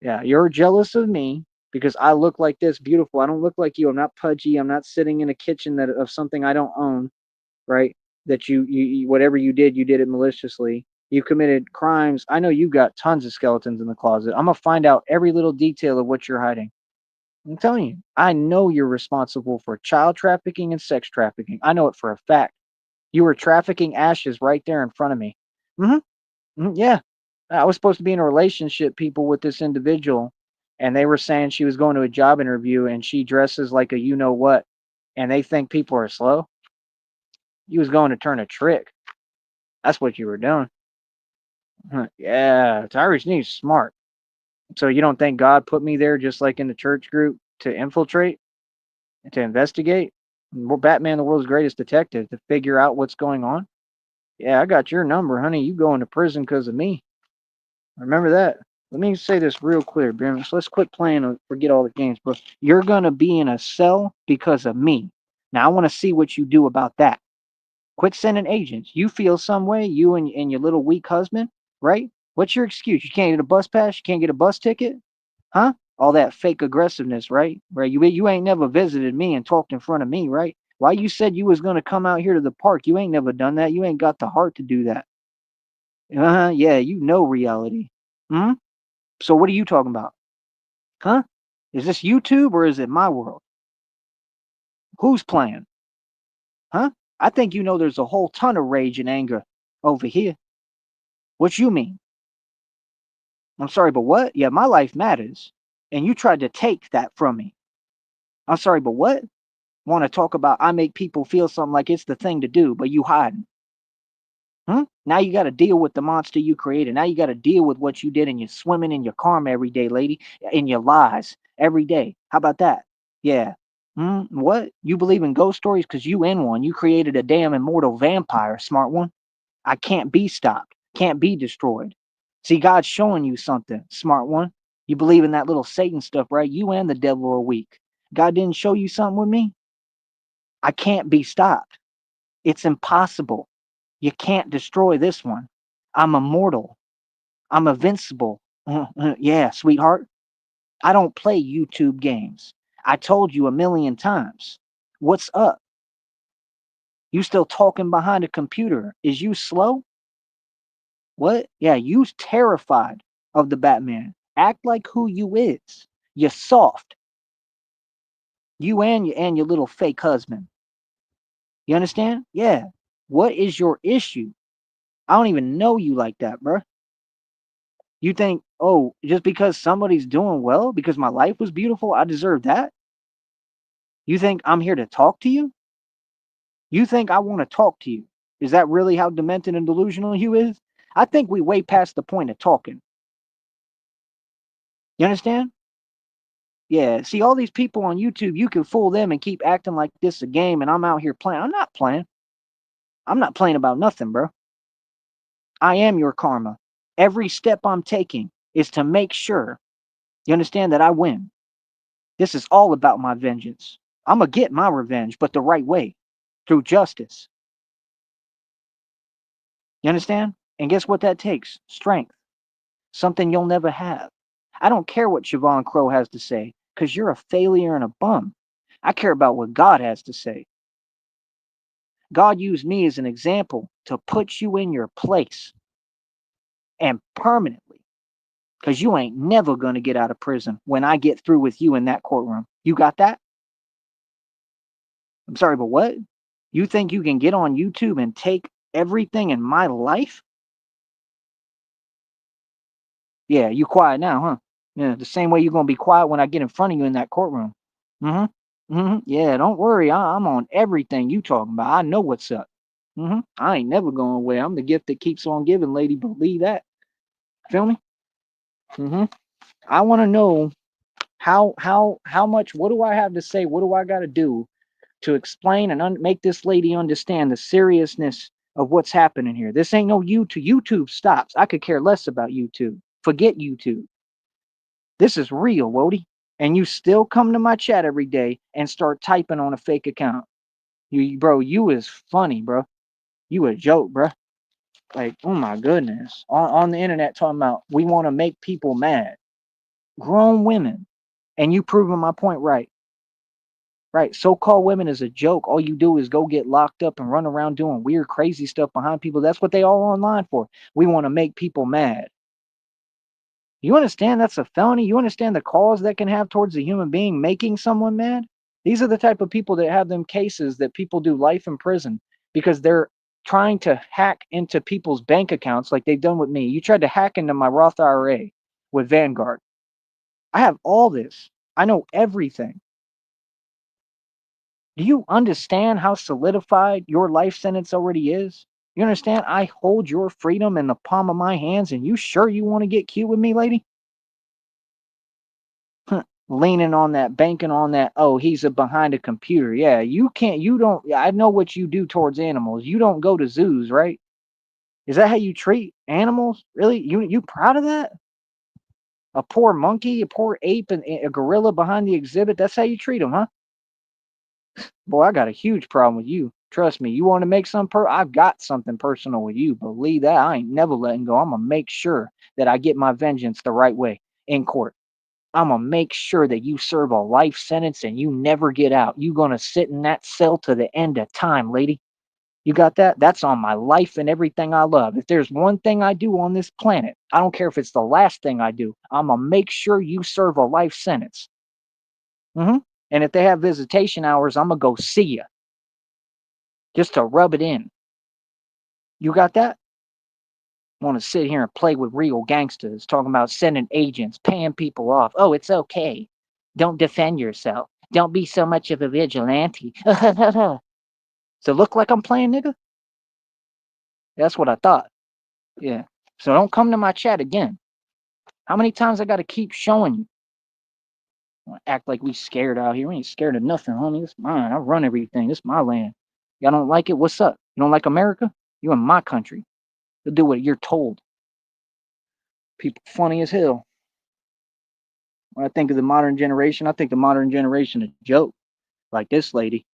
Yeah, you're jealous of me because I look like this beautiful. I don't look like you. I'm not pudgy. I'm not sitting in a kitchen that of something I don't own, right? That whatever you did it maliciously. You committed crimes. I know you've got tons of skeletons in the closet. I'm gonna find out every little detail of what you're hiding. I'm telling you, I know you're responsible for child trafficking and sex trafficking. I know it for a fact. You were trafficking ashes right there in front of me. hmm yeah. I was supposed to be in a relationship, people, with this individual, and they were saying she was going to a job interview and she dresses like a you know what, and they think people are slow. You was going to turn a trick. That's what you were doing. Huh, yeah, Tyrese needs smart. So you don't think God put me there just like in the church group to infiltrate, to investigate? Batman, the world's greatest detective, to figure out what's going on? Yeah, I got your number, honey. You going to prison because of me. Remember that. Let me say this real clear, Brim. So let's quit playing and forget all the games, bro. You're going to be in a cell because of me. Now, I want to see what you do about that. Quit sending agents. You feel some way, you and your little weak husband, right? What's your excuse? You can't get a bus pass? You can't get a bus ticket? Huh? All that fake aggressiveness, right? Right? You ain't never visited me and talked in front of me, right? Why you said you was gonna come out here to the park? You ain't never done that. You ain't got the heart to do that. Yeah, you know reality. Hmm. So what are you talking about? Huh? Is this YouTube or is it my world? Who's playing? Huh? I think you know there's a whole ton of rage and anger over here. What you mean? I'm sorry, but what? Yeah, my life matters. And you tried to take that from me. I'm sorry, but what? Want to talk about I make people feel something like it's the thing to do, but you hiding. Hmm? Now you got to deal with the monster you created. Now you got to deal with what you did, and you're swimming in your karma every day, lady, in your lies every day. How about that? Yeah. Hmm? What? You believe in ghost stories because you in one. You created a damn immortal vampire, smart one. I can't be stopped, can't be destroyed. See, God's showing you something, smart one. You believe in that little Satan stuff, right? You and the devil are weak. God didn't show you something with me? I can't be stopped. It's impossible. You can't destroy this one. I'm immortal. I'm invincible. Yeah, sweetheart. I don't play YouTube games. I told you a million times. What's up? You still talking behind a computer? Is you slow? What? Yeah, you's terrified of the Batman. Act like who you is. You're soft. You and your little fake husband. You understand? Yeah. What is your issue? I don't even know you like that, bruh. You think, oh, just because somebody's doing well, because my life was beautiful, I deserve that? You think I'm here to talk to you? You think I want to talk to you? Is that really how demented and delusional you is? I think we way past the point of talking. You understand? Yeah. See, all these people on YouTube, you can fool them and keep acting like this a game, and I'm out here playing. I'm not playing. I'm not playing about nothing, bro. I am your karma. Every step I'm taking is to make sure you understand that I win. This is all about my vengeance. I'm going to get my revenge, but the right way, through justice. You understand? And guess what that takes? Strength. Something you'll never have. I don't care what Siobhan Crow has to say, because you're a failure and a bum. I care about what God has to say. God used me as an example to put you in your place and permanently, because you ain't never going to get out of prison when I get through with you in that courtroom. You got that? I'm sorry, but what? You think you can get on YouTube and take everything in my life? Yeah, you quiet now, huh? Yeah, the same way you're going to be quiet when I get in front of you in that courtroom. Mm-hmm. Mm-hmm. Yeah, don't worry. I'm on everything you talking about. I know what's up. Mm-hmm. I ain't never going away. I'm the gift that keeps on giving, lady. Believe that. Feel me? Mm-hmm. I want to know how much. What do I have to say? What do I got to do to explain and make this lady understand the seriousness of what's happening here? This ain't no YouTube. YouTube stops. I could care less about YouTube. Forget YouTube. This is real, Wody. And you still come to my chat every day and start typing on a fake account. Bro, you is funny, bro. You a joke, bro. Like, oh my goodness. On the internet talking about we want to make people mad. Grown women. And you proving my point right. Right. So-called women is a joke. All you do is go get locked up and run around doing weird, crazy stuff behind people. That's what they all online for. We want to make people mad. You understand that's a felony? You understand the cause that can have towards a human being making someone mad? These are the type of people that have them cases that people do life in prison because they're trying to hack into people's bank accounts like they've done with me. You tried to hack into my Roth IRA with Vanguard. I have all this. I know everything. Do you understand how solidified your life sentence already is? You understand? I hold your freedom in the palm of my hands, and you sure you want to get cute with me, lady? Huh, leaning on that, banking on that. Oh, he's behind a computer. Yeah, you can't. You don't. Yeah, I know what you do towards animals. You don't go to zoos, right? Is that how you treat animals? Really? You proud of that? A poor monkey, a poor ape, and a gorilla behind the exhibit. That's how you treat them, huh? Boy, I got a huge problem with you. Trust me. You want to make some I've got something personal with you. Believe that. I ain't never letting go. I'm gonna make sure that I get my vengeance the right way in court. I'm gonna make sure that you serve a life sentence and you never get out. You gonna sit in that cell to the end of time, lady. You got that? That's on my life and everything I love. If there's one thing I do on this planet, I don't care if it's the last thing I do, I'm gonna make sure you serve a life sentence. hmm And if they have visitation hours, I'm gonna go see you just to rub it in. You got that? Want to sit here and play with real gangsters, talking about sending agents, paying people off. Oh, it's okay. Don't defend yourself. Don't be so much of a vigilante. So look like I'm playing, nigga? That's what I thought. Yeah. So don't come to my chat again. How many times I got to keep showing you? Act like we scared out here. We ain't scared of nothing, homie. It's mine. I run everything. It's my land. Y'all don't like it? What's up? You don't like America? You in my country. You'll do what you're told. People funny as hell. When I think of the modern generation, I think the modern generation a joke. Like this lady.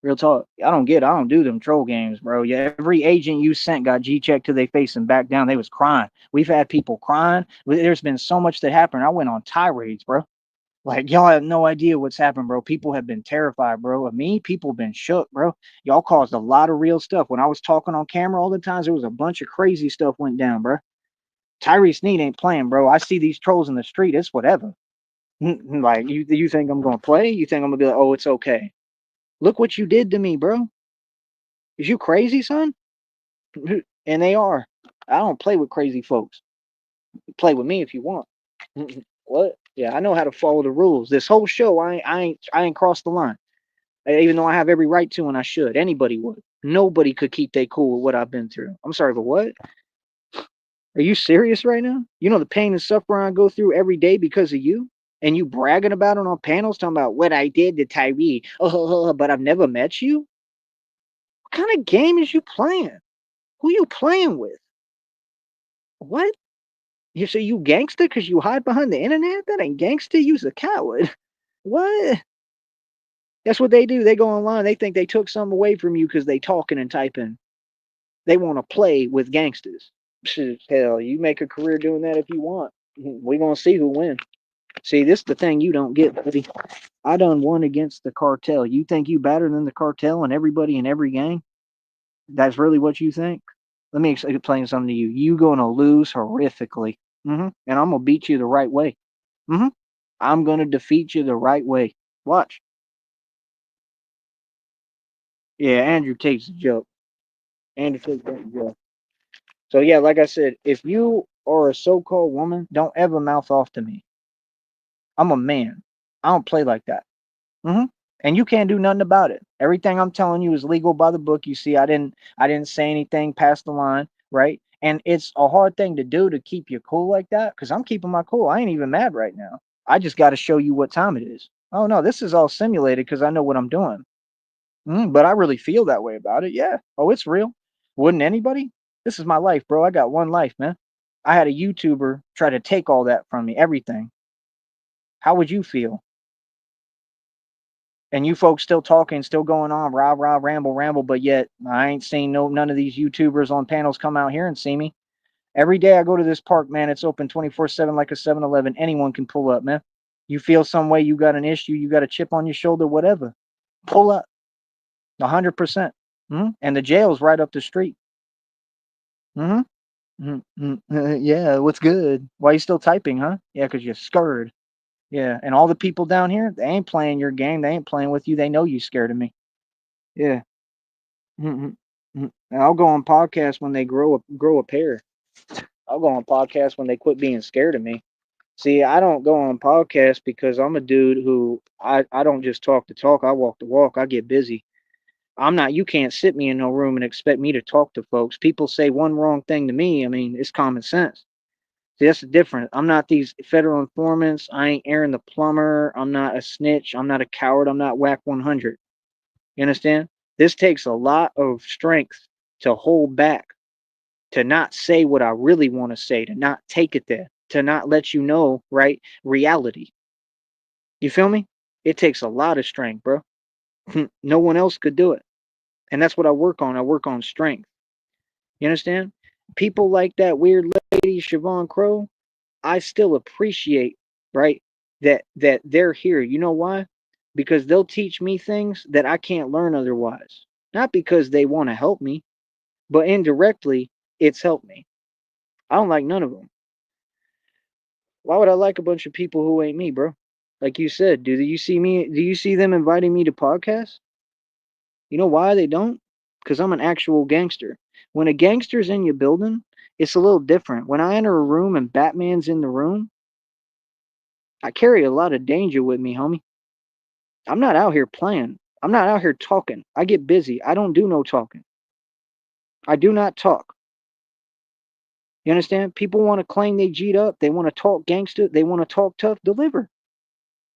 Real talk. I don't do them troll games, bro. Yeah, every agent you sent got G checked to their face and back down. They was crying. We've had people crying. There's been so much that happened. I went on tirades, bro. Like y'all have no idea what's happened, bro. People have been terrified, bro. Of me, people have been shook, bro. Y'all caused a lot of real stuff. When I was talking on camera all the times, there was a bunch of crazy stuff went down, bro. Tyree Sneed ain't playing, bro. I see these trolls in the street. It's whatever. Like you think I'm gonna play? You think I'm gonna be like, oh, it's okay? Look what you did to me, bro. Is you crazy, son? And they are. I don't play with crazy folks. Play with me if you want. What? Yeah, I know how to follow the rules. This whole show, I ain't crossed the line. Even though I have every right to, and I should. Anybody would. Nobody could keep they cool with what I've been through. I'm sorry, but what? Are you serious right now? You know the pain and suffering I go through every day because of you? And you bragging about it on panels, talking about what I did to Tyree. Oh, but I've never met you? What kind of game is you playing? Who you playing with? What? You say you gangster because you hide behind the internet? That ain't gangster. You's a coward. What? That's what they do. They go online. They think they took something away from you because they talking and typing. They want to play with gangsters. Hell, you make a career doing that if you want. We gonna see who wins. See, this is the thing you don't get, buddy. I done won against the cartel. You think you better than the cartel and everybody in every gang? That's really what you think? Let me explain something to you. You gonna lose horrifically. And I'm gonna beat you the right way. hmm I'm gonna defeat you the right way. Watch. Yeah, Andrew takes a joke. Andrew takes a joke. So yeah, like I said, if you are a so-called woman, don't ever mouth off to me. I'm a man. I don't play like that. hmm And you can't do nothing about it. Everything I'm telling you is legal by the book. You see, I didn't say anything past the line, right? And it's a hard thing to do to keep your cool like that because I'm keeping my cool. I ain't even mad right now. I just got to show you what time it is. Oh no, this is all simulated because I know what I'm doing. But I really feel that way about it. Yeah. Oh, it's real. Wouldn't anybody? This is my life, bro. I got one life, man. I had a YouTuber try to take all that from me, everything. How would you feel? And you folks still talking, still going on, rah rah, ramble ramble, but yet I ain't seen none of these YouTubers on panels come out here and see me. Every day I go to this park, man. It's open 24/7 like a 7-Eleven. Anyone can pull up, man. You feel some way, you got an issue, you got a chip on your shoulder, whatever. Pull up, 100%. And the jail's right up the street. Mm-hmm. Yeah, what's good? Why you still typing, huh? Yeah, because you're scared. Yeah, and all the people down here, they ain't playing your game. They ain't playing with you. They know you scared of me. Yeah. And I'll go on podcasts when they grow a pair. I'll go on podcasts when they quit being scared of me. See, I don't go on podcasts because I'm a dude who I don't just talk the talk, I walk the walk. I get busy. I'm not you can't sit me in no room and expect me to talk to folks. People say one wrong thing to me, I mean, it's common sense. See, that's the difference. I'm not these federal informants. I ain't Aaron the plumber. I'm not a snitch. I'm not a coward. I'm not whack 100. You understand? This takes a lot of strength to hold back, to not say what I really want to say, to not take it there, to not let you know, right? Reality. You feel me? It takes a lot of strength, bro. No one else could do it. And that's what I work on. I work on strength. You understand? People like that weird lady, Siobhan Crow, I still appreciate, right, that they're here. You know why? Because they'll teach me things that I can't learn otherwise. Not because they want to help me, but indirectly, it's helped me. I don't like none of them. Why would I like a bunch of people who ain't me, bro? Like you said, do you see me? Do you see them inviting me to podcasts? You know why they don't? Because I'm an actual gangster. When a gangster's in your building, it's a little different. When I enter a room and Batman's in the room, I carry a lot of danger with me, homie. I'm not out here playing. I'm not out here talking. I get busy. I don't do no talking. I do not talk. You understand? People want to claim they G'd up. They want to talk gangster. They want to talk tough. Deliver.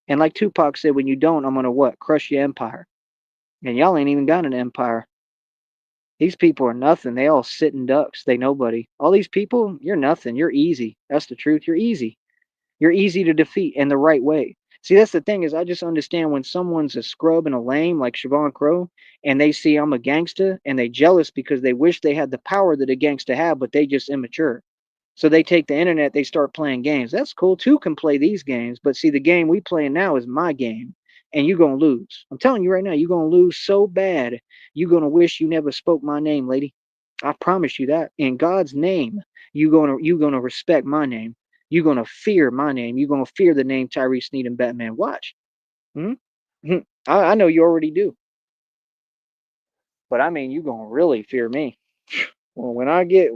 And like Tupac said, when you don't, I'm gonna what? Crush your empire. And y'all ain't even got an empire. These people are nothing. They all sitting ducks. They nobody. All these people, you're nothing. You're easy. That's the truth. You're easy. You're easy to defeat in the right way. See, that's the thing is I just understand when someone's a scrub and a lame like Siobhan Crow, and they see I'm a gangster, and they jealous because they wish they had the power that a gangster have, but they just immature. So they take the internet, they start playing games. That's cool. Two can play these games, but see, the game we playing now is my game, and you're gonna lose. I'm telling you right now, you're gonna lose so bad. You're gonna wish you never spoke my name, lady. I promise you that. In God's name, you're gonna respect my name. You're gonna fear my name. You're gonna fear the name Tyrese Sneed and Batman. Watch. Hmm? I know you already do, but I mean, you're gonna really fear me. Well, when I get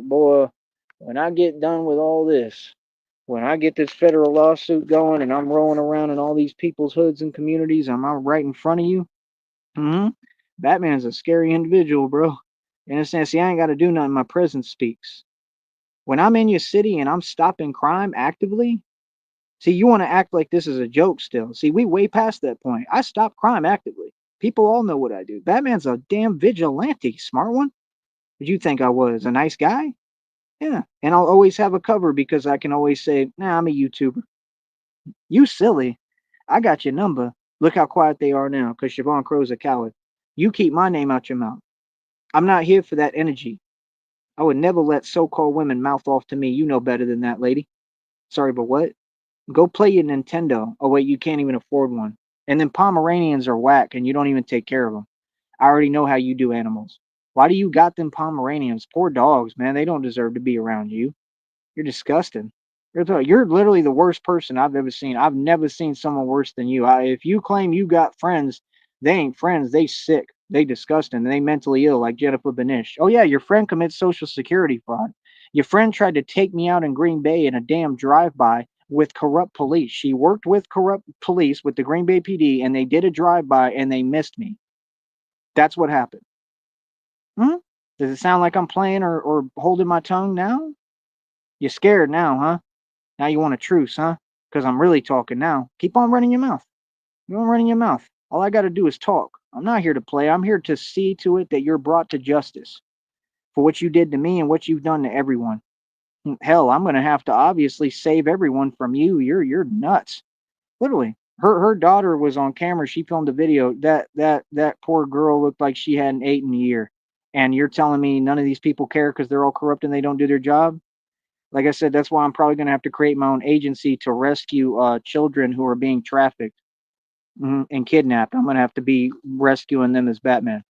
done with all this, when I get this federal lawsuit going and I'm rolling around in all these people's hoods and communities, I'm out right in front of you. Hmm. Batman's a scary individual, bro. You understand? See, I ain't got to do nothing. My presence speaks. When I'm in your city and I'm stopping crime actively, see, you want to act like this is a joke still. See, we way past that point. I stop crime actively. People all know what I do. Batman's a damn vigilante, smart one. Did you think I was a nice guy? Yeah. And I'll always have a cover because I can always say, nah, I'm a YouTuber. You silly. I got your number. Look how quiet they are now because Siobhan Crow's a coward. You keep my name out your mouth. I'm not here for that energy. I would never let so called women mouth off to me. You know better than that, lady. Sorry, but what? Go play your Nintendo. Oh, wait, you can't even afford one. And then Pomeranians are whack and you don't even take care of them. I already know how you do animals. Why do you got them Pomeranians? Poor dogs, man. They don't deserve to be around you. You're disgusting. You're literally the worst person I've ever seen. I've never seen someone worse than you. If you claim you got friends, they ain't friends. They sick. They disgusting. They mentally ill, like Jennifer Benish. Oh yeah, your friend commits social security fraud. Your friend tried to take me out in Green Bay in a damn drive-by with corrupt police. She worked with corrupt police with the Green Bay PD, and they did a drive-by and they missed me. That's what happened. Hmm? Does it sound like I'm playing or holding my tongue now? You're scared now, huh? Now you want a truce, huh? Because I'm really talking now. Keep on running your mouth. Keep on running your mouth. All I got to do is talk. I'm not here to play. I'm here to see to it that you're brought to justice for what you did to me and what you've done to everyone. Hell, I'm going to have to obviously save everyone from you. You're nuts. Literally. Her daughter was on camera. She filmed a video. That poor girl looked like she hadn't ate in a year. And you're telling me none of these people care because they're all corrupt and they don't do their job? Like I said, that's why I'm probably going to have to create my own agency to rescue children who are being trafficked, and kidnapped. I'm going to have to be rescuing them as Batman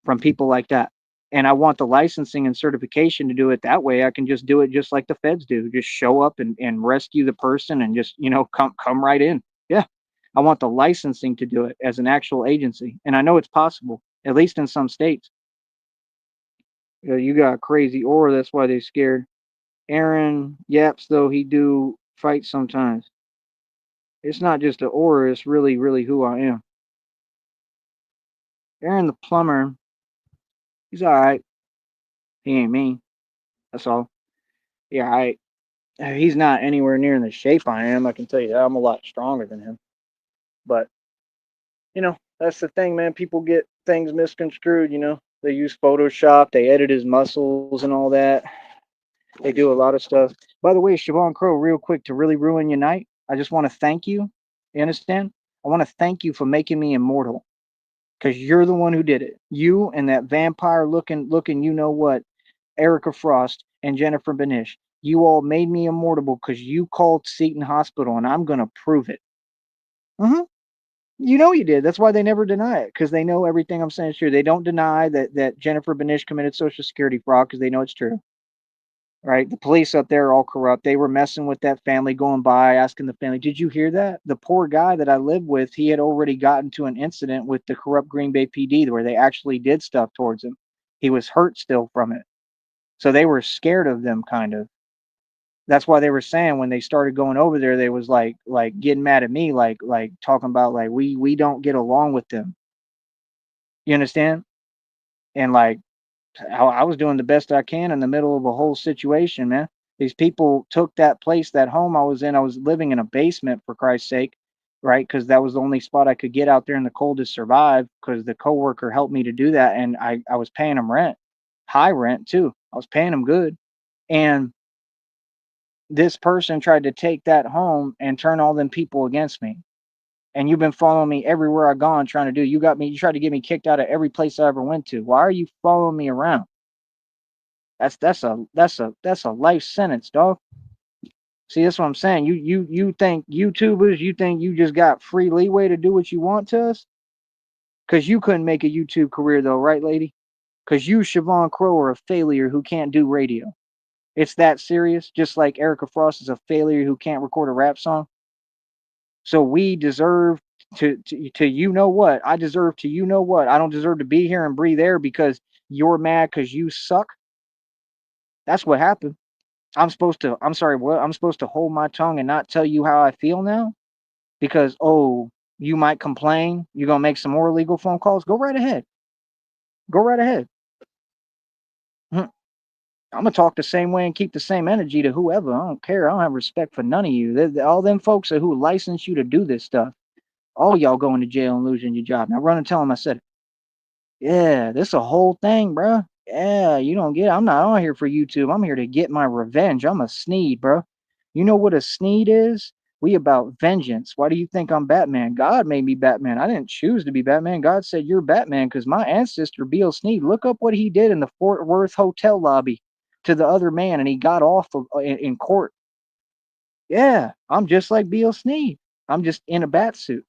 from people like that. And I want the licensing and certification to do it that way. I can just do it just like the feds do. Just show up and rescue the person and just, come right in. Yeah. I want the licensing to do it as an actual agency. And I know it's possible, at least in some states. You got crazy aura. That's why they scared. Aaron yaps though he do fight sometimes. It's not just the aura. It's really, really who I am. Aaron the plumber. He's all right. He ain't me. That's all. Yeah, he's not anywhere near in the shape I am. I can tell you that. I'm a lot stronger than him. But that's the thing, man. People get things misconstrued. They use Photoshop. They edit his muscles and all that. They do a lot of stuff. By the way, Siobhan Crow, real quick, to really ruin your night, I just want to thank you. You understand? I want to thank you for making me immortal because you're the one who did it. You and that vampire looking, you know what, Erica Frost and Jennifer Benish. You all made me immortal because you called Seton Hospital, and I'm gonna prove it. Hmm. You know you did. That's why they never deny it because they know everything I'm saying is true. They don't deny that Jennifer Benish committed Social Security fraud because they know it's true. Right? The police up there are all corrupt. They were messing with that family, going by, asking the family, "Did you hear that?" The poor guy that I lived with, he had already gotten to an incident with the corrupt Green Bay PD where they actually did stuff towards him. He was hurt still from it. So they were scared of them, kind of. That's why they were saying when they started going over there, they was like getting mad at me, like talking about like we don't get along with them. You understand? And like I was doing the best I can in the middle of a whole situation, man. These people took that place, that home I was in. I was living in a basement for Christ's sake, right? Because that was the only spot I could get out there in the cold to survive. Because the coworker helped me to do that, and I was paying him rent, high rent too. I was paying him good, and this person tried to take that home and turn all them people against me. And you've been following me everywhere I've gone trying to do. You tried to get me kicked out of every place I ever went to. Why are you following me around? That's a life sentence, dog. See, that's what I'm saying. You think YouTubers, you think you just got free leeway to do what you want to us? Cause you couldn't make a YouTube career though, right, lady? Cause you, Siobhan Crow, are a failure who can't do radio. It's that serious. Just like Erica Frost is a failure who can't record a rap song. So we deserve to you know what? I deserve to you know what? I don't deserve to be here and breathe air because you're mad because you suck. That's what happened. I'm sorry, what? I'm supposed to hold my tongue and not tell you how I feel now? Because, oh, you might complain. You're going to make some more illegal phone calls. Go right ahead. Go right ahead. I'm going to talk the same way and keep the same energy to whoever. I don't care. I don't have respect for none of you. All them folks are who license you to do this stuff. All y'all going to jail and losing your job. Now run and tell them I said it. Yeah, this a whole thing, bro. Yeah, you don't get it. I'm not on here for YouTube. I'm here to get my revenge. I'm a Sneed, bro. You know what a Sneed is? We about vengeance. Why do you think I'm Batman? God made me Batman. I didn't choose to be Batman. God said you're Batman because my ancestor, Beale Sneed, look up what he did in the Fort Worth hotel lobby to the other man, and he got off in court. Yeah, I'm just like Beale Sneed. I'm just in a bat suit.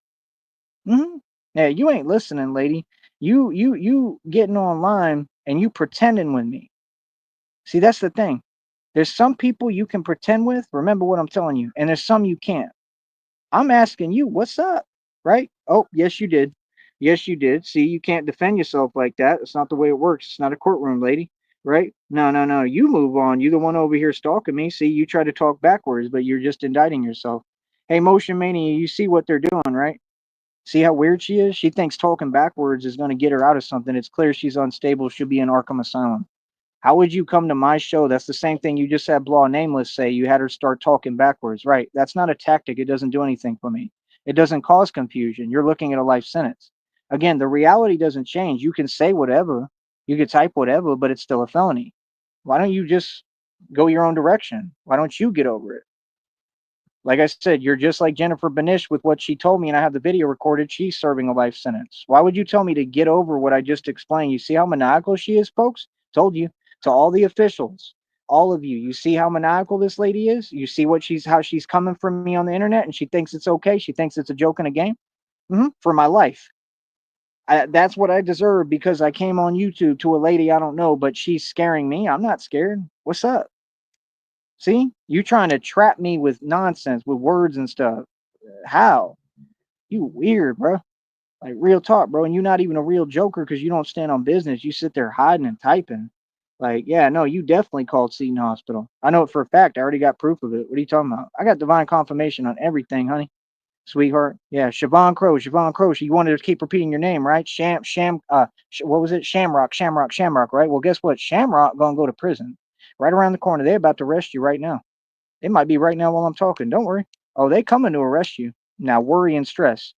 Hmm. Yeah, you ain't listening, lady. You getting online and you pretending with me. See, that's the thing. There's some people you can pretend with. Remember what I'm telling you, and there's some you can't. I'm asking you, what's up? Right? Oh, yes, you did. Yes, you did. See, you can't defend yourself like that. It's not the way it works. It's not a courtroom, lady. Right? No, no, no. You move on. You the one over here stalking me. See, you try to talk backwards, but you're just indicting yourself. Hey, Motion Mania, you see what they're doing, right? See how weird she is? She thinks talking backwards is going to get her out of something. It's clear she's unstable. She'll be in Arkham Asylum. How would you come to my show? That's the same thing you just had Blah Nameless say. You had her start talking backwards. Right. That's not a tactic. It doesn't do anything for me. It doesn't cause confusion. You're looking at a life sentence. Again, the reality doesn't change. You can say whatever, you can type whatever, but it's still a felony. Why don't you just go your own direction? Why don't you get over it? Like I said, you're just like Jennifer Benish with what she told me, and I have the video recorded. She's serving a life sentence. Why would you tell me to get over what I just explained? You see how maniacal she is, folks? Told you. To all the officials, all of you, you see how maniacal this lady is? You see how she's coming from me on the internet, and she thinks it's okay. She thinks it's a joke and a game. For my life. That's what I deserve because I came on YouTube to a lady I don't know, but she's scaring me. I'm not scared. What's up? See, you trying to trap me with nonsense, with words and stuff. How? You weird, bro. Like real talk, bro. And you're not even a real joker because you don't stand on business. You sit there hiding and typing. Like, yeah, no, you definitely called Seton Hospital. I know it for a fact. I already got proof of it. What are you talking about? I got divine confirmation on everything, honey. Sweetheart. Yeah, Siobhan Crow, Siobhan Crow. You wanted to keep repeating your name, right? What was it? Shamrock, Shamrock, Shamrock, right? Well, guess what? Shamrock gonna go to prison right around the corner. They're about to arrest you right now. It might be right now while I'm talking. Don't worry. Oh, they coming to arrest you. Now worry and stress.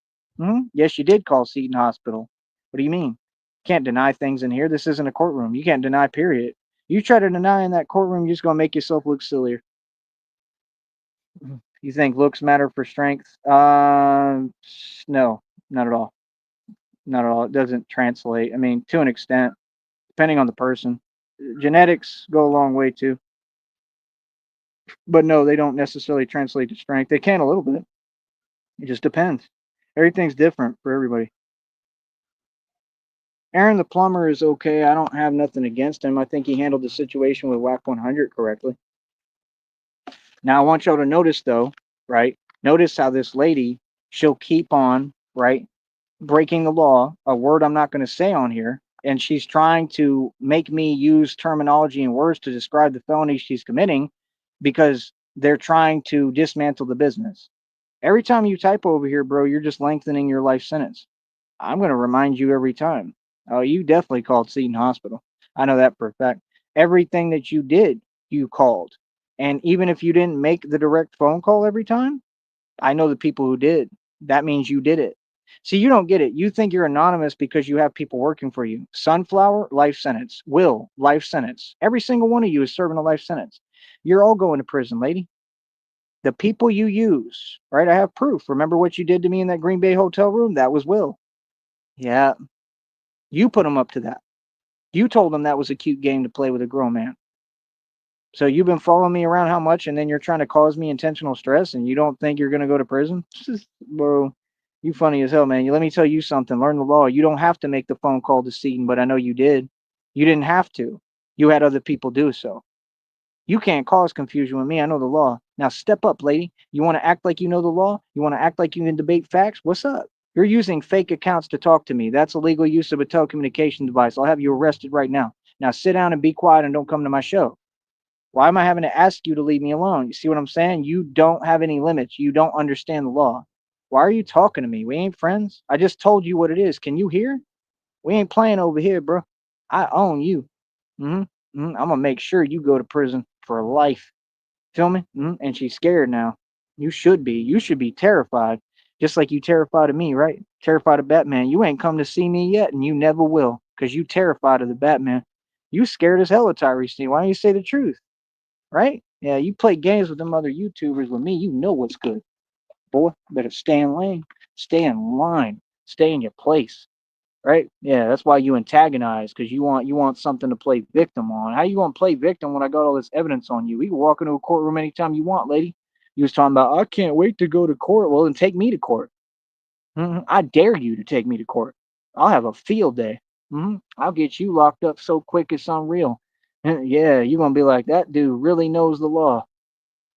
Yes, you did call Seton Hospital. What do you mean? Can't deny things in here. This isn't a courtroom. You can't deny, period. You try to deny in that courtroom, you're just gonna make yourself look sillier. You think looks matter for strength? No, not at all. Not at all. It doesn't translate. I mean, to an extent, depending on the person. Genetics go a long way too, but no, they don't necessarily translate to strength. They can a little bit. It just depends. Everything's different for everybody. Aaron the plumber is okay. I don't have nothing against him. I think he handled the situation with WAC 100 correctly. Now I want y'all to notice though, right? Notice how this lady, she'll keep on, right, breaking the law, a word I'm not going to say on here, and she's trying to make me use terminology and words to describe the felony she's committing because they're trying to dismantle the business. Every time you type over here, bro, you're just lengthening your life sentence. I'm going to remind you every time. Oh, you definitely called Seton Hospital. I know that for a fact. Everything that you did, you called. And even if you didn't make the direct phone call every time, I know the people who did. That means you did it. See, you don't get it. You think you're anonymous because you have people working for you. Sunflower, life sentence. Will, life sentence. Every single one of you is serving a life sentence. You're all going to prison, lady. The people you use, right? I have proof. Remember what you did to me in that Green Bay hotel room? That was Will. Yeah, you put him up to that. You told him that was a cute game to play with a grown man. So you've been following me around how much, and then you're trying to cause me intentional stress, and you don't think you're gonna go to prison? Bro, you funny as hell, man. Let me tell you something. Learn the law. You don't have to make the phone call to Seaton, but I know you did. You didn't have to. You had other people do so. You can't cause confusion with me. I know the law. Now step up, lady. You want to act like you know the law? You want to act like you can debate facts? What's up? You're using fake accounts to talk to me. That's illegal use of a telecommunication device. I'll have you arrested right now. Now sit down and be quiet and don't come to my show. Why am I having to ask you to leave me alone? You see what I'm saying? You don't have any limits. You don't understand the law. Why are you talking to me? We ain't friends. I just told you what it is. Can you hear? We ain't playing over here, bro. I own you. I'm gonna make sure you go to prison for life. Feel me? And she's scared now. You should be. You should be terrified, just like you terrified of me, right? Terrified of Batman. You ain't come to see me yet, and you never will, cause you terrified of the Batman. You scared as hell of Tyrese. Why don't you say the truth? Right? Yeah, you play games with them other YouTubers. With me, you know what's good, boy. Better stay in lane, stay in line, stay in your place. Right? Yeah, that's why you antagonize because you want something to play victim on. How you gonna play victim when I got all this evidence on you? We can walk into a courtroom anytime you want, lady. You was talking about I can't wait to go to court. Well, then take me to court. I dare you to take me to court. I'll have a field day. I'll get you locked up so quick it's unreal. Yeah, you're gonna be like that dude really knows the law.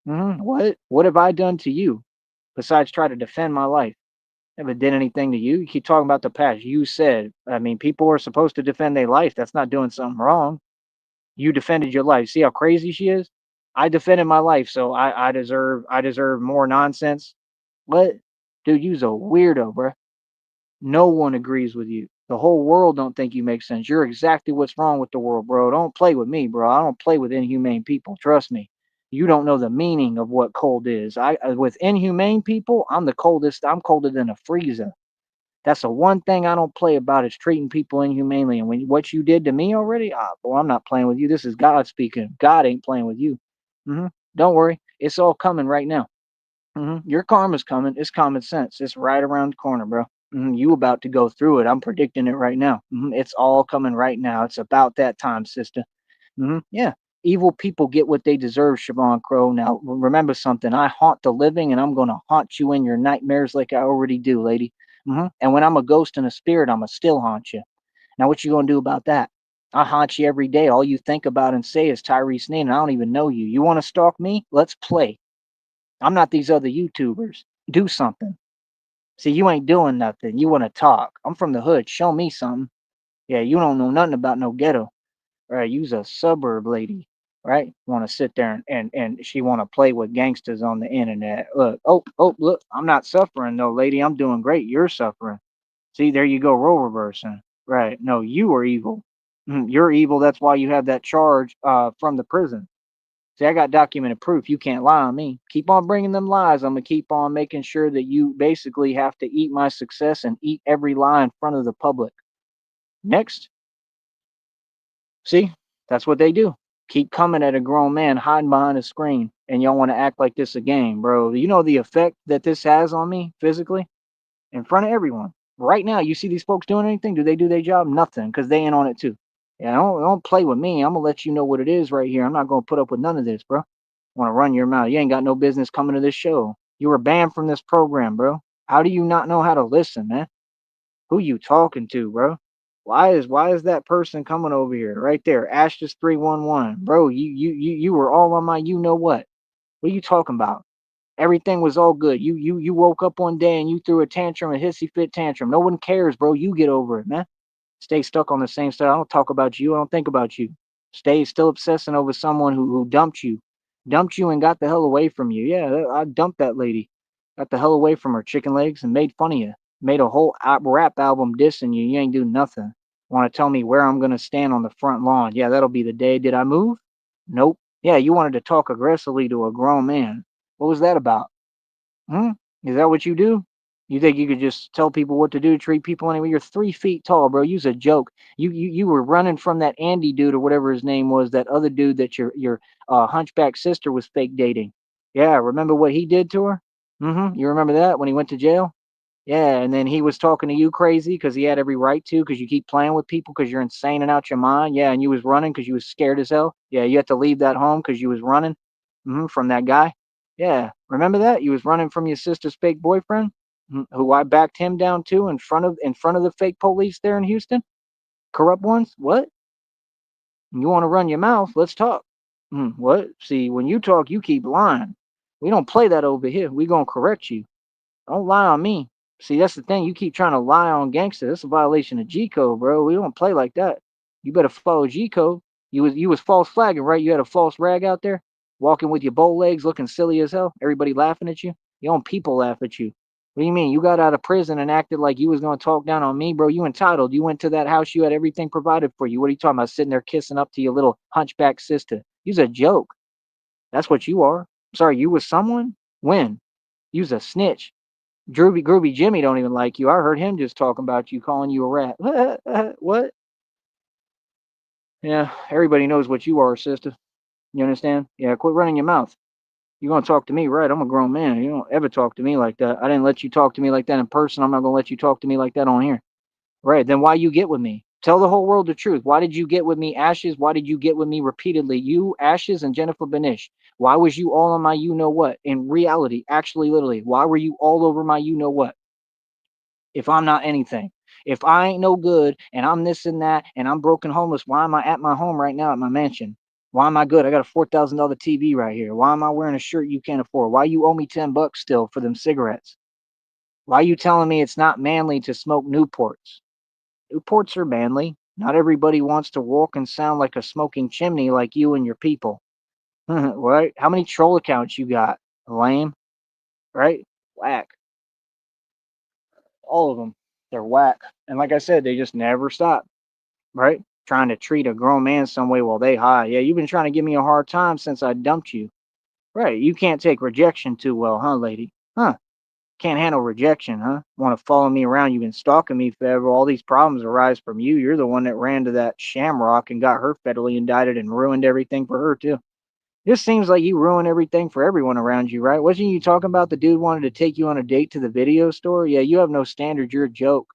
What? What have I done to you besides try to defend my life? Never did anything to you. You keep talking about the past. You said, I mean, people are supposed to defend their life. That's not doing something wrong. You defended your life. See how crazy she is? I defended my life, so I deserve more nonsense. What? Dude, you's a weirdo, bruh. No one agrees with you. The whole world don't think you make sense. You're exactly what's wrong with the world, bro. Don't play with me, bro. I don't play with inhumane people. Trust me. You don't know the meaning of what cold is. With inhumane people, I'm the coldest. I'm colder than a freezer. That's the one thing I don't play about is treating people inhumanely. And when what you did to me already, boy, I'm not playing with you. This is God speaking. God ain't playing with you. hmm Don't worry, it's all coming right now. Your karma's coming. It's common sense. It's right around the corner, bro. You about to go through it. I'm predicting it right now. It's all coming right now. It's about that time, sister. Yeah. Evil people get what they deserve, Siobhan Crow. Now, remember something. I haunt the living and I'm going to haunt you in your nightmares like I already do, lady. And when I'm a ghost and a spirit, I'm going to still haunt you. Now, what you going to do about that? I haunt you every day. All you think about and say is Tyrese Neen, and I don't even know you. You want to stalk me? Let's play. I'm not these other YouTubers. Do something. See, you ain't doing nothing. You want to talk. I'm from the hood. Show me something. Yeah, you don't know nothing about no ghetto. Right? You's a suburb lady, right? Want to sit there and she want to play with gangsters on the internet. Look, look, I'm not suffering though, lady. I'm doing great. You're suffering. See, there you go, role reversing. Right? No, you are evil. You're evil. That's why you have that charge from the prison. See, I got documented proof. You can't lie on me. Keep on bringing them lies. I'm gonna keep on making sure that you basically have to eat my success and eat every lie in front of the public. Next, see, that's what they do. Keep coming at a grown man hiding behind a screen, and y'all want to act like this a game, bro. You know the effect that this has on me physically in front of everyone. Right now, you see these folks doing anything? Do they do their job? Nothing, because they ain't on it too. Yeah, don't play with me. I'm gonna let you know what it is right here. I'm not gonna put up with none of this, bro. Want to run your mouth? You ain't got no business coming to this show. You were banned from this program, bro. How do you not know how to listen, man? Who you talking to, bro? Why is that person coming over here right there? Ashes 311, bro. You were all on my you know what? What are you talking about? Everything was all good. You woke up one day and you threw a tantrum, a hissy fit tantrum. No one cares, bro. You get over it, man. Stay stuck on the same stuff. I don't talk about you. I don't think about you. Stay still obsessing over someone who dumped you and got the hell away from you. Yeah, I dumped that lady, got the hell away from her chicken legs and made fun of you. Made a whole rap album dissing you. You ain't do nothing. Want to tell me where I'm gonna stand on the front lawn? Yeah, that'll be the day. Did I move? Nope. Yeah, you wanted to talk aggressively to a grown man. What was that about? Hmm? Is that what you do? You think you could just tell people what to do, treat people anyway? You're 3 feet tall, bro. You's a joke. You were running from that Andy dude or whatever his name was, that other dude that your hunchback sister was fake dating. Yeah, remember what he did to her? You remember that when he went to jail? Yeah, and then he was talking to you crazy because he had every right to, because you keep playing with people because you're insane and out your mind. Yeah, and you was running because you was scared as hell. Yeah, you had to leave that home because you was running from that guy. Yeah, remember that? You was running from your sister's fake boyfriend, who I backed him down to in front of the fake police there in Houston. Corrupt ones. What? You want to run your mouth? Let's talk. What? See, when you talk, you keep lying. We don't play that over here. We gonna correct you. Don't lie on me. See, that's the thing. You keep trying to lie on gangster. That's a violation of G code, bro. We don't play like that. You better follow G code. You was false flagging, right? You had a false rag out there, walking with your bow legs, looking silly as hell. Everybody laughing at you. Your own people laugh at you. What do you mean? You got out of prison and acted like you was gonna talk down on me, bro? You entitled. You went to that house. You had everything provided for you. What are you talking about? Sitting there kissing up to your little hunchback sister. You's a joke. That's what you are. Sorry, you was someone. When? You's a snitch. Groovy Jimmy don't even like you. I heard him just talking about you, calling you a rat. What? Yeah, everybody knows what you are, sister. You understand? Yeah, quit running your mouth. You're gonna talk to me, right? I'm a grown man. You don't ever talk to me like that. I didn't let you talk to me like that in person. I'm not gonna let you talk to me like that on here. Right? Then why you get with me? Tell the whole world the truth. Why did you get with me, Ashes? Why did you get with me repeatedly? You, Ashes, and Jennifer Benish. Why was you all on my you know what? In reality, actually, literally, why were you all over my you know what? If I'm not anything. If I ain't no good and I'm this and that and I'm broken homeless, why am I at my home right now at my mansion? Why am I good? I got a $4,000 TV right here. Why am I wearing a shirt you can't afford? Why you owe me $10 still for them cigarettes? Why you telling me it's not manly to smoke Newports? Newports are manly. Not everybody wants to walk and sound like a smoking chimney like you and your people. Right? How many troll accounts you got? Lame, right? Whack. All of them. They're whack. And like I said, they just never stop. Right? Trying to treat a grown man some way while they high. Yeah, you've been trying to give me a hard time since I dumped you. Right? You can't take rejection too well, huh, lady? Huh? Can't handle rejection, huh? Want to follow me around? You've been stalking me forever. All these problems arise from you. You're the one that ran to that Shamrock and got her federally indicted and ruined everything for her too. Just seems like you ruin everything for everyone around you, right? Wasn't you talking about the dude wanted to take you on a date to the video store? Yeah, you have no standards. You're a joke,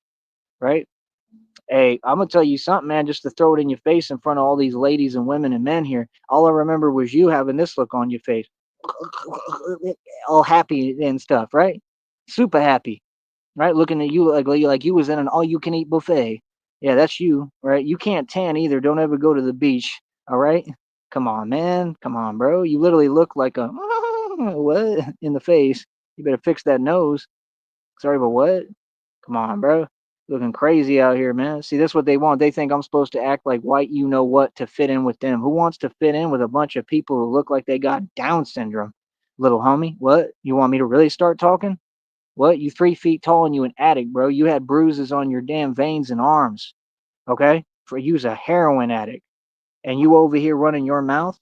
right? Hey, I'm gonna tell you something, man, just to throw it in your face in front of all these ladies and women and men here. All I remember was you having this look on your face. All happy and stuff, right? Super happy, right? Looking at you like you was in an all you can eat buffet. Yeah, that's you, right? You can't tan either. Don't ever go to the beach. All right? Come on, man. Come on, bro. You literally look like a what in the face. You better fix that nose. Sorry, but what? Come on, bro. Looking crazy out here, man. See, that's what they want. They think I'm supposed to act like white, you know what, to fit in with them. Who wants to fit in with a bunch of people who look like they got Down syndrome? Little homie, what? You want me to really start talking? What? You 3 feet tall and you an addict, bro. You had bruises on your damn veins and arms. Okay? For you's a heroin addict. And you over here running your mouth?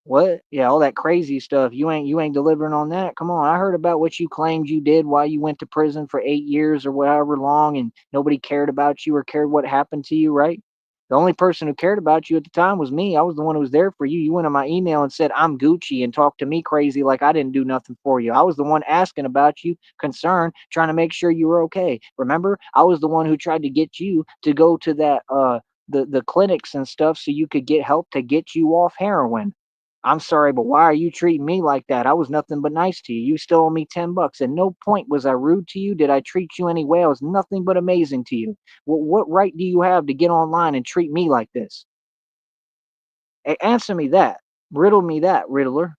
What? Yeah, all that crazy stuff. You ain't delivering on that. Come on. I heard about what you claimed you did while you went to prison for 8 years or whatever long, and nobody cared about you or cared what happened to you, right? The only person who cared about you at the time was me. I was the one who was there for you. You went on my email and said I'm Gucci and talked to me crazy like I didn't do nothing for you. I was the one asking about you, concerned, trying to make sure you were okay. Remember? I was the one who tried to get you to go to that the clinics and stuff so you could get help to get you off heroin. I'm sorry, but why are you treating me like that? I was nothing but nice to you. You still owe me $10. At no point was I rude to you. Did I treat you any way? I was nothing but amazing to you. What right do you have to get online and treat me like this? Answer me that. Riddle me that, Riddler.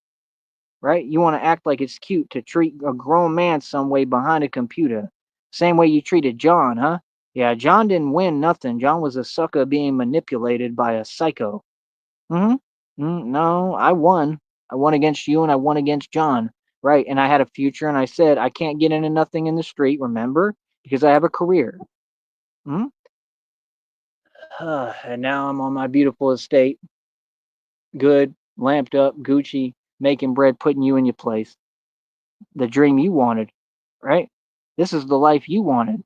Right? You want to act like it's cute to treat a grown man some way behind a computer. Same way you treated John, huh? Yeah, John didn't win nothing. John was a sucker being manipulated by a psycho. Mhm. No, I won. I won against you and I won against John. Right. And I had a future and I said I can't get into nothing in the street, remember? Because I have a career. Mhm. And now I'm on my beautiful estate, good, lamped up, Gucci, making bread, putting you in your place. The dream you wanted, right? This is the life you wanted.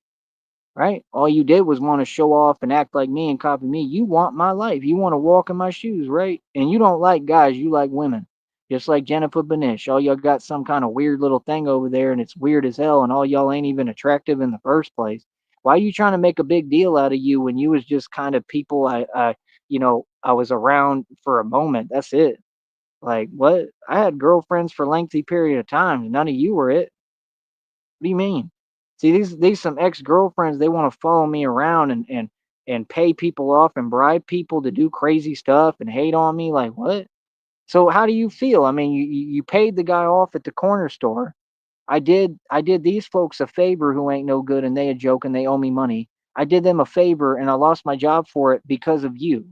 Right? All you did was want to show off and act like me and copy me. You want my life. You want to walk in my shoes, right? And you don't like guys, you like women. Just like Jennifer Benish. All y'all got some kind of weird little thing over there and it's weird as hell and all y'all ain't even attractive in the first place. Why are you trying to make a big deal out of you when you was just kind of people I was around for a moment. That's it. Like what? I had girlfriends for lengthy period of time. None of you were it. What do you mean? See, these some ex-girlfriends, they want to follow me around and pay people off and bribe people to do crazy stuff and hate on me. Like what? So how do you feel? I mean, you paid the guy off at the corner store. I did these folks a favor who ain't no good and they a joke and they owe me money. I did them a favor and I lost my job for it because of you.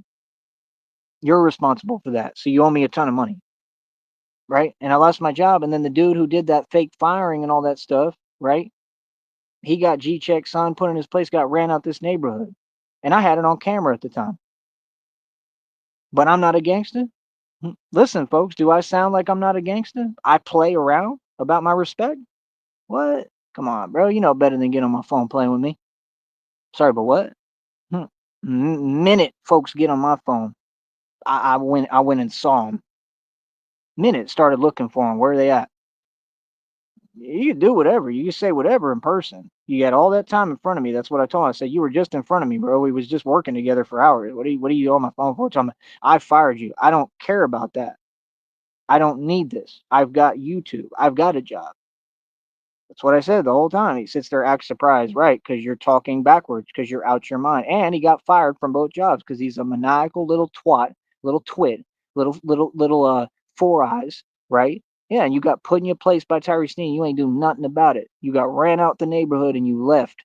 You're responsible for that. So you owe me a ton of money, right? And I lost my job and then the dude who did that fake firing and all that stuff, right? He got G-check son put in his place, got ran out this neighborhood. And I had it on camera at the time. But I'm not a gangster. Listen, folks, do I sound like I'm not a gangster? I play around about my respect? What? Come on, bro. You know better than get on my phone playing with me. Sorry, but what? Hmm. Minute folks get on my phone, I went and saw them. Minute started looking for them. Where are they at? You can do whatever. You can say whatever in person. You had all that time in front of me. That's what I told him. I said, you were just in front of me, bro. We was just working together for hours. What are you on my phone for? Tell me, I fired you. I don't care about that. I don't need this. I've got YouTube. I've got a job. That's what I said the whole time. He sits there, acts surprised, right? Because you're talking backwards, because you're out your mind. And he got fired from both jobs because he's a maniacal little twat, little twit, little four eyes, right? Yeah, and you got put in your place by Tyree Steen. You ain't do nothing about it. You got ran out the neighborhood and you left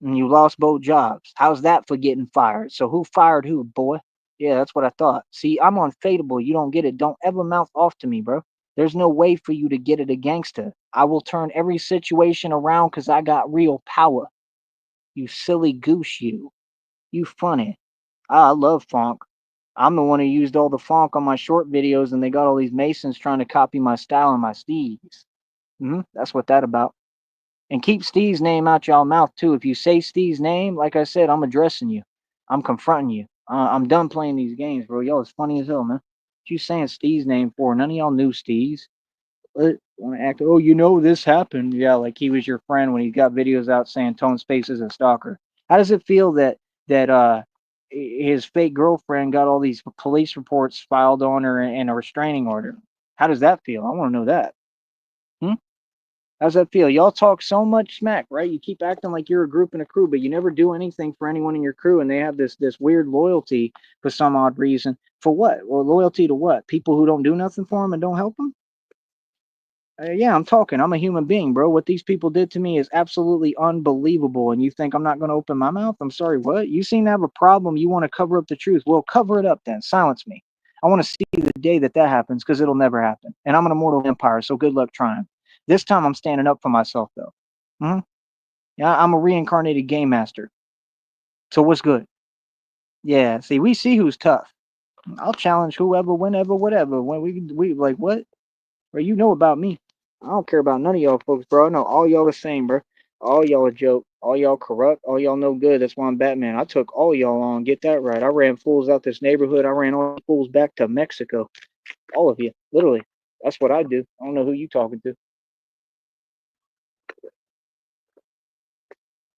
and you lost both jobs. How's that for getting fired? So who fired who, boy? Yeah, that's what I thought. See, I'm unfadable. You don't get it. Don't ever mouth off to me, bro. There's no way for you to get it a gangster. I will turn every situation around because I got real power. You silly goose, you. You funny. I love funk. I'm the one who used all the funk on my short videos, and they got all these Masons trying to copy my style and my steeds. That's what that about. And keep Steve's name out y'all mouth too. If you say Steve's name, like I said, I'm addressing you. I'm confronting you. I'm done playing these games, bro. Y'all is funny as hell, man. What you saying Steve's name for? None of y'all knew Steve's. Want to act? Oh, you know this happened. Yeah, like he was your friend when he got videos out saying Tone Space is a stalker. How does it feel that his fake girlfriend got all these police reports filed on her and a restraining order? How does that feel? I want to know that. Hmm? How's that feel? Y'all talk so much smack, right? You keep acting like you're a group and a crew, but you never do anything for anyone in your crew, and they have this weird loyalty for some odd reason. For what? Well, loyalty to what? People who don't do nothing for them and don't help them? Yeah, I'm talking. I'm a human being, bro. What these people did to me is absolutely unbelievable. And you think I'm not going to open my mouth? I'm sorry, what? You seem to have a problem. You want to cover up the truth. Well, cover it up then. Silence me. I want to see the day that that happens because it'll never happen. And I'm an immortal vampire, so good luck trying. This time I'm standing up for myself, though. Hmm. Yeah, I'm a reincarnated game master. So what's good? Yeah, see, we see who's tough. I'll challenge whoever, whenever, whatever. When we like what? Bro, you know about me. I don't care about none of y'all folks, bro. I know all y'all the same, bro. All y'all a joke. All y'all corrupt. All y'all no good. That's why I'm Batman. I took all y'all on. Get that right. I ran fools out this neighborhood. I ran all fools back to Mexico. All of you. Literally. That's what I do. I don't know who you talking to.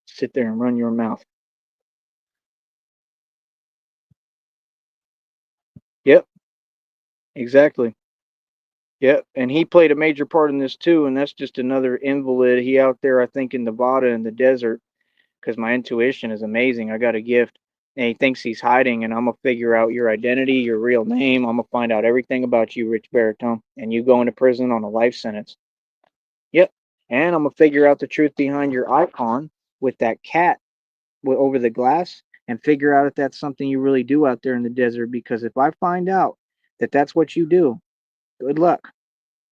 Sit there and run your mouth. Yep. Exactly. Yep. And he played a major part in this too. And that's just another invalid. He out there, I think, in Nevada in the desert because my intuition is amazing. I got a gift. And he thinks he's hiding, and I'm gonna figure out your identity, your real name. I'm gonna find out everything about you, Rich Baritone, and you go into prison on a life sentence. Yep. And I'm gonna figure out the truth behind your icon with that cat over the glass, and figure out if that's something you really do out there in the desert. Because if I find out that that's what you do, good luck.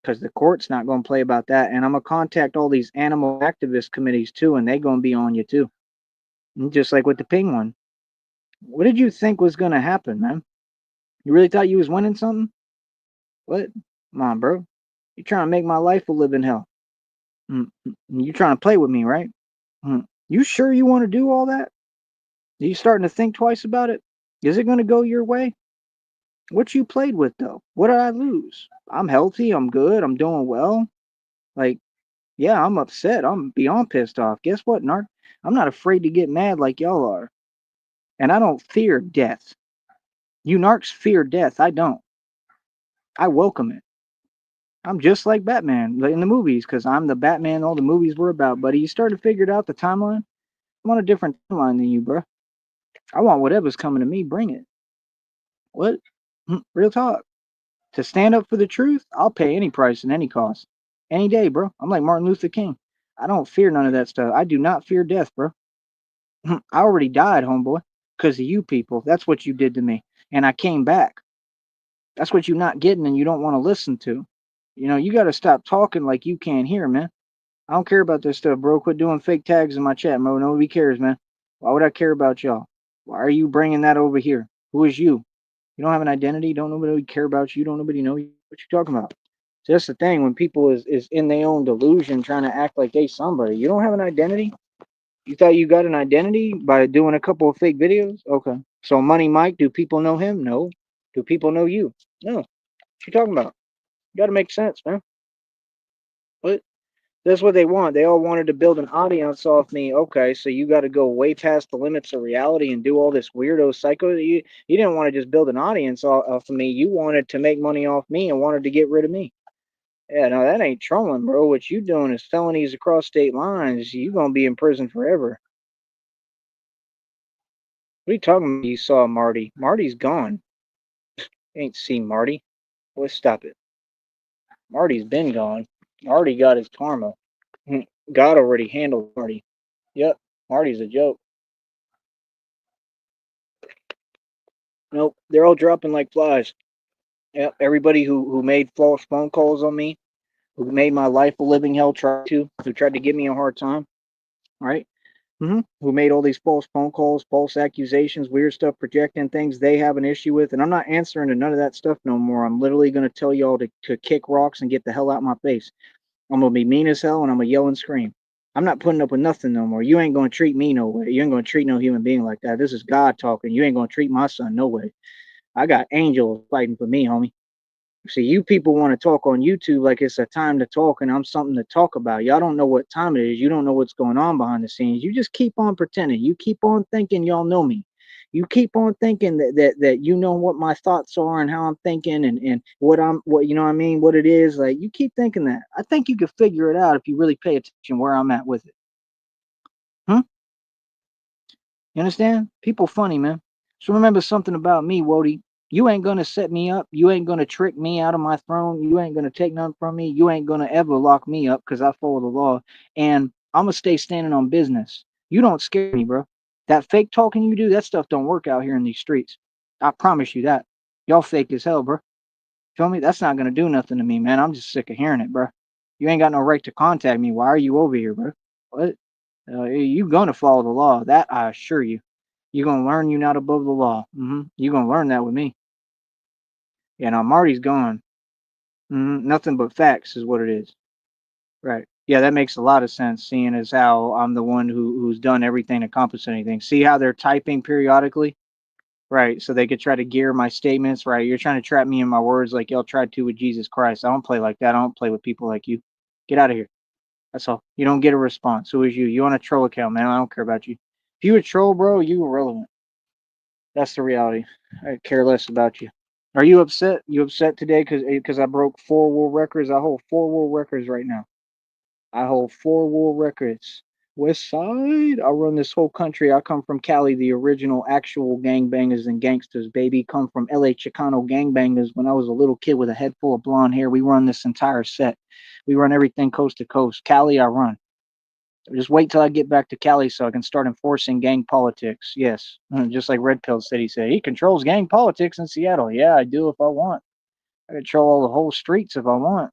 Because the court's not gonna play about that, and I'm gonna contact all these animal activist committees too, and they gonna be on you too. Just like with the penguin. What did you think was gonna happen, man? You really thought you was winning something? What? Come on, bro. You trying to make my life a living hell. You trying to play with me, right? You sure you want to do all that? Are you starting to think twice about it? Is it gonna go your way? What you played with though? What did I lose? I'm healthy, I'm good, I'm doing well. Like, yeah, I'm upset. I'm beyond pissed off. Guess what, Narc? I'm not afraid to get mad like y'all are. And I don't fear death. You narcs fear death. I don't. I welcome it. I'm just like Batman in the movies because I'm the Batman all the movies were about, buddy. You started to figure out the timeline? I'm on a different timeline than you, bro. I want whatever's coming to me, bring it. What? Real talk. To stand up for the truth, I'll pay any price and any cost. Any day, bro. I'm like Martin Luther King. I don't fear none of that stuff. I do not fear death, bro. I already died, homeboy, because of you people. That's what you did to me. And I came back. That's what you're not getting and you don't want to listen to. You got to stop talking like you can't hear, man. I don't care about this stuff, bro. Quit doing fake tags in my chat, bro. Nobody cares, man. Why would I care about y'all? Why are you bringing that over here? Who is you? You don't have an identity. Don't nobody care about you. Don't nobody know you. What you talking about? So that's the thing. When people is in their own delusion, trying to act like they somebody. You don't have an identity. You thought you got an identity by doing a couple of fake videos? Okay. So Money Mike, do people know him? No. Do people know you? No. What you talking about? You got to make sense, man. What? That's what they want. They all wanted to build an audience off me. Okay, so you got to go way past the limits of reality and do all this weirdo psycho. You didn't want to just build an audience off of me. You wanted to make money off me and wanted to get rid of me. Yeah, no, that ain't trolling, bro. What you doing is felonies across state lines. You gonna be in prison forever. What are you talking about? You saw Marty. Marty's gone. You ain't seen Marty. Let's stop it. Marty's been gone. Marty got his karma. God already handled Marty. Yep, Marty's a joke. Nope, they're all dropping like flies. Yep, everybody who made false phone calls on me, who made my life a living hell, who tried to give me a hard time, right? Who made all these false phone calls, false accusations, weird stuff, projecting things they have an issue with, and I'm not answering to none of that stuff no more. I'm literally gonna tell y'all to kick rocks and get the hell out of my face. I'm gonna be mean as hell and I'm gonna yell and scream. I'm not putting up with nothing no more. You ain't gonna treat me no way. You ain't gonna treat no human being like that. This is God talking. You ain't gonna treat my son no way. I got angels fighting for me, homie. See, you people want to talk on YouTube like it's a time to talk and I'm something to talk about. Y'all don't know what time it is. You don't know what's going on behind the scenes. You just keep on pretending. You keep on thinking y'all know me. You keep on thinking that you know what my thoughts are and how I'm thinking and what you know what I mean, what it is. Like you keep thinking that. I think you could figure it out if you really pay attention where I'm at with it. Huh? You understand? People funny, man. So remember something about me, Wody. You ain't gonna set me up. You ain't gonna trick me out of my throne. You ain't gonna take nothing from me. You ain't gonna ever lock me up because I follow the law. And I'm gonna stay standing on business. You don't scare me, bro. That fake talking you do, that stuff don't work out here in these streets. I promise you that. Y'all fake as hell, bro. Feel me? That's not gonna do nothing to me, man. I'm just sick of hearing it, bro. You ain't got no right to contact me. Why are you over here, bro? What? You gonna follow the law? That I assure you. You gonna learn you not above the law. You gonna learn that with me. Yeah, now Marty's gone. Nothing but facts is what it is. Right. Yeah, that makes a lot of sense. Seeing as how I'm the one who's done everything to accomplish anything. See how they're typing periodically? Right. So they could try to gear my statements. Right. You're trying to trap me in my words like y'all tried to with Jesus Christ. I don't play like that. I don't play with people like you. Get out of here. That's all. You don't get a response. Who is you? You on a troll account, man. I don't care about you. If you a troll, bro, you irrelevant. That's the reality. I care less about you. Are you upset? You upset today because I broke 4 world records? I hold 4 world records right now. I hold 4 world records. West Side. I run this whole country. I come from Cali, the original actual gangbangers and gangsters, baby. Come from LA Chicano gangbangers when I was a little kid with a head full of blonde hair. We run this entire set. We run everything coast to coast. Cali, I run. Just wait till I get back to Cali so I can start enforcing gang politics. Yes. Just like Red Pill said, he controls gang politics in Seattle. Yeah, I do if I want. I control all the whole streets if I want.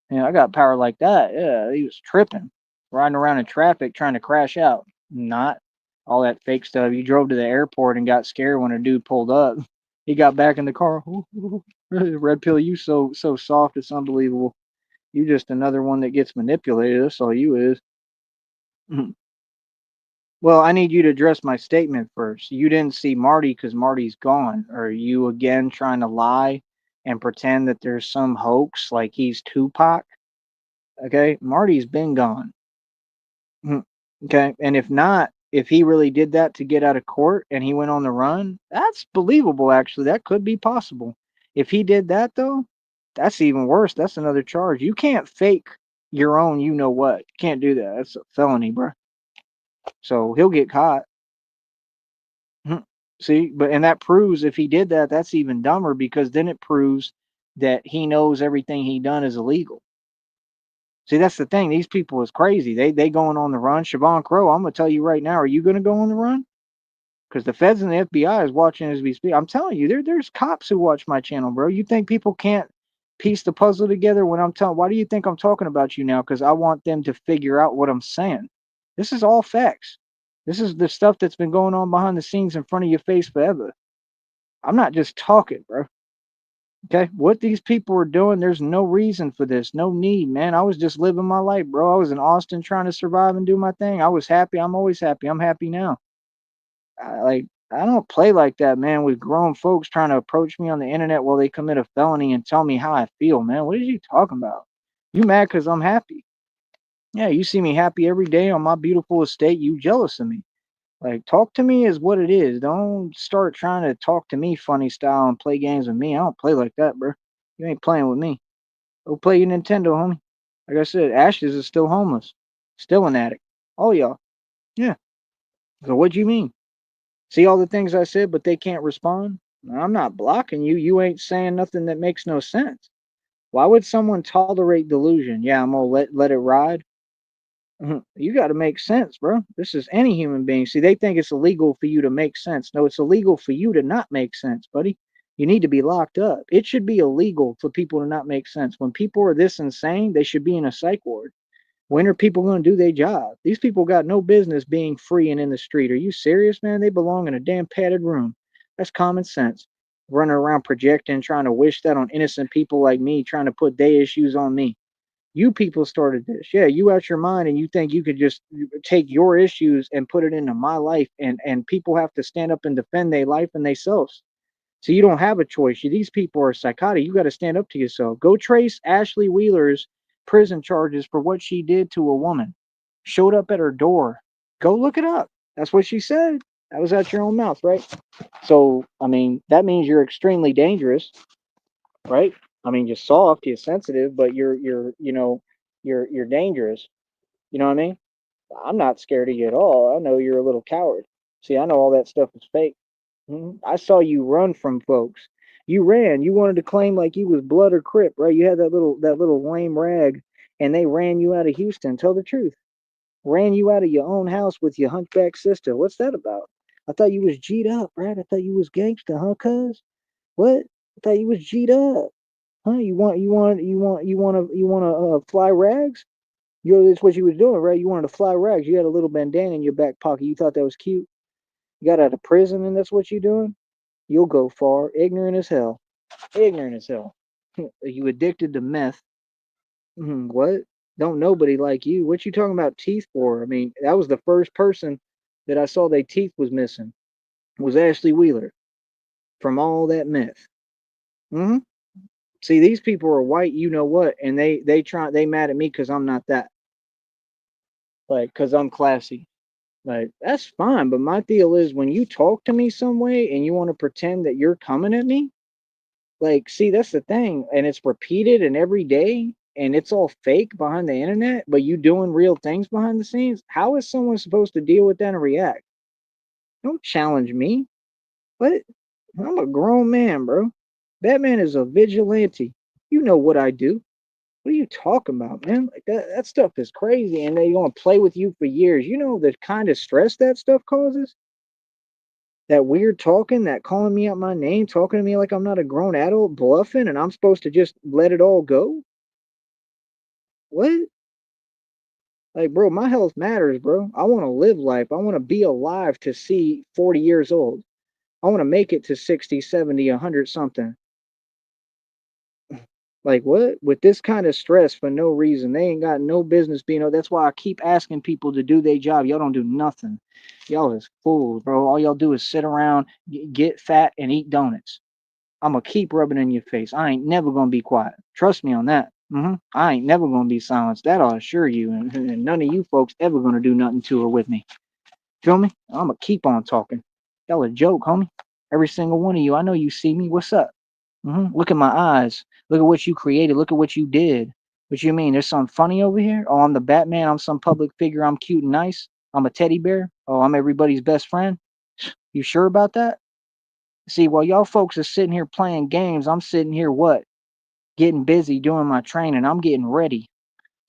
Yeah, I got power like that. Yeah, he was tripping, riding around in traffic trying to crash out. Not all that fake stuff. You drove to the airport and got scared when a dude pulled up. He got back in the car. Red Pill, you so soft, it's unbelievable. You just another one that gets manipulated. That's all you is. Well, I need you to address my statement first. You didn't see Marty because Marty's gone. Are you again trying to lie and pretend that there's some hoax like he's Tupac? Okay, Marty's been gone. Mhm. Okay, and if not, if he really did that to get out of court and he went on the run, that's believable, actually. That could be possible. If he did that, though, that's even worse. That's another charge. You can't fake your own, you know what. You can't do that. That's a felony, bro. So he'll get caught. Mhm. See, but and that proves if he did that, that's even dumber because then it proves that he knows everything he done is illegal. See, that's the thing. These people is crazy. They going on the run. Siobhan Crow, I'm gonna tell you right now, are you gonna go on the run? Because the feds and the FBI is watching as we speak. I'm telling you, there's cops who watch my channel, bro. You think people can't piece the puzzle together when I'm telling? Why do you think I'm talking about you now? Because I want them to figure out what I'm saying. This is all facts. This is the stuff that's been going on behind the scenes in front of your face forever. I'm not just talking, bro. Okay, what these people are doing, there's no reason for this, no need, man. I was just living my life, bro. I was in Austin trying to survive and do my thing. I was happy. I'm always happy. I'm happy now. I don't play like that, man. With grown folks trying to approach me on the internet while they commit a felony and tell me how I feel, man. What are you talking about? You mad because I'm happy? Yeah, you see me happy every day on my beautiful estate. You jealous of me? Like, talk to me is what it is. Don't start trying to talk to me funny style and play games with me. I don't play like that, bro. You ain't playing with me. Go play your Nintendo, homie. Like I said, Ashes is still homeless, still an addict. All y'all. Yeah. So what do you mean? See all the things I said, but they can't respond? I'm not blocking you. You ain't saying nothing that makes no sense. Why would someone tolerate delusion? Yeah, I'm gonna let it ride. You got to make sense, bro. This is any human being. See, they think it's illegal for you to make sense. No, it's illegal for you to not make sense, buddy. You need to be locked up. It should be illegal for people to not make sense. When people are this insane, they should be in a psych ward. When are people going to do their job? These people got no business being free and in the street. Are you serious, man? They belong in a damn padded room. That's common sense. Running around projecting, trying to wish that on innocent people like me, trying to put their issues on me. You people started this. Yeah, you out your mind and you think you could just take your issues and put it into my life and people have to stand up and defend their life and themselves. So you don't have a choice. These people are psychotic. You got to stand up to yourself. Go trace Ashley Wheeler's prison charges for what she did to a woman. Showed up at her door. Go look it up. That's what she said. That was out your own mouth, right? So, I mean, that means you're extremely dangerous, right? I mean, you're soft, you're sensitive, but you're dangerous. You know what I mean? I'm not scared of you at all. I know you're a little coward. See, I know all that stuff is fake. I saw you run from folks. You ran. You wanted to claim like you was blood or crip, right? You had that little lame rag, and they ran you out of Houston. Tell the truth. Ran you out of your own house with your hunchback sister. What's that about? I thought you was G'd up, right? I thought you was gangster, huh, cuz? What? I thought you was G'd up. Huh? You want to fly rags? That's what you was doing, right? You wanted to fly rags. You had a little bandana in your back pocket. You thought that was cute. You got out of prison and that's what you doing? You'll go far. Ignorant as hell. Ignorant as hell. You addicted to meth. What? Don't nobody like you. What you talking about teeth for? I mean, that was the first person that I saw their teeth was missing. Was Ashley Wheeler from all that meth. hmm See, these people are white, you know what, and they mad at me because I'm not that. Like, because I'm classy. Like, that's fine, but my deal is when you talk to me some way and you want to pretend that you're coming at me, like, see, that's the thing, and it's repeated and every day, and it's all fake behind the internet, but you doing real things behind the scenes. How is someone supposed to deal with that and react? Don't challenge me. What? I'm a grown man, bro. Batman is a vigilante. You know what I do. What are you talking about, man? Like that stuff is crazy, and they're gonna play with you for years. You know the kind of stress that stuff causes? That weird talking, that calling me out my name, talking to me like I'm not a grown adult, bluffing, and I'm supposed to just let it all go? What? Like, bro, my health matters, bro. I want to live life. I want to be alive to see 40 years old. I want to make it to 60, 70, 100 something. Like what? With this kind of stress for no reason. They ain't got no business being. That's why I keep asking people to do their job. Y'all don't do nothing. Y'all is fools, bro. All y'all do is sit around, get fat, and eat donuts. I'm gonna keep rubbing in your face. I ain't never gonna be quiet. Trust me on that. I ain't never gonna be silenced. That I'll assure you. And none of you folks ever gonna do nothing to or with me. Feel me? I'm gonna keep on talking. Y'all a joke, homie. Every single one of you. I know you see me. What's up? Look at my eyes. Look at what you created. Look at what you did. What you mean? There's something funny over here? Oh, I'm the Batman. I'm some public figure. I'm cute and nice. I'm a teddy bear. Oh, I'm everybody's best friend. You sure about that? See, while y'all folks are sitting here playing games, I'm sitting here what? Getting busy doing my training. I'm getting ready.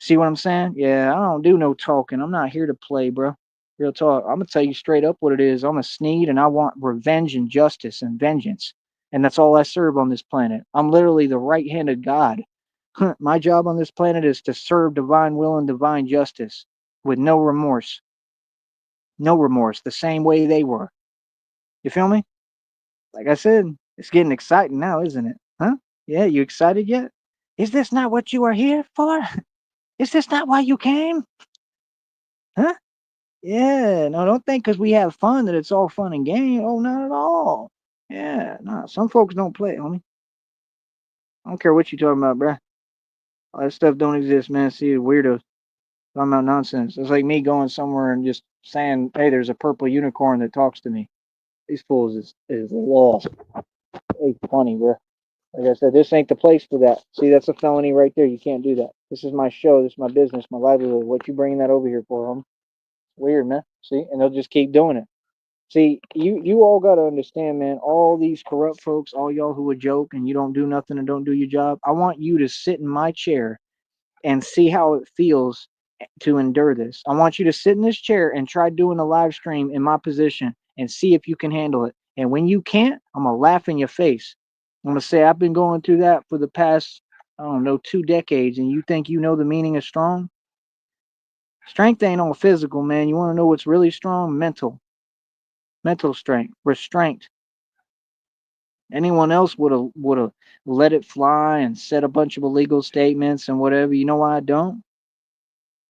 See what I'm saying? Yeah, I don't do no talking. I'm not here to play, bro. Real talk. I'm gonna tell you straight up what it is. I'm a Sneed, and I want revenge and justice and vengeance, and that's all I serve on this planet. I'm literally the right hand of God. My job on this planet is to serve divine will and divine justice with no remorse. No remorse. The same way they were. You feel me? Like I said, it's getting exciting now, isn't it? Huh? Yeah, you excited yet? Is this not what you are here for? Is this not why you came? Huh? Yeah, no, don't think because we have fun that it's all fun and game. Oh, not at all. Yeah, no, some folks don't play, homie. I don't care what you talking about, bruh. All that stuff don't exist, man. See, weirdos talking about nonsense. It's like me going somewhere and just saying, "Hey, there's a purple unicorn that talks to me." These fools is lost. Hey, funny, bruh. Like I said, this ain't the place for that. See, that's a felony right there. You can't do that. This is my show. This is my business, my livelihood. What you bringing that over here for, homie? Weird, man. See, and they'll just keep doing it. See, you all got to understand, man. All these corrupt folks, all y'all who would joke and you don't do nothing and don't do your job. I want you to sit in my chair and see how it feels to endure this. I want you to sit in this chair and try doing a live stream in my position and see if you can handle it. And when you can't, I'm gonna laugh in your face. I'm gonna say I've been going through that for the past, I don't know, 2 decades, and you think you know the meaning of strong? Strength ain't all physical, man. You want to know what's really strong? Mental strength, restraint. Anyone else would have let it fly and said a bunch of illegal statements and whatever. You know why I don't?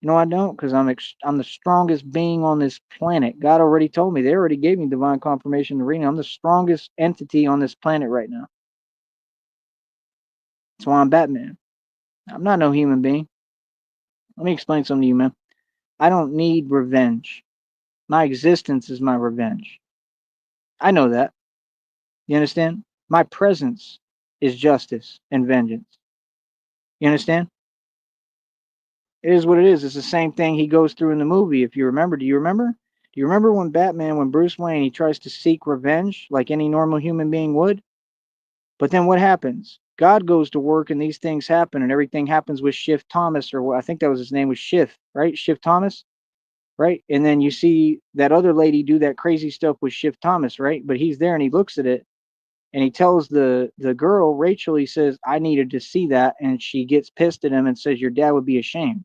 You know I don't? Because I'm the strongest being on this planet. God already told me. They already gave me divine confirmation to reading. I'm the strongest entity on this planet right now. That's why I'm Batman. I'm not no human being. Let me explain something to you, man. I don't need revenge. My existence is my revenge. I know that. You understand? My presence is justice and vengeance. You understand? It is what it is. It's the same thing he goes through in the movie. If you remember, do you remember? Do you remember when Bruce Wayne, he tries to seek revenge like any normal human being would? But then what happens? God goes to work and these things happen and everything happens with Schiff Thomas, or what I think that was his name was Schiff, right? Schiff Thomas, right? And then you see that other lady do that crazy stuff with Schiff Thomas, right? But he's there and he looks at it and he tells the girl, Rachel, he says, I needed to see that. And she gets pissed at him and says, your dad would be ashamed.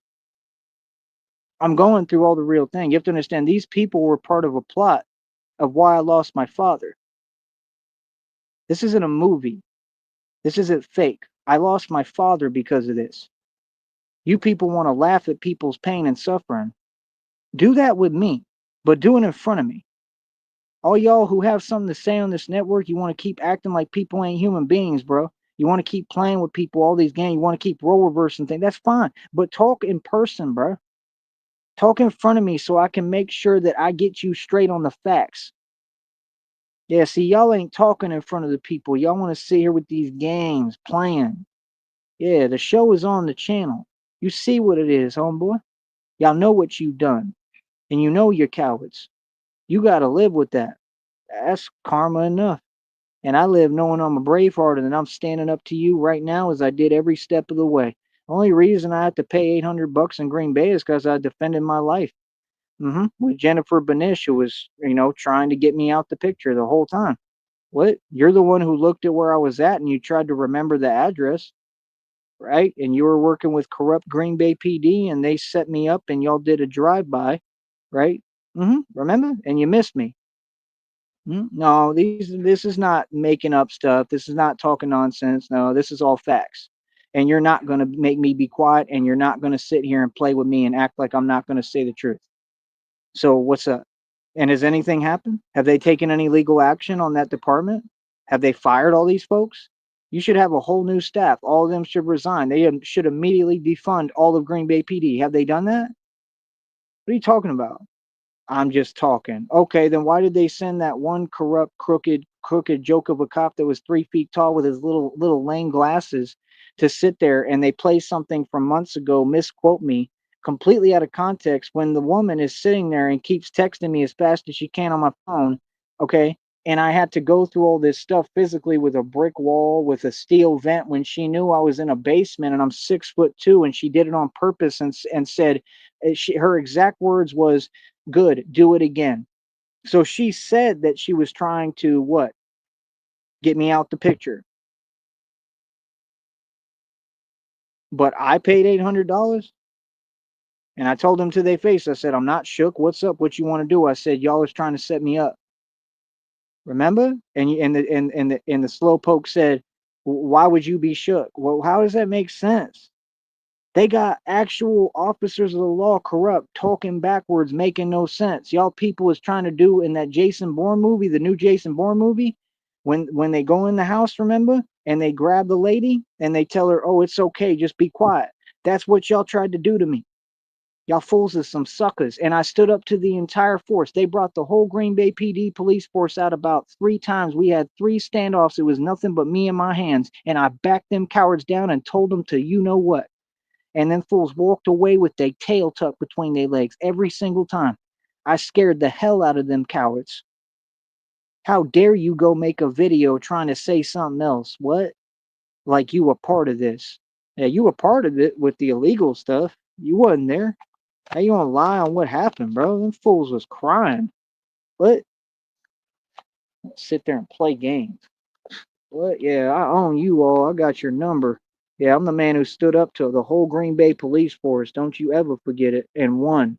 I'm going through all the real thing. You have to understand these people were part of a plot of why I lost my father. This isn't a movie. This isn't fake. I lost my father because of this. You people want to laugh at people's pain and suffering. Do that with me, but do it in front of me. All y'all who have something to say on this network, you want to keep acting like people ain't human beings, bro. You want to keep playing with people, all these games. You want to keep role reversing things. That's fine. But talk in person, bro. Talk in front of me so I can make sure that I get you straight on the facts. Yeah, see, y'all ain't talking in front of the people. Y'all want to sit here with these games playing. Yeah, the show is on the channel. You see what it is, homeboy. Y'all know what you've done. And you know you're cowards. You got to live with that. That's karma enough. And I live knowing I'm a braveheart and I'm standing up to you right now as I did every step of the way. Only reason I had to pay $800 in Green Bay is because I defended my life. With Jennifer Benish, who was, trying to get me out the picture the whole time. What? You're the one who looked at where I was at and you tried to remember the address, right? And you were working with corrupt Green Bay PD and they set me up and y'all did a drive-by, right? Remember? And you missed me. No, this is not making up stuff. This is not talking nonsense. No, this is all facts. And you're not going to make me be quiet and you're not going to sit here and play with me and act like I'm not going to say the truth. So what's up? And has anything happened? Have they taken any legal action on that department? Have they fired all these folks? You should have a whole new staff. All of them should resign. They should immediately defund all of Green Bay PD. Have they done that? What are you talking about? I'm just talking. Okay, then why did they send that one corrupt, crooked joke of a cop that was 3 feet tall with his little lame glasses to sit there and they play something from months ago, misquote me, completely out of context when the woman is sitting there and keeps texting me as fast as she can on my phone, okay? And I had to go through all this stuff physically with a brick wall, with a steel vent when she knew I was in a basement and I'm 6'2", and she did it on purpose and said, her exact words was, good, do it again. So she said that she was trying to what? Get me out the picture. But I paid $800 and I told them to their face, I said, I'm not shook. What's up? What you want to do? I said, y'all is trying to set me up. Remember? And the slowpoke said, why would you be shook? Well, how does that make sense? They got actual officers of the law corrupt, talking backwards, making no sense. Y'all people is trying to do in that Jason Bourne movie, the new Jason Bourne movie, when they go in the house, remember, and they grab the lady and they tell her, "Oh, it's okay, just be quiet." That's what y'all tried to do to me. Y'all fools is some suckers. And I stood up to the entire force. They brought the whole Green Bay PD police force out about 3 times. We had 3 standoffs. It was nothing but me and my hands. And I backed them cowards down and told them to you know what. And then fools walked away with their tail tucked between their legs every single time. I scared the hell out of them cowards. How dare you go make a video trying to say something else? What? Like you were part of this. Yeah, you were part of it with the illegal stuff. You wasn't there. How you gonna lie on what happened, bro? Them fools was crying. What? Sit there and play games. What? Yeah, I own you all. I got your number. Yeah, I'm the man who stood up to the whole Green Bay police force. Don't you ever forget it. And won.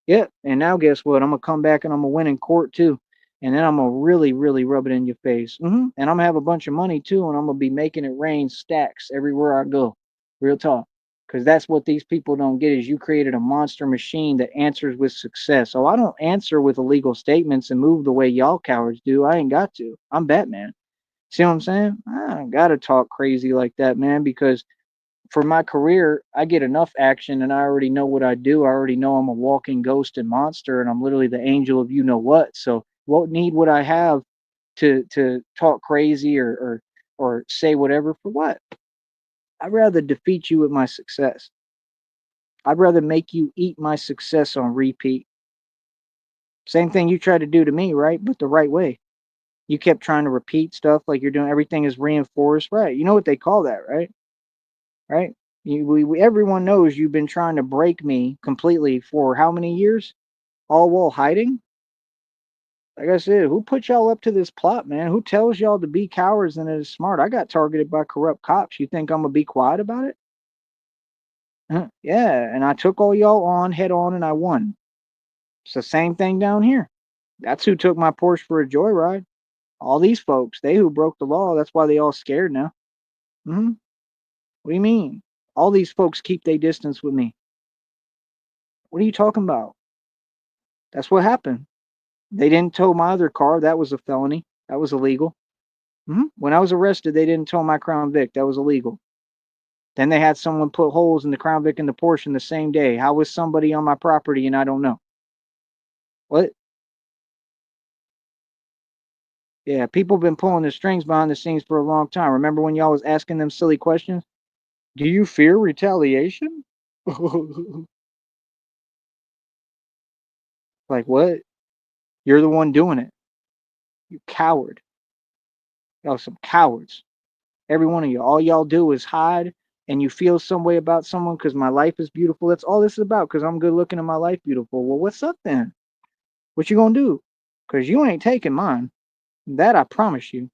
Yep. And now guess what? I'm gonna come back and I'm gonna win in court too. And then I'm gonna really, really rub it in your face. And I'm gonna have a bunch of money too, and I'm gonna be making it rain stacks everywhere I go. Real talk. Because that's what these people don't get is you created a monster machine that answers with success. So I don't answer with illegal statements and move the way y'all cowards do. I ain't got to. I'm Batman. See what I'm saying? I don't gotta talk crazy like that, man, because for my career, I get enough action and I already know what I do. I already know I'm a walking ghost and monster and I'm literally the angel of you know what. So what need would I have to talk crazy or say whatever for what? I'd rather defeat you with my success. I'd rather make you eat my success on repeat. Same thing you tried to do to me, right? But the right way. You kept trying to repeat stuff like you're doing. Everything is reinforced, right? You know what they call that, right? Right? Everyone knows you've been trying to break me completely for how many years? All while hiding. Like I said, who put y'all up to this plot, man? Who tells y'all to be cowards and it is smart? I got targeted by corrupt cops. You think I'm gonna be quiet about it? Yeah, and I took all y'all on head on and I won. It's the same thing down here. That's who took my Porsche for a joyride. All these folks, they who broke the law. That's why they all scared now. Hmm. What do you mean? All these folks keep their distance with me. What are you talking about? That's what happened. They didn't tow my other car. That was a felony. That was illegal. When I was arrested, they didn't tow my Crown Vic. That was illegal. Then they had someone put holes in the Crown Vic and the Porsche in the same day. How was somebody on my property and I don't know? What? Yeah, people been pulling the strings behind the scenes for a long time. Remember when y'all was asking them silly questions? Do you fear retaliation? Like what? You're the one doing it. You coward. Y'all some cowards. Every one of you. All y'all do is hide and you feel some way about someone because my life is beautiful. That's all this is about because I'm good looking and my life beautiful. Well, what's up then? What you gonna do? Because you ain't taking mine. That I promise you.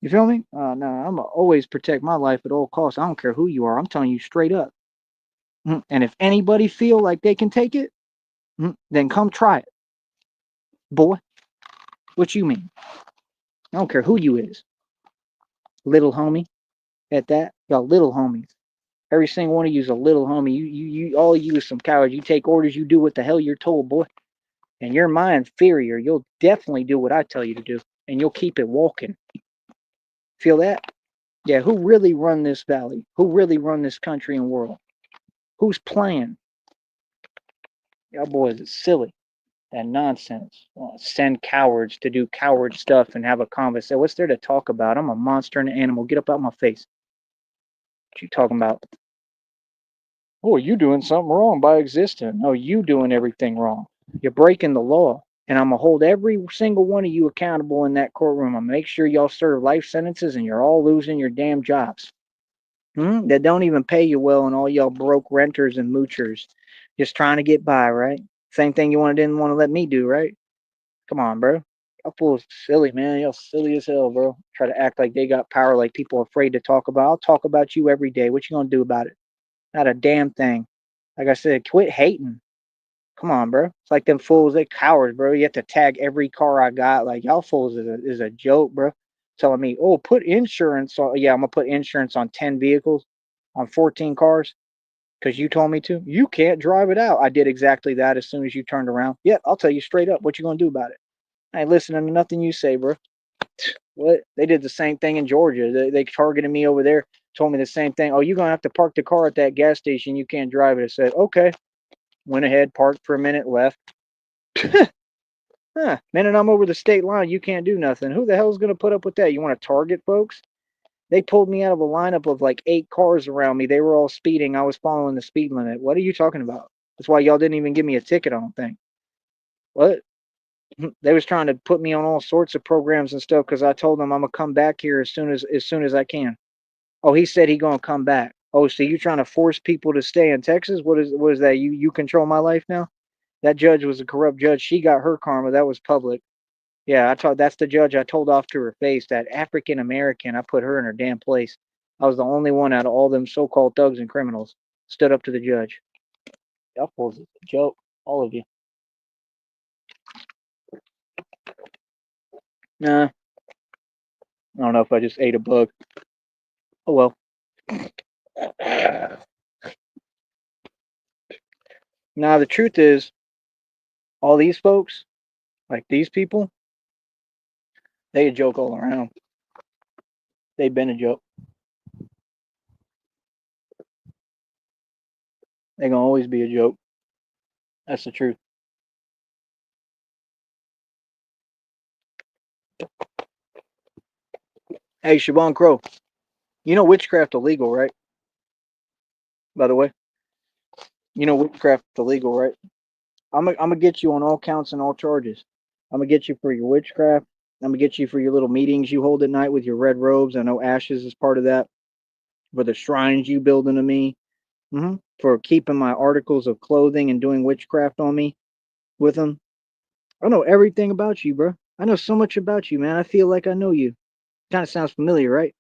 You feel me? No, I'm going to always protect my life at all costs. I don't care who you are. I'm telling you straight up. And if anybody feel like they can take it, then come try it. Boy, what you mean? I don't care who you is. Little homie at that. Y'all little homies. Every single one of you's a little homie. You all of you is some cowards. You take orders, you do what the hell you're told, boy. And you're my inferior. You'll definitely do what I tell you to do. And you'll keep it walking. Feel that? Yeah, who really run this valley? Who really run this country and world? Who's playing? Y'all boys is silly. That nonsense. Send cowards to do coward stuff and have a conversation. What's there to talk about? I'm a monster and an animal. Get up out my face. What you talking about? Oh, you doing something wrong by existing. No, you doing everything wrong. You're breaking the law. And I'm going to hold every single one of you accountable in that courtroom. I'm going to make sure y'all serve life sentences and you're all losing your damn jobs. That don't even pay you well and all y'all broke renters and moochers. Just trying to get by, right? Same thing you didn't want to let me do, right? Come on, bro. Y'all fools silly, man. Y'all silly as hell, bro. Try to act like they got power, like people are afraid to talk about. I'll talk about you every day. What you gonna do about it? Not a damn thing. Like I said, quit hating. Come on, bro. It's like them fools, they cowards, bro. You have to tag every car I got. Like y'all fools is a joke, bro. Telling me, oh, put insurance on. Yeah, I'm gonna put insurance on 10 vehicles, on 14 cars, because you told me to. You can't drive it out. I did exactly that as soon as you turned around. Yeah, I'll tell you straight up. What you gonna do about it? I ain't listening to nothing you say, bro. What? They did the same thing in Georgia. They targeted me over there, told me the same thing. Oh, you're going to have to park the car at that gas station. You can't drive it. I said, okay. Went ahead, parked for a minute, left. Minute I'm over the state line, you can't do nothing. Who the hell's going to put up with that? You want to target folks? They pulled me out of a lineup of like 8 cars around me. They were all speeding. I was following the speed limit. What are you talking about? That's why y'all didn't even give me a ticket, I don't think. What? They was trying to put me on all sorts of programs and stuff because I told them I'm gonna come back here as soon as I can. Oh, he said he gonna come back. Oh, so you trying to force people to stay in Texas? What is that? You control my life now? That judge was a corrupt judge. She got her karma. That was public. Yeah, I told that's the judge I told off to her face. That African American, I put her in her damn place. I was the only one out of all them so-called thugs and criminals stood up to the judge. Y'all fools is a joke, all of you. Nah, I don't know if I just ate a bug. Oh well. Now the truth is, all these folks, like these people, they a joke all around. They've been a joke. They gonna always be a joke. That's the truth. Hey, Siobhan Crow, you know witchcraft illegal, right? By the way, you know witchcraft illegal, right? I'm gonna get you on all counts and all charges. I'm gonna get you for your witchcraft. I'm gonna get you for your little meetings you hold at night with your red robes. I know ashes is part of that. For the shrines you build into me. For keeping my articles of clothing and doing witchcraft on me with them. I know everything about you, bro. I know so much about you, man. I feel like I know you. Kind of sounds familiar, right?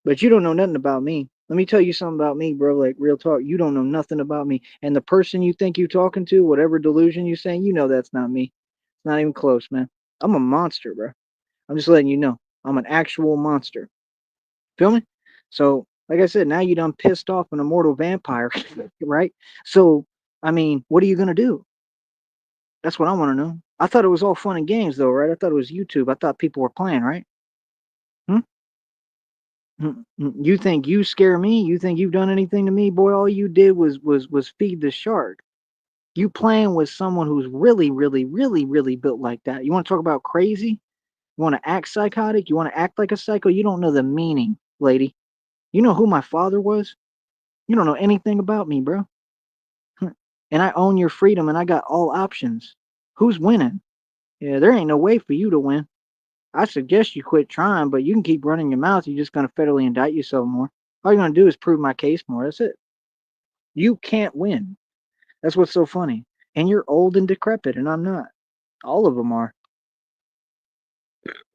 But you don't know nothing about me. Let me tell you something about me, bro. Like real talk, you don't know nothing about me. And the person you think you talking to, whatever delusion you saying, you know that's not me. It's not even close, man. I'm a monster, bro. I'm just letting you know. I'm an actual monster. Feel me? So, like I said, now you done pissed off an immortal vampire, right? So, I mean, what are you gonna do? That's what I want to know. I thought it was all fun and games, though, right? I thought it was YouTube. I thought people were playing, right? Hmm? You think you scare me? You think you've done anything to me, boy? All you did was feed the shark. You playing with someone who's really, really, really, really built like that. You want to talk about crazy? You want to act psychotic? You want to act like a psycho? You don't know the meaning, lady. You know who my father was? You don't know anything about me, bro. And I own your freedom, and I got all options. Who's winning? Yeah, there ain't no way for you to win. I suggest you quit trying, but you can keep running your mouth. You're just going to federally indict yourself more. All you're going to do is prove my case more. That's it. You can't win. That's what's so funny. And you're old and decrepit, and I'm not. All of them are.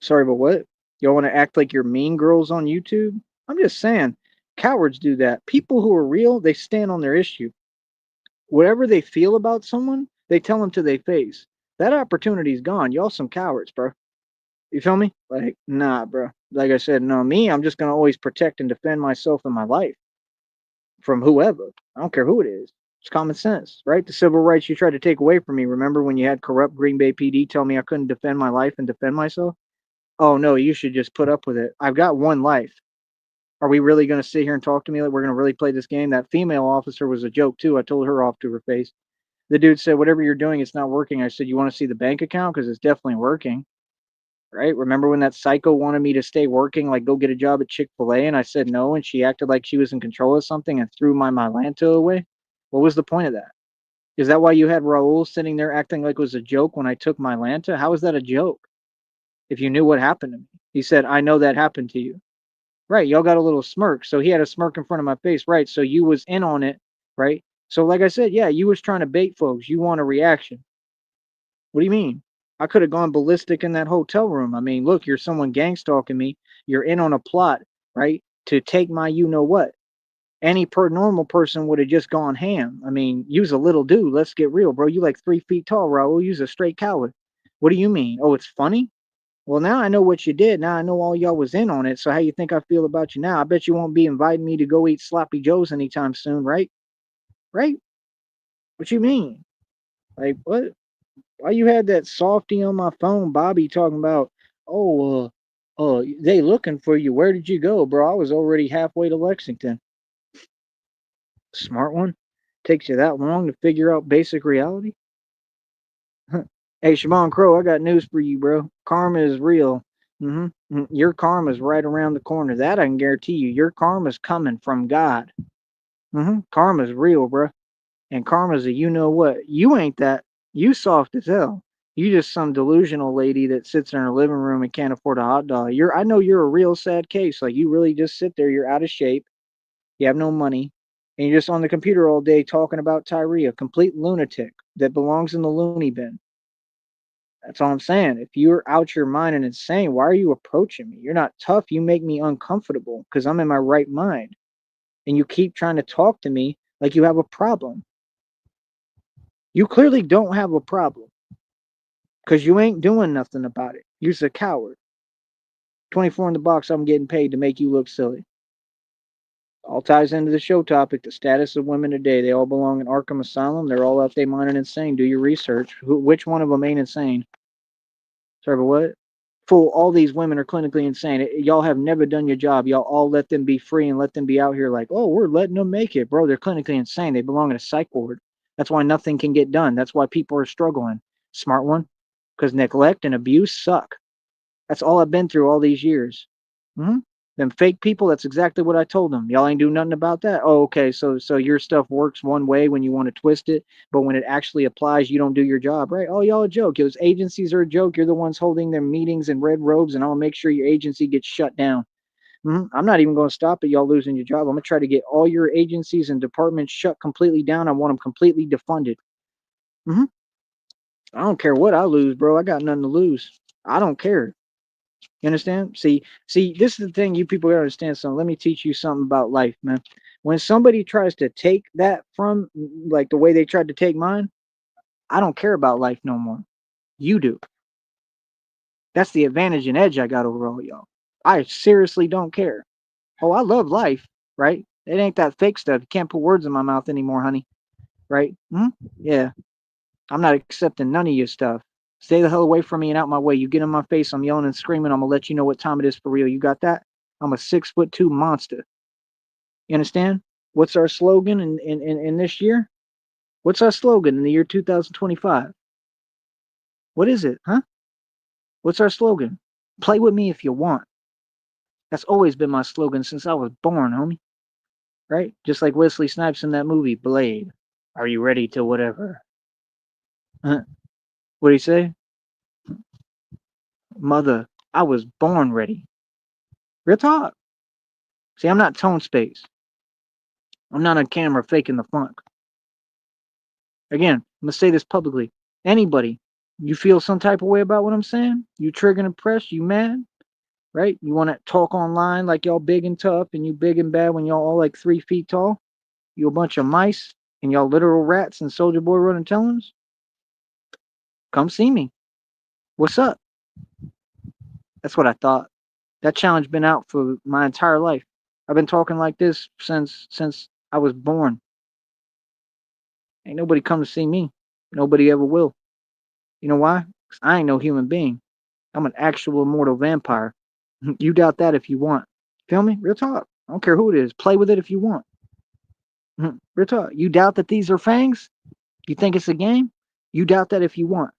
Sorry, but what? Y'all want to act like you're mean girls on YouTube? I'm just saying, cowards do that. People who are real, they stand on their issue. Whatever they feel about someone, they tell them to their face. That opportunity's gone. Y'all some cowards, bro. You feel me? Like, nah, bro. Like I said, no, me, I'm just gonna always protect and defend myself and my life from whoever. I don't care who it is. It's common sense, right? The civil rights you tried to take away from me. Remember when you had corrupt Green Bay PD tell me I couldn't defend my life and defend myself? Oh no, you should just put up with it. I've got one life. Are we really gonna sit here and talk to me like we're gonna really play this game? That female officer was a joke too. I told her off to her face. The dude said, "Whatever you're doing, it's not working." I said, "You want to see the bank account? Because it's definitely working." Right? Remember when that psycho wanted me to stay working, like go get a job at Chick-fil-A, and I said no, and she acted like she was in control of something and threw my Mylanta away? What was the point of that? Is that why you had Raul sitting there acting like it was a joke when I took Mylanta? How is that a joke? If you knew what happened to me. He said, I know that happened to you. Right, y'all got a little smirk. So he had a smirk in front of my face. Right. So you was in on it, right? So like I said, yeah, you was trying to bait folks. You want a reaction. What do you mean? I could have gone ballistic in that hotel room. I mean, look, you're someone gang stalking me. You're in on a plot, right? To take my you know what. Any normal person would have just gone ham. I mean, you's a little dude. Let's get real, bro. You like 3 feet tall, Raul. You's a straight coward. What do you mean? Oh, it's funny? Well, now I know what you did. Now I know all y'all was in on it. So how you think I feel about you now? I bet you won't be inviting me to go eat sloppy joes anytime soon, right? Right? What you mean? Like what? Why you had that softy on my phone, Bobby, talking about, oh, they looking for you. Where did you go, bro? I was already halfway to Lexington. Smart one. Takes you that long to figure out basic reality? Hey, Shimon Crow, I got news for you, bro. Karma is real. Your karma's right around the corner. That I can guarantee you. Your karma's coming from God. Karma's real, bro. And karma's a you know what. You ain't that. You soft as hell. You just some delusional lady that sits in her living room and can't afford a hot dog. I know you're a real sad case. Like you really just sit there, you're out of shape, you have no money, and you're just on the computer all day talking about Tyree, a complete lunatic that belongs in the loony bin. That's all I'm saying. If you're out your mind and insane, why are you approaching me? You're not tough. You make me uncomfortable because I'm in my right mind. And you keep trying to talk to me like you have a problem. You clearly don't have a problem because you ain't doing nothing about it. You're a coward. 24 in the box, I'm getting paid to make you look silly. All ties into the show topic, the status of women today. They all belong in Arkham Asylum. They're all out there minding insane. Do your research. Which one of them ain't insane? Sorry, but what? Fool, all these women are clinically insane. Y'all have never done your job. Y'all all let them be free and let them be out here like, oh, we're letting them make it. Bro, they're clinically insane. They belong in a psych ward. That's why nothing can get done. That's why people are struggling. Smart one? Because neglect and abuse suck. That's all I've been through all these years. Them fake people, that's exactly what I told them. Y'all ain't do nothing about that. Oh, okay. So your stuff works one way when you want to twist it, but when it actually applies, you don't do your job, right? Oh, y'all a joke. Those agencies are a joke. You're the ones holding their meetings in red robes, and I'll make sure your agency gets shut down. I'm not even going to stop at y'all losing your job. I'm going to try to get all your agencies and departments shut completely down. I want them completely defunded. hmm I don't care what I lose, bro. I got nothing to lose. I don't care. You understand? See, this is the thing you people gotta understand something. Let me teach you something about life, man. When somebody tries to take that from like the way they tried to take mine, I don't care about life no more. You do. That's the advantage and edge I got over all y'all. I seriously don't care. Oh, I love life, right? It ain't that fake stuff. You can't put words in my mouth anymore, honey. Right? Yeah. I'm not accepting none of your stuff. Stay the hell away from me and out my way. You get in my face, I'm yelling and screaming. I'm gonna let you know what time it is for real. You got that? I'm a 6'2" monster. You understand? What's our slogan in this year? What's our slogan in the year 2025? What is it? Huh? What's our slogan? Play with me if you want. That's always been my slogan since I was born, homie. Right? Just like Wesley Snipes in that movie, Blade. Are you ready to whatever? Huh? What do you say? Mother, I was born ready. Real talk. See, I'm not tone space. I'm not on camera faking the funk. Again, I'm gonna say this publicly. Anybody, you feel some type of way about what I'm saying? You triggered and pressed? You mad? Right? You want to talk online like y'all big and tough, and you big and bad when y'all all like 3 feet tall? You a bunch of mice, and y'all literal rats and Soldier Boy running tellings? Come see me. What's up? That's what I thought. That challenge been out for my entire life. I've been talking like this since I was born. Ain't nobody come to see me. Nobody ever will. You know why? 'Cause I ain't no human being. I'm an actual immortal vampire. You doubt that if you want. Feel me? Real talk. I don't care who it is. Play with it if you want. Real talk. You doubt that these are fangs? You think it's a game? You doubt that if you want.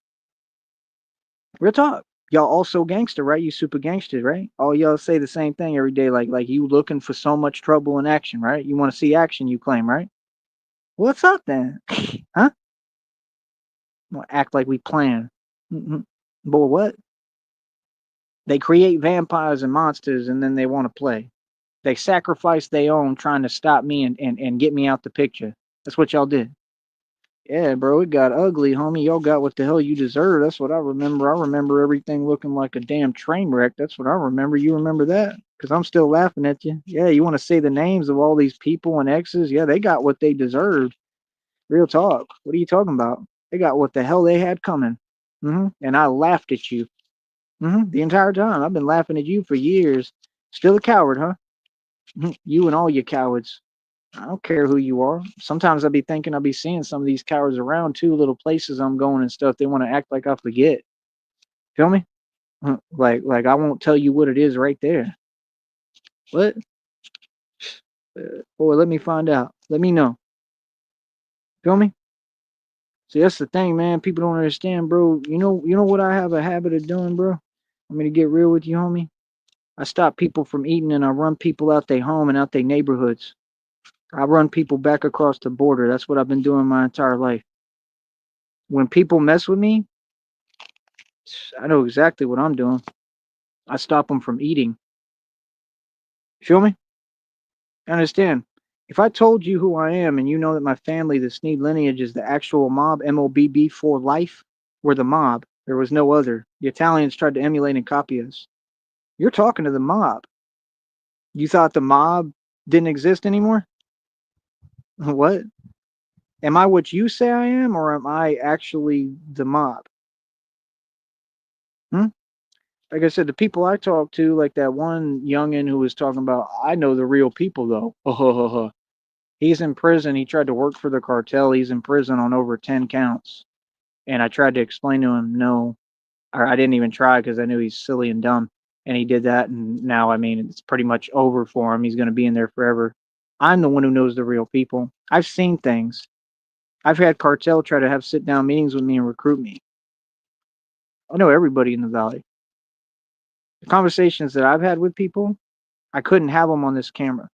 Real talk. Y'all also gangster, right? You super gangster, right? All y'all say the same thing every day, like you looking for so much trouble and action, right? You want to see action, you claim, right? What's up then? Huh? Want to act like we plan. Boy, what? They create vampires and monsters and then they want to play. They sacrifice their own trying to stop me and get me out the picture. That's what y'all did. Yeah, bro, it got ugly, homie. Y'all got what the hell you deserve. That's what I remember. I remember everything looking like a damn train wreck. That's what I remember. You remember that? Because I'm still laughing at you. Yeah, you want to say the names of all these people and exes? Yeah, they got what they deserved. Real talk. What are you talking about? They got what the hell they had coming. And I laughed at you. The entire time. I've been laughing at you for years. Still a coward, huh? You and all your cowards. I don't care who you are. Sometimes I'll be thinking I'll be seeing some of these cowards around too, little places I'm going and stuff. They want to act like I forget. Feel me? Like I won't tell you what it is right there. What? Boy, let me find out. Let me know. Feel me? See, that's the thing, man. People don't understand, bro. You know what I have a habit of doing, bro? I'm gonna get real with you, homie. I stop people from eating and I run people out their home and out their neighborhoods. I run people back across the border. That's what I've been doing my entire life. When people mess with me, I know exactly what I'm doing. I stop them from eating. Feel me? I understand. If I told you who I am and you know that my family, the Sneed lineage, is the actual mob, MOBB for life, we're the mob. There was no other. The Italians tried to emulate and copy us. You're talking to the mob. You thought the mob didn't exist anymore? What? Am I what you say I am, or am I actually the mob? Hmm? Like I said, the people I talk to, like that one youngin who was talking about, I know the real people though. He's in prison. He tried to work for the cartel. He's in prison on over 10 counts. And I tried to explain to him, no, or I didn't even try because I knew he's silly and dumb. And he did that. And now, I mean, it's pretty much over for him. He's going to be in there forever. I'm the one who knows the real people. I've seen things. I've had cartel try to have sit down meetings with me and recruit me. I know everybody in the valley. The conversations that I've had with people, I couldn't have them on this camera.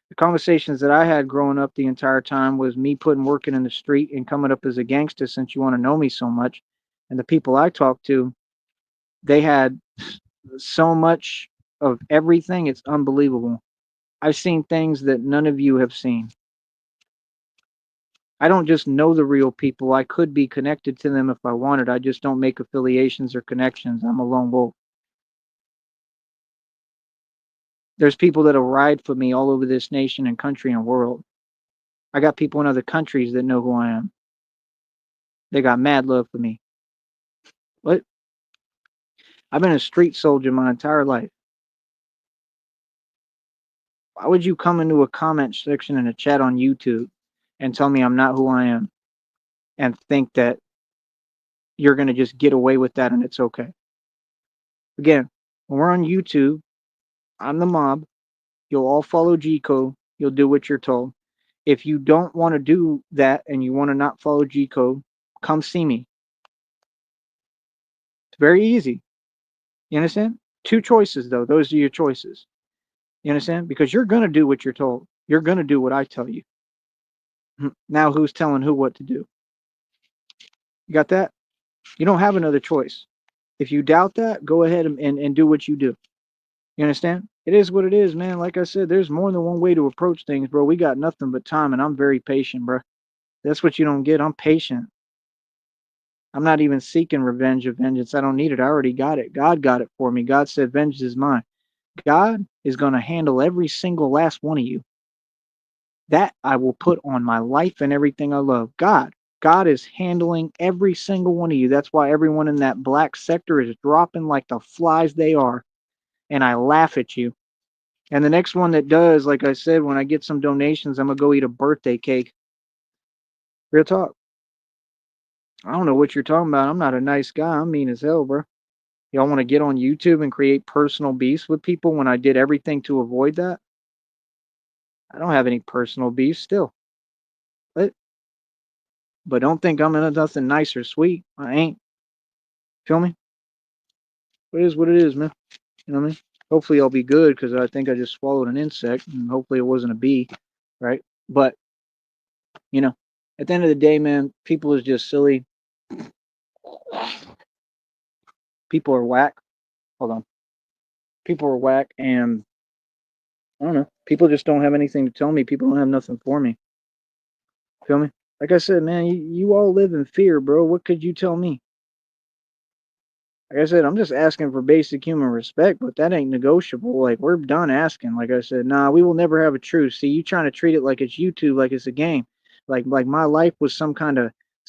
The conversations that I had growing up the entire time was me putting working in the street and coming up as a gangster since you want to know me so much. And the people I talked to, they had so much of everything. It's unbelievable. I've seen things that none of you have seen. I don't just know the real people. I could be connected to them if I wanted. I just don't make affiliations or connections. I'm a lone wolf. There's people that'll ride for me all over this nation and country and world. I got people in other countries that know who I am. They got mad love for me. What? I've been a street soldier my entire life. Why would you come into a comment section in a chat on YouTube and tell me I'm not who I am and think that you're going to just get away with that and it's okay? Again, when we're on YouTube, I'm the mob. You'll all follow G code. You'll do what you're told. If you don't want to do that and you want to not follow G code, come see me. It's very easy. You understand? Two choices, though. Those are your choices. You understand? Because you're going to do what you're told. You're going to do what I tell you. Now, who's telling who what to do? You got that? You don't have another choice. If you doubt that, go ahead and do what you do. You understand? It is what it is, man. Like I said, there's more than one way to approach things, bro. We got nothing but time, and I'm very patient, bro. That's what you don't get. I'm patient. I'm not even seeking revenge or vengeance. I don't need it. I already got it. God got it for me. God said, vengeance is mine. God is going to handle every single last one of you. That I will put on my life and everything I love. God is handling every single one of you. That's why everyone in that black sector is dropping like the flies they are. And I laugh at you. And the next one that does, like I said, when I get some donations, I'm going to go eat a birthday cake. Real talk. I don't know what you're talking about. I'm not a nice guy. I'm mean as hell, bro. Y'all want to get on YouTube and create personal beefs with people when I did everything to avoid that? I don't have any personal beefs still. But don't think I'm in nothing nice or sweet. I ain't. Feel me? It is what it is, man. You know what I mean? Hopefully I'll be good because I think I just swallowed an insect and hopefully it wasn't a bee, right? But, you know, at the end of the day, man, people is just silly. People are whack. Hold on. People are whack and I don't know. People just don't have anything to tell me. People don't have nothing for me. Feel me? Like I said, man, you all live in fear, bro. What could you tell me? Like I said, I'm just asking for basic human respect, but that ain't negotiable. Like, we're done asking. Like I said, nah, we will never have a truce. See, you trying to treat it like it's YouTube, like it's a game. Like my life was some kind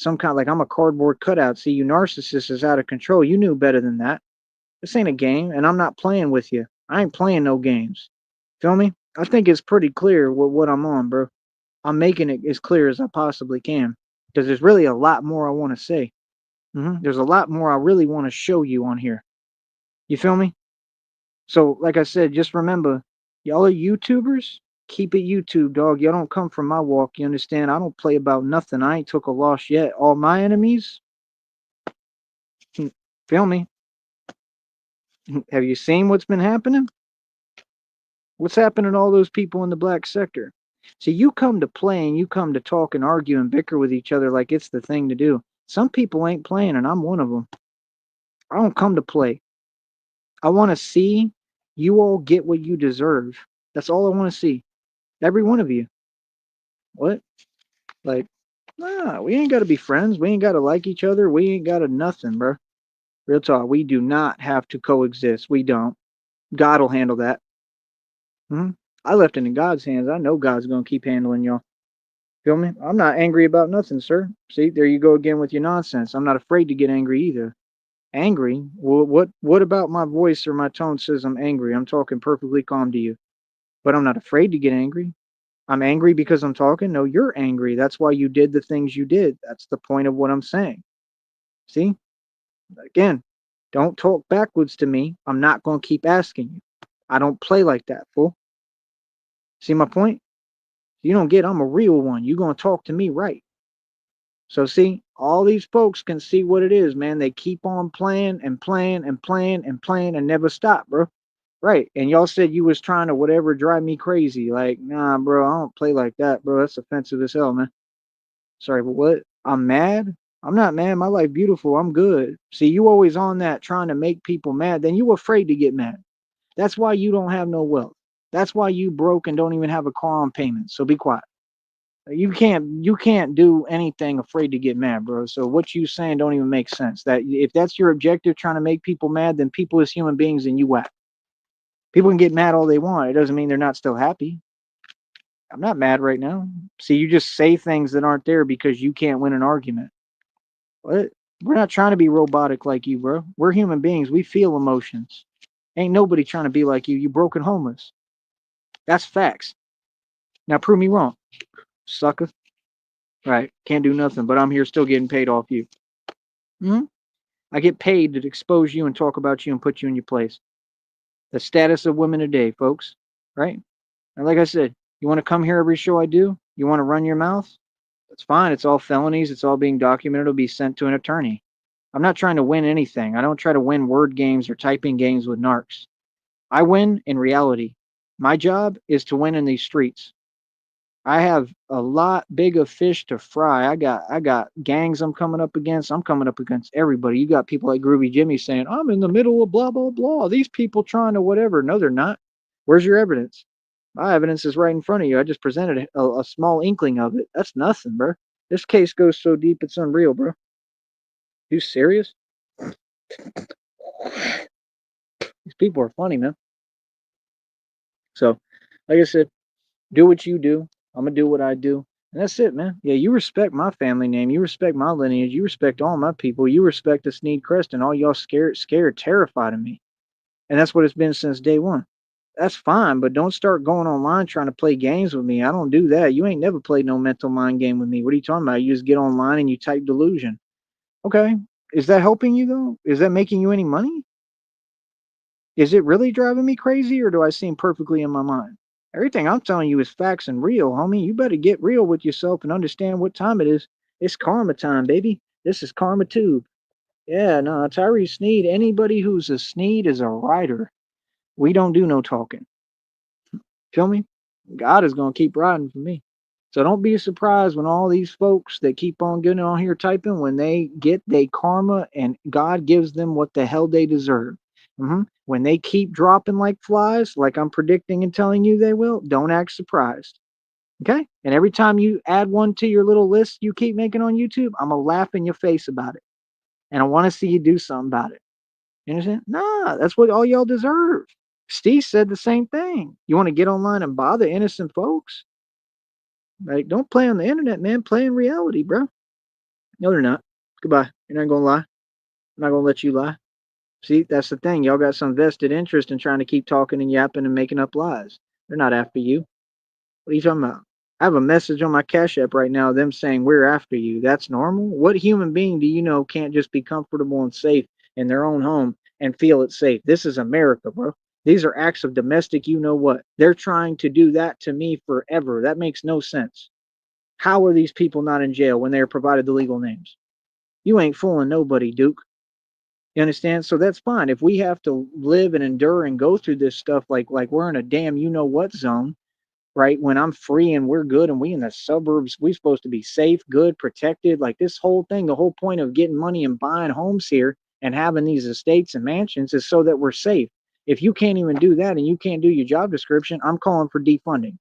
like I'm a cardboard cutout. See, you narcissist is out of control. You knew better than that. This ain't a game, and I'm not playing with you. I ain't playing no games. Feel me? I think it's pretty clear what I'm on, bro. I'm making it as clear as I possibly can. Because there's really a lot more I want to say. There's a lot more I really want to show you on here. You feel me? So, like I said, just remember, y'all are YouTubers. Keep it YouTube, dog. Y'all don't come from my walk. You understand? I don't play about nothing. I ain't took a loss yet. All my enemies, feel me? Have you seen what's been happening? What's happening to all those people in the black sector? See, you come to play and you come to talk and argue and bicker with each other like it's the thing to do. Some people ain't playing, and I'm one of them. I don't come to play. I want to see you all get what you deserve. That's all I want to see. Every one of you. What? Like, nah, we ain't got to be friends. We ain't got to like each other. We ain't got to nothing, bro. Real talk. We do not have to coexist. We don't. God will handle that. I left it in God's hands. I know God's going to keep handling y'all. Feel me? I'm not angry about nothing, sir. See, there you go again with your nonsense. I'm not afraid to get angry either. Angry? Well, what about my voice or my tone says I'm angry? I'm talking perfectly calm to you. But I'm not afraid to get angry. I'm angry because I'm talking. No, you're angry. That's why you did the things you did. That's the point of what I'm saying. See? Again, don't talk backwards to me. I'm not going to keep asking you. I don't play like that, fool. See my point? You don't get I'm a real one. You're going to talk to me right. So see, all these folks can see what it is, man. They keep on playing and playing and playing and playing and never stop, bro. Right. And y'all said you was trying to whatever drive me crazy. Like, nah, bro, I don't play like that, bro. That's offensive as hell, man. Sorry, but what? I'm mad? I'm not mad. My life beautiful. I'm good. See, you always on that trying to make people mad. Then you afraid to get mad. That's why you don't have no wealth. That's why you broke and don't even have a car on payments. So be quiet. You can't do anything afraid to get mad, bro. So what you saying don't even make sense. That if that's your objective, trying to make people mad, then people as human beings and you whack. People can get mad all they want. It doesn't mean they're not still happy. I'm not mad right now. See, you just say things that aren't there because you can't win an argument. What? We're not trying to be robotic like you, bro. We're human beings. We feel emotions. Ain't nobody trying to be like you. You broken homeless. That's facts. Now prove me wrong, sucker. Right. Can't do nothing, but I'm here still getting paid off you. Hmm. I get paid to expose you and talk about you and put you in your place. The status of women today, folks. Right? And like I said, you want to come here every show I do? You want to run your mouth? That's fine. It's all felonies. It's all being documented. It'll be sent to an attorney. I'm not trying to win anything. I don't try to win word games or typing games with narcs. I win in reality. My job is to win in these streets. I have a lot big of fish to fry. I got gangs I'm coming up against. I'm coming up against everybody. You got people like Groovy Jimmy saying, I'm in the middle of blah blah blah. These people trying to whatever. No, they're not. Where's your evidence? My evidence is right in front of you. I just presented a small inkling of it. That's nothing, bro. This case goes so deep it's unreal, bro. You serious? These people are funny, man. So, like I said, do what you do. I'm gonna do what I do. And that's it, man. Yeah, you respect my family name. You respect my lineage. You respect all my people. You respect the Sneed Crest and all y'all scared, terrified of me. And that's what it's been since day one. That's fine, but don't start going online trying to play games with me. I don't do that. You ain't never played no mental mind game with me. What are you talking about? You just get online and you type delusion. Okay. Is that helping you though? Is that making you any money? Is it really driving me crazy or do I seem perfectly in my mind? Everything I'm telling you is facts and real, homie. You better get real with yourself and understand what time it is. It's karma time, baby. This is karma tube. Yeah, no, Tyree Sneed, anybody who's a Sneed is a writer. We don't do no talking. Feel me? God is gonna keep riding for me. So don't be surprised when all these folks that keep on getting on here typing, when they get their karma and God gives them what the hell they deserve. When they keep dropping like flies, like I'm predicting and telling you they will, don't act surprised. Okay? And every time you add one to your little list you keep making on YouTube, I'm gonna laugh in your face about it. And I want to see you do something about it. You understand? Nah, that's what all y'all deserve. Steve said the same thing. You want to get online and bother innocent folks? Like, don't play on the internet, man. Play in reality, bro. No, they're not. Goodbye. You're not gonna lie. I'm not gonna let you lie. See, that's the thing. Y'all got some vested interest in trying to keep talking and yapping and making up lies. They're not after you. What are you talking about? I have a message on my Cash App right now, them saying we're after you. That's normal? What human being do you know can't just be comfortable and safe in their own home and feel it's safe? This is America, bro. These are acts of domestic, you know what? They're trying to do that to me forever. That makes no sense. How are these people not in jail when they are provided the legal names? You ain't fooling nobody, Duke. You understand? So that's fine. If we have to live and endure and go through this stuff like we're in a damn you know what zone, right? When I'm free and we're good and we in the suburbs, we supposed to be safe, good, protected. Like this whole thing, the whole point of getting money and buying homes here and having these estates and mansions is so that we're safe. If you can't even do that and you can't do your job description, I'm calling for defunding.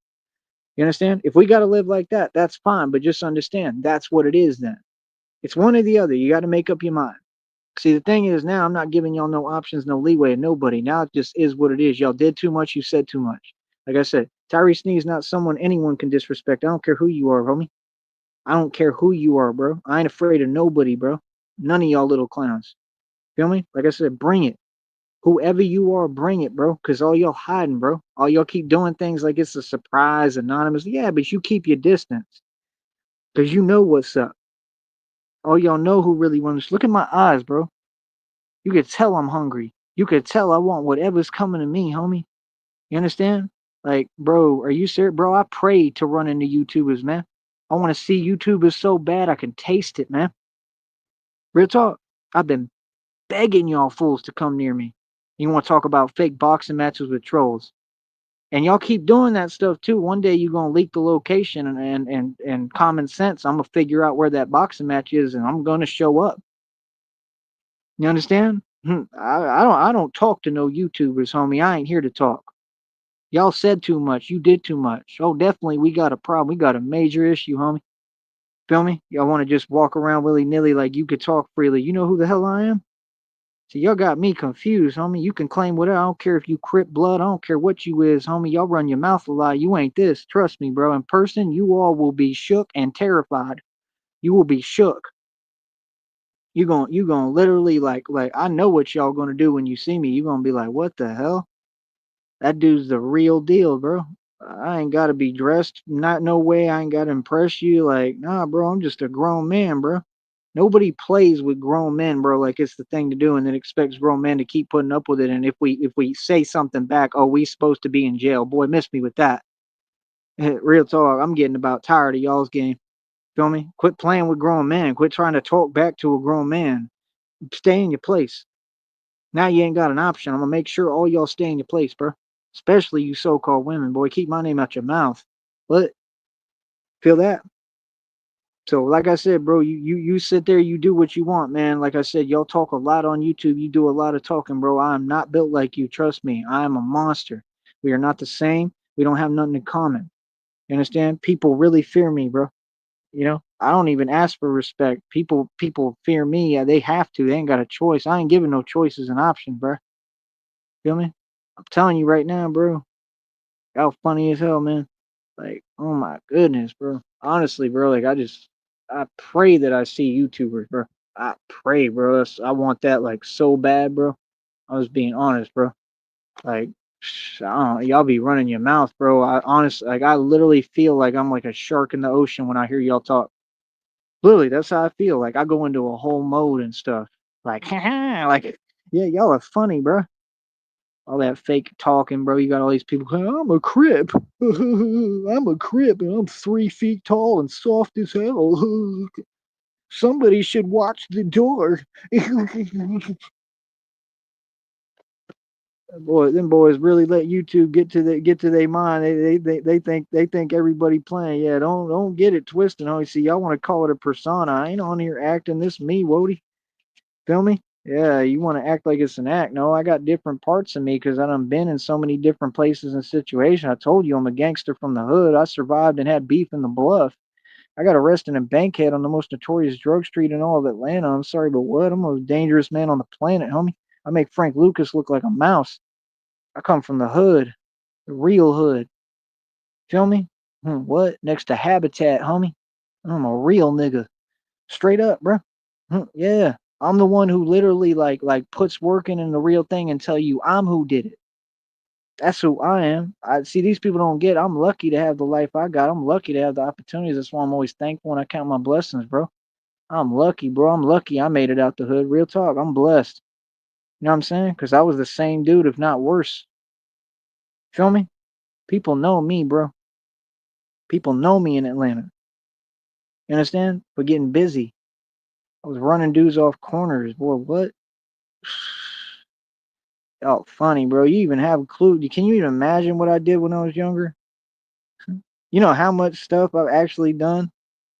You understand? If we got to live like that, that's fine. But just understand that's what it is then. It's one or the other. You got to make up your mind. See, the thing is now I'm not giving y'all no options, no leeway, and nobody. Now it just is what it is. Y'all did too much. You said too much. Like I said, Tyree Sneed's not someone anyone can disrespect. I don't care who you are, homie. I don't care who you are, bro. I ain't afraid of nobody, bro. None of y'all little clowns. Feel me? Like I said, bring it. Whoever you are, bring it, bro. Cause all y'all hiding, bro. All y'all keep doing things like it's a surprise, anonymous. Yeah, but you keep your distance. Cause you know what's up. All y'all know who really wants. Look at my eyes, bro. You could tell I'm hungry. You could tell I want whatever's coming to me, homie. You understand? Like, bro, are you serious? Bro, I prayed to run into YouTubers, man. I want to see YouTubers so bad I can taste it, man. Real talk. I've been begging y'all fools to come near me. You want to talk about fake boxing matches with trolls. And y'all keep doing that stuff too. One day you're gonna leak the location and common sense. I'm gonna figure out where that boxing match is and I'm gonna show up. You understand? I don't talk to no YouTubers, homie. I ain't here to talk. Y'all said too much. You did too much. Oh, definitely we got a problem. We got a major issue, homie. Feel me? Y'all want to just walk around willy nilly like you could talk freely. You know who the hell I am? See, y'all got me confused, homie. You can claim whatever. I don't care if you Crip blood. I don't care what you is, homie. Y'all run your mouth a lot. You ain't this. Trust me, bro. In person, you all will be shook and terrified. You will be shook. You gonna literally like I know what y'all gonna do when you see me. You gonna be like, what the hell? That dude's the real deal, bro. I ain't gotta be dressed. Not no way. I ain't gotta impress you. Like, nah, bro. I'm just a grown man, bro. Nobody plays with grown men, bro, like it's the thing to do, and then expects grown men to keep putting up with it. And if we say something back, oh, we supposed to be in jail. Boy, miss me with that. Real talk. I'm getting about tired of y'all's game. Feel me? Quit playing with grown men. Quit trying to talk back to a grown man. Stay in your place. Now you ain't got an option. I'm gonna make sure all y'all stay in your place, bro. Especially you so-called women, boy. Keep my name out your mouth. What? Feel that? So, like I said, bro, you sit there, you do what you want, man. Like I said, y'all talk a lot on YouTube. You do a lot of talking, bro. I am not built like you. Trust me. I am a monster. We are not the same. We don't have nothing in common. You understand? People really fear me, bro. You know, I don't even ask for respect. People fear me. They have to. They ain't got a choice. I ain't giving no choices and options, bro. Feel me? I'm telling you right now, bro. Y'all funny as hell, man. Like, oh my goodness, bro. Honestly, bro, like I pray that I see YouTubers, bro. I pray, bro. I want that like so bad, bro. I was being honest, bro. Like, I don't, y'all be running your mouth, bro. I honestly, like, I literally feel like I'm like a shark in the ocean when I hear y'all talk. Literally, that's how I feel. Like, I go into a whole mode and stuff. Like, like, yeah, y'all are funny, bro. All that fake talking, bro. You got all these people going, I'm a crip. I'm a crip and I'm 3 feet tall and soft as hell. Somebody should watch the door. Boy, them boys really let YouTube get to their mind. They think everybody playing. Yeah, don't get it twisted. Huh? See, y'all want to call it a persona. I ain't on here acting this me, Wody. Feel me? Yeah, you want to act like it's an act. No, I got different parts of me because I done been in so many different places and situations. I told you I'm a gangster from the hood. I survived and had beef in the bluff. I got arrested in Bankhead on the most notorious drug street in all of Atlanta. I'm sorry, but what? I'm the most dangerous man on the planet, homie. I make Frank Lucas look like a mouse. I come from the hood, the real hood. Feel me? What? Next to Habitat, homie. I'm a real nigga. Straight up, bro. Yeah. I'm the one who literally like puts work in the real thing and tell you I'm who did it. That's who I am. I see these people don't get. I'm lucky to have the life I got. I'm lucky to have the opportunities. That's why I'm always thankful and I count my blessings, bro. I'm lucky, bro. I'm lucky I made it out the hood. Real talk. I'm blessed. You know what I'm saying? Because I was the same dude, if not worse. Feel me? People know me, bro. People know me in Atlanta. You understand? For getting busy. I was running dudes off corners. Boy, what? Oh, funny, bro. You even have a clue. Can you even imagine what I did when I was younger? You know how much stuff I've actually done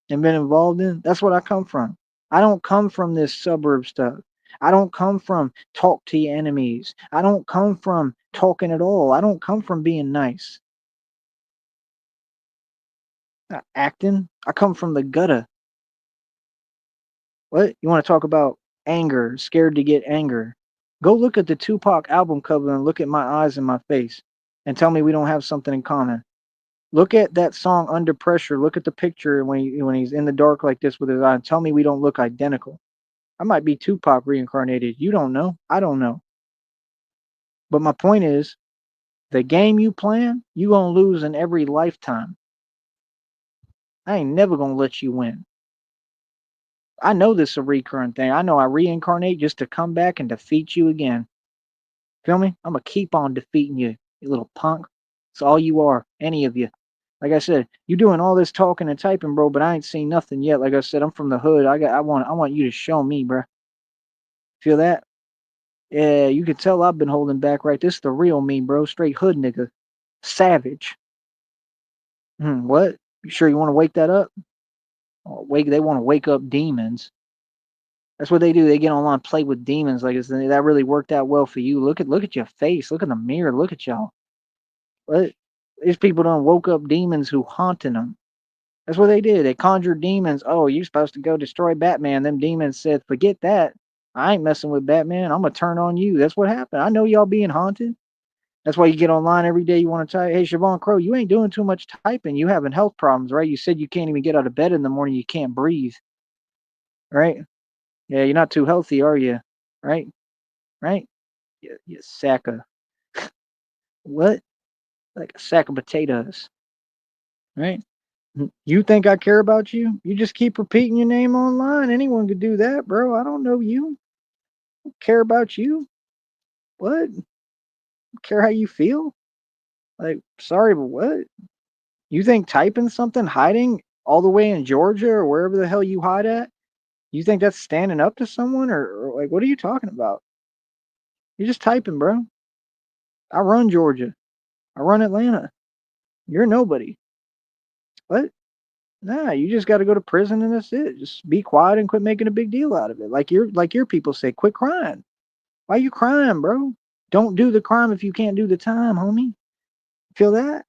and been involved in? That's what I come from. I don't come from this suburb stuff. I don't come from talk to your enemies. I don't come from talking at all. I don't come from being nice. Acting. I come from the gutter. What? You want to talk about anger, scared to get anger? Go look at the Tupac album cover and look at my eyes and my face and tell me we don't have something in common. Look at that song Under Pressure. Look at the picture when he's in the dark like this with his eye. And tell me we don't look identical. I might be Tupac reincarnated. You don't know. I don't know. But my point is, the game you playing, you gonna lose in every lifetime. I ain't never gonna let you win. I know this is a recurrent thing. I know I reincarnate just to come back and defeat you again. Feel me? I'm gonna keep on defeating you, you little punk. It's all you are, any of you. Like I said, you doing all this talking and typing, bro, but I ain't seen nothing yet. Like I said, I'm from the hood. I want you to show me, bro. Feel that? Yeah, you could tell I've been holding back, right? This is the real me, bro. Straight hood nigga. Savage. What? You sure you want to wake that up? Oh, they want to wake up demons. That's what they do. They get online, play with demons. Like, that really worked out well for you? Look at your face. Look in the mirror. Look at y'all. What? These people done woke up demons who haunting them. That's what they did. They conjured demons. Oh, you supposed to go destroy Batman. Them demons said, forget that. I ain't messing with Batman. I'm gonna turn on you. That's what happened. I know y'all being haunted. That's why you get online every day. You want to type, hey, Siobhan Crow, you ain't doing too much typing. You having health problems, right? You said you can't even get out of bed in the morning. You can't breathe, right? Yeah, you're not too healthy, are you? Right? Right? You sack of what? Like a sack of potatoes, right? You think I care about you? You just keep repeating your name online. Anyone could do that, bro. I don't know you. I don't care about you. What? Care how you feel? Like, sorry, but what? You think typing something, hiding all the way in Georgia or wherever the hell you hide at, you think that's standing up to someone or like what are you talking about? You're just typing, bro. I run Georgia. I run Atlanta. You're nobody. What? Nah, you just got to go to prison and that's it. Just be quiet and quit making a big deal out of it. Like your people say, quit crying. Why you crying, bro? Don't do the crime if you can't do the time, homie. Feel that?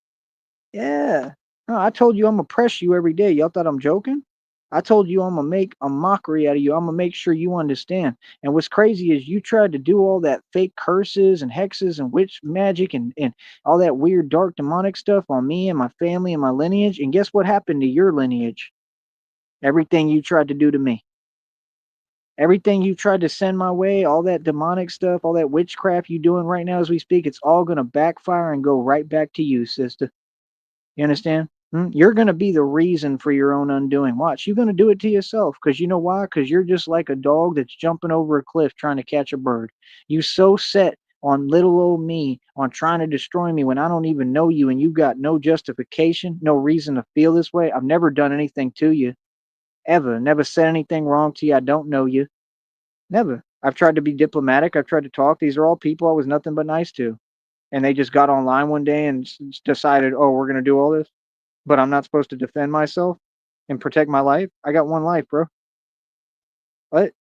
Yeah. No, I told you I'm gonna press you every day. Y'all thought I'm joking? I told you I'm gonna make a mockery out of you. I'm gonna make sure you understand. And what's crazy is you tried to do all that fake curses and hexes and witch magic and all that weird dark demonic stuff on me and my family and my lineage. And guess what happened to your lineage? Everything you tried to do to me. Everything you tried to send my way, all that demonic stuff, all that witchcraft you doing right now as we speak, it's all gonna backfire and go right back to you, sister. You understand? You're going to be the reason for your own undoing. Watch, you're going to do it to yourself because you know why? Because you're just like a dog that's jumping over a cliff trying to catch a bird. You so set on little old me, on trying to destroy me when I don't even know you and you got no justification, no reason to feel this way. I've never done anything to you, ever. Never said anything wrong to you. I don't know you. Never. I've tried to be diplomatic. I've tried to talk. These are all people I was nothing but nice to. And they just got online one day and decided, oh, we're going to do all this, but I'm not supposed to defend myself and protect my life. I got one life, bro. What?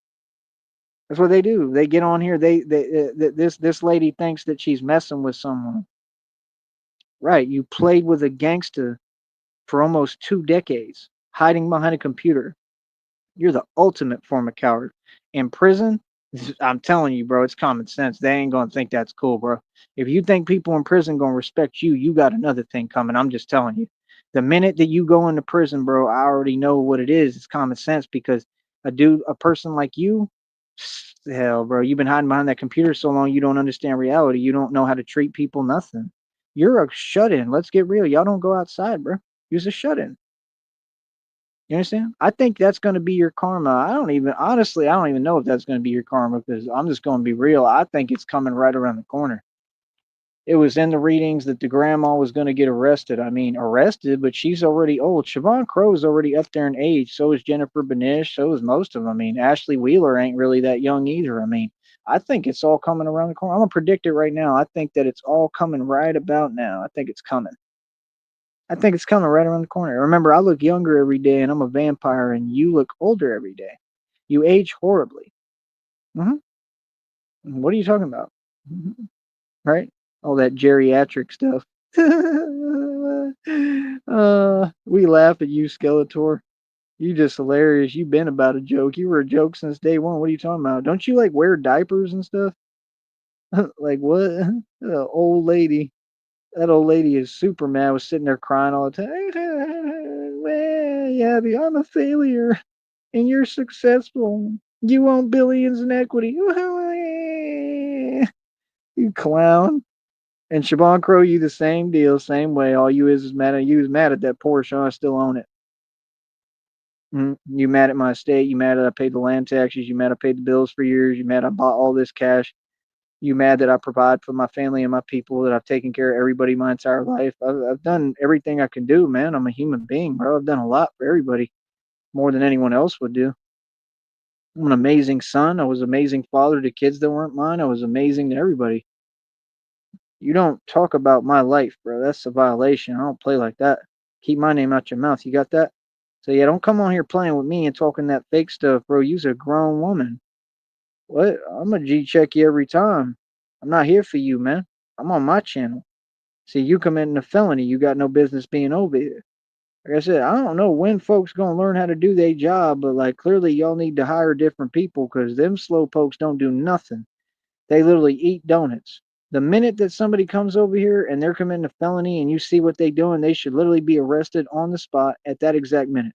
That's what they do. They get on here. This lady thinks that she's messing with someone. Right? You played with a gangster for almost 2 decades, hiding behind a computer. You're the ultimate form of coward. In prison, I'm telling you, bro, it's common sense. They ain't gonna think that's cool, bro. If you think people in prison gonna respect you, you got another thing coming. I'm just telling you. The minute that you go into prison, bro, I already know what it is. It's common sense because a person like you, hell, bro, you've been hiding behind that computer so long, you don't understand reality. You don't know how to treat people, nothing. You're a shut in. Let's get real. Y'all don't go outside, bro. You're a shut in. You understand? I think that's going to be your karma. I don't even know if that's going to be your karma because I'm just going to be real. I think it's coming right around the corner. It was in the readings that the grandma was going to get arrested. I mean, arrested, but she's already old. Siobhan Crow's already up there in age. So is Jennifer Benish. So is most of them. I mean, Ashley Wheeler ain't really that young either. I mean, I think it's all coming around the corner. I'm going to predict it right now. I think that it's all coming right about now. I think it's coming. I think it's coming right around the corner. Remember, I look younger every day and I'm a vampire, and you look older every day. You age horribly. hmm What are you talking about? Right? All that geriatric stuff. We laugh at you, Skeletor. You just hilarious. You've been about a joke. You were a joke since day one. What are you talking about? Don't you like wear diapers and stuff? Like what? Old lady. That old lady is super mad. Was sitting there crying all the time. Well, yeah, I'm a failure, and you're successful. You own billions in equity. You clown. And Siobhan Crow, you the same deal, same way. All you is mad at you. Is mad at that Porsche. I still own it. You mad at my estate. You mad that I paid the land taxes. You mad I paid the bills for years. You mad I bought all this cash. You mad that I provide for my family and my people, that I've taken care of everybody my entire life. I've done everything I can do, man. I'm a human being, bro. I've done a lot for everybody, more than anyone else would do. I'm an amazing son. I was an amazing father to kids that weren't mine. I was amazing to everybody. You don't talk about my life, bro. That's a violation. I don't play like that. Keep my name out your mouth. You got that? So yeah, don't come on here playing with me and talking that fake stuff, bro. You's a grown woman. What? I'm a G check you every time. I'm not here for you, man. I'm on my channel. See, you committing a felony. You got no business being over here. Like I said, I don't know when folks gonna learn how to do their job, but like clearly y'all need to hire different people because them slow pokes don't do nothing. They literally eat donuts. The minute that somebody comes over here and they're committing a felony and you see what they doing, they should literally be arrested on the spot at that exact minute.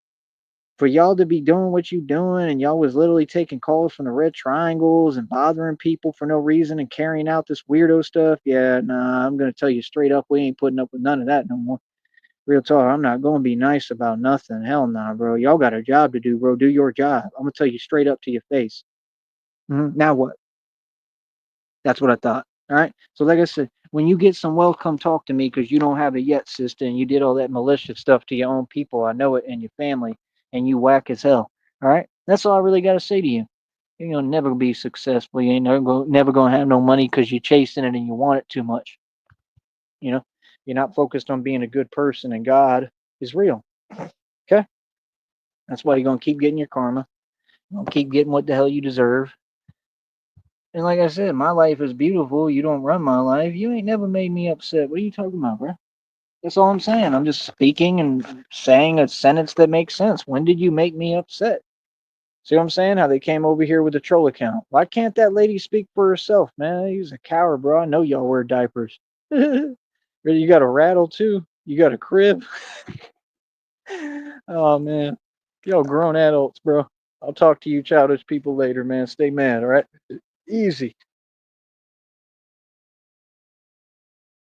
For y'all to be doing what you doing and y'all was literally taking calls from the red triangles and bothering people for no reason and carrying out this weirdo stuff, yeah, nah, I'm gonna tell you straight up, we ain't putting up with none of that no more. Real talk, I'm not gonna be nice about nothing. Hell nah, bro. Y'all got a job to do, bro. Do your job. I'm gonna tell you straight up to your face. Now what? That's what I thought. All right. So, like I said, when you get some wealth, come talk to me because you don't have it yet, sister, and you did all that malicious stuff to your own people. I know it, and your family, and you whack as hell. All right. That's all I really got to say to you. You're gonna never be successful. You ain't never gonna have no money because you're chasing it and you want it too much. You know, you're not focused on being a good person, and God is real. Okay. That's why you're gonna keep getting your karma. You're gonna keep getting what the hell you deserve. And like I said, my life is beautiful. You don't run my life. You ain't never made me upset. What are you talking about, bro? That's all I'm saying. I'm just speaking and saying a sentence that makes sense. When did you make me upset? See what I'm saying? How they came over here with the troll account. Why can't that lady speak for herself, man? He's a coward, bro. I know y'all wear diapers. You got a rattle too? You got a crib? Oh man. Y'all grown adults, bro. I'll talk to you childish people later, man. Stay mad, all right? Easy.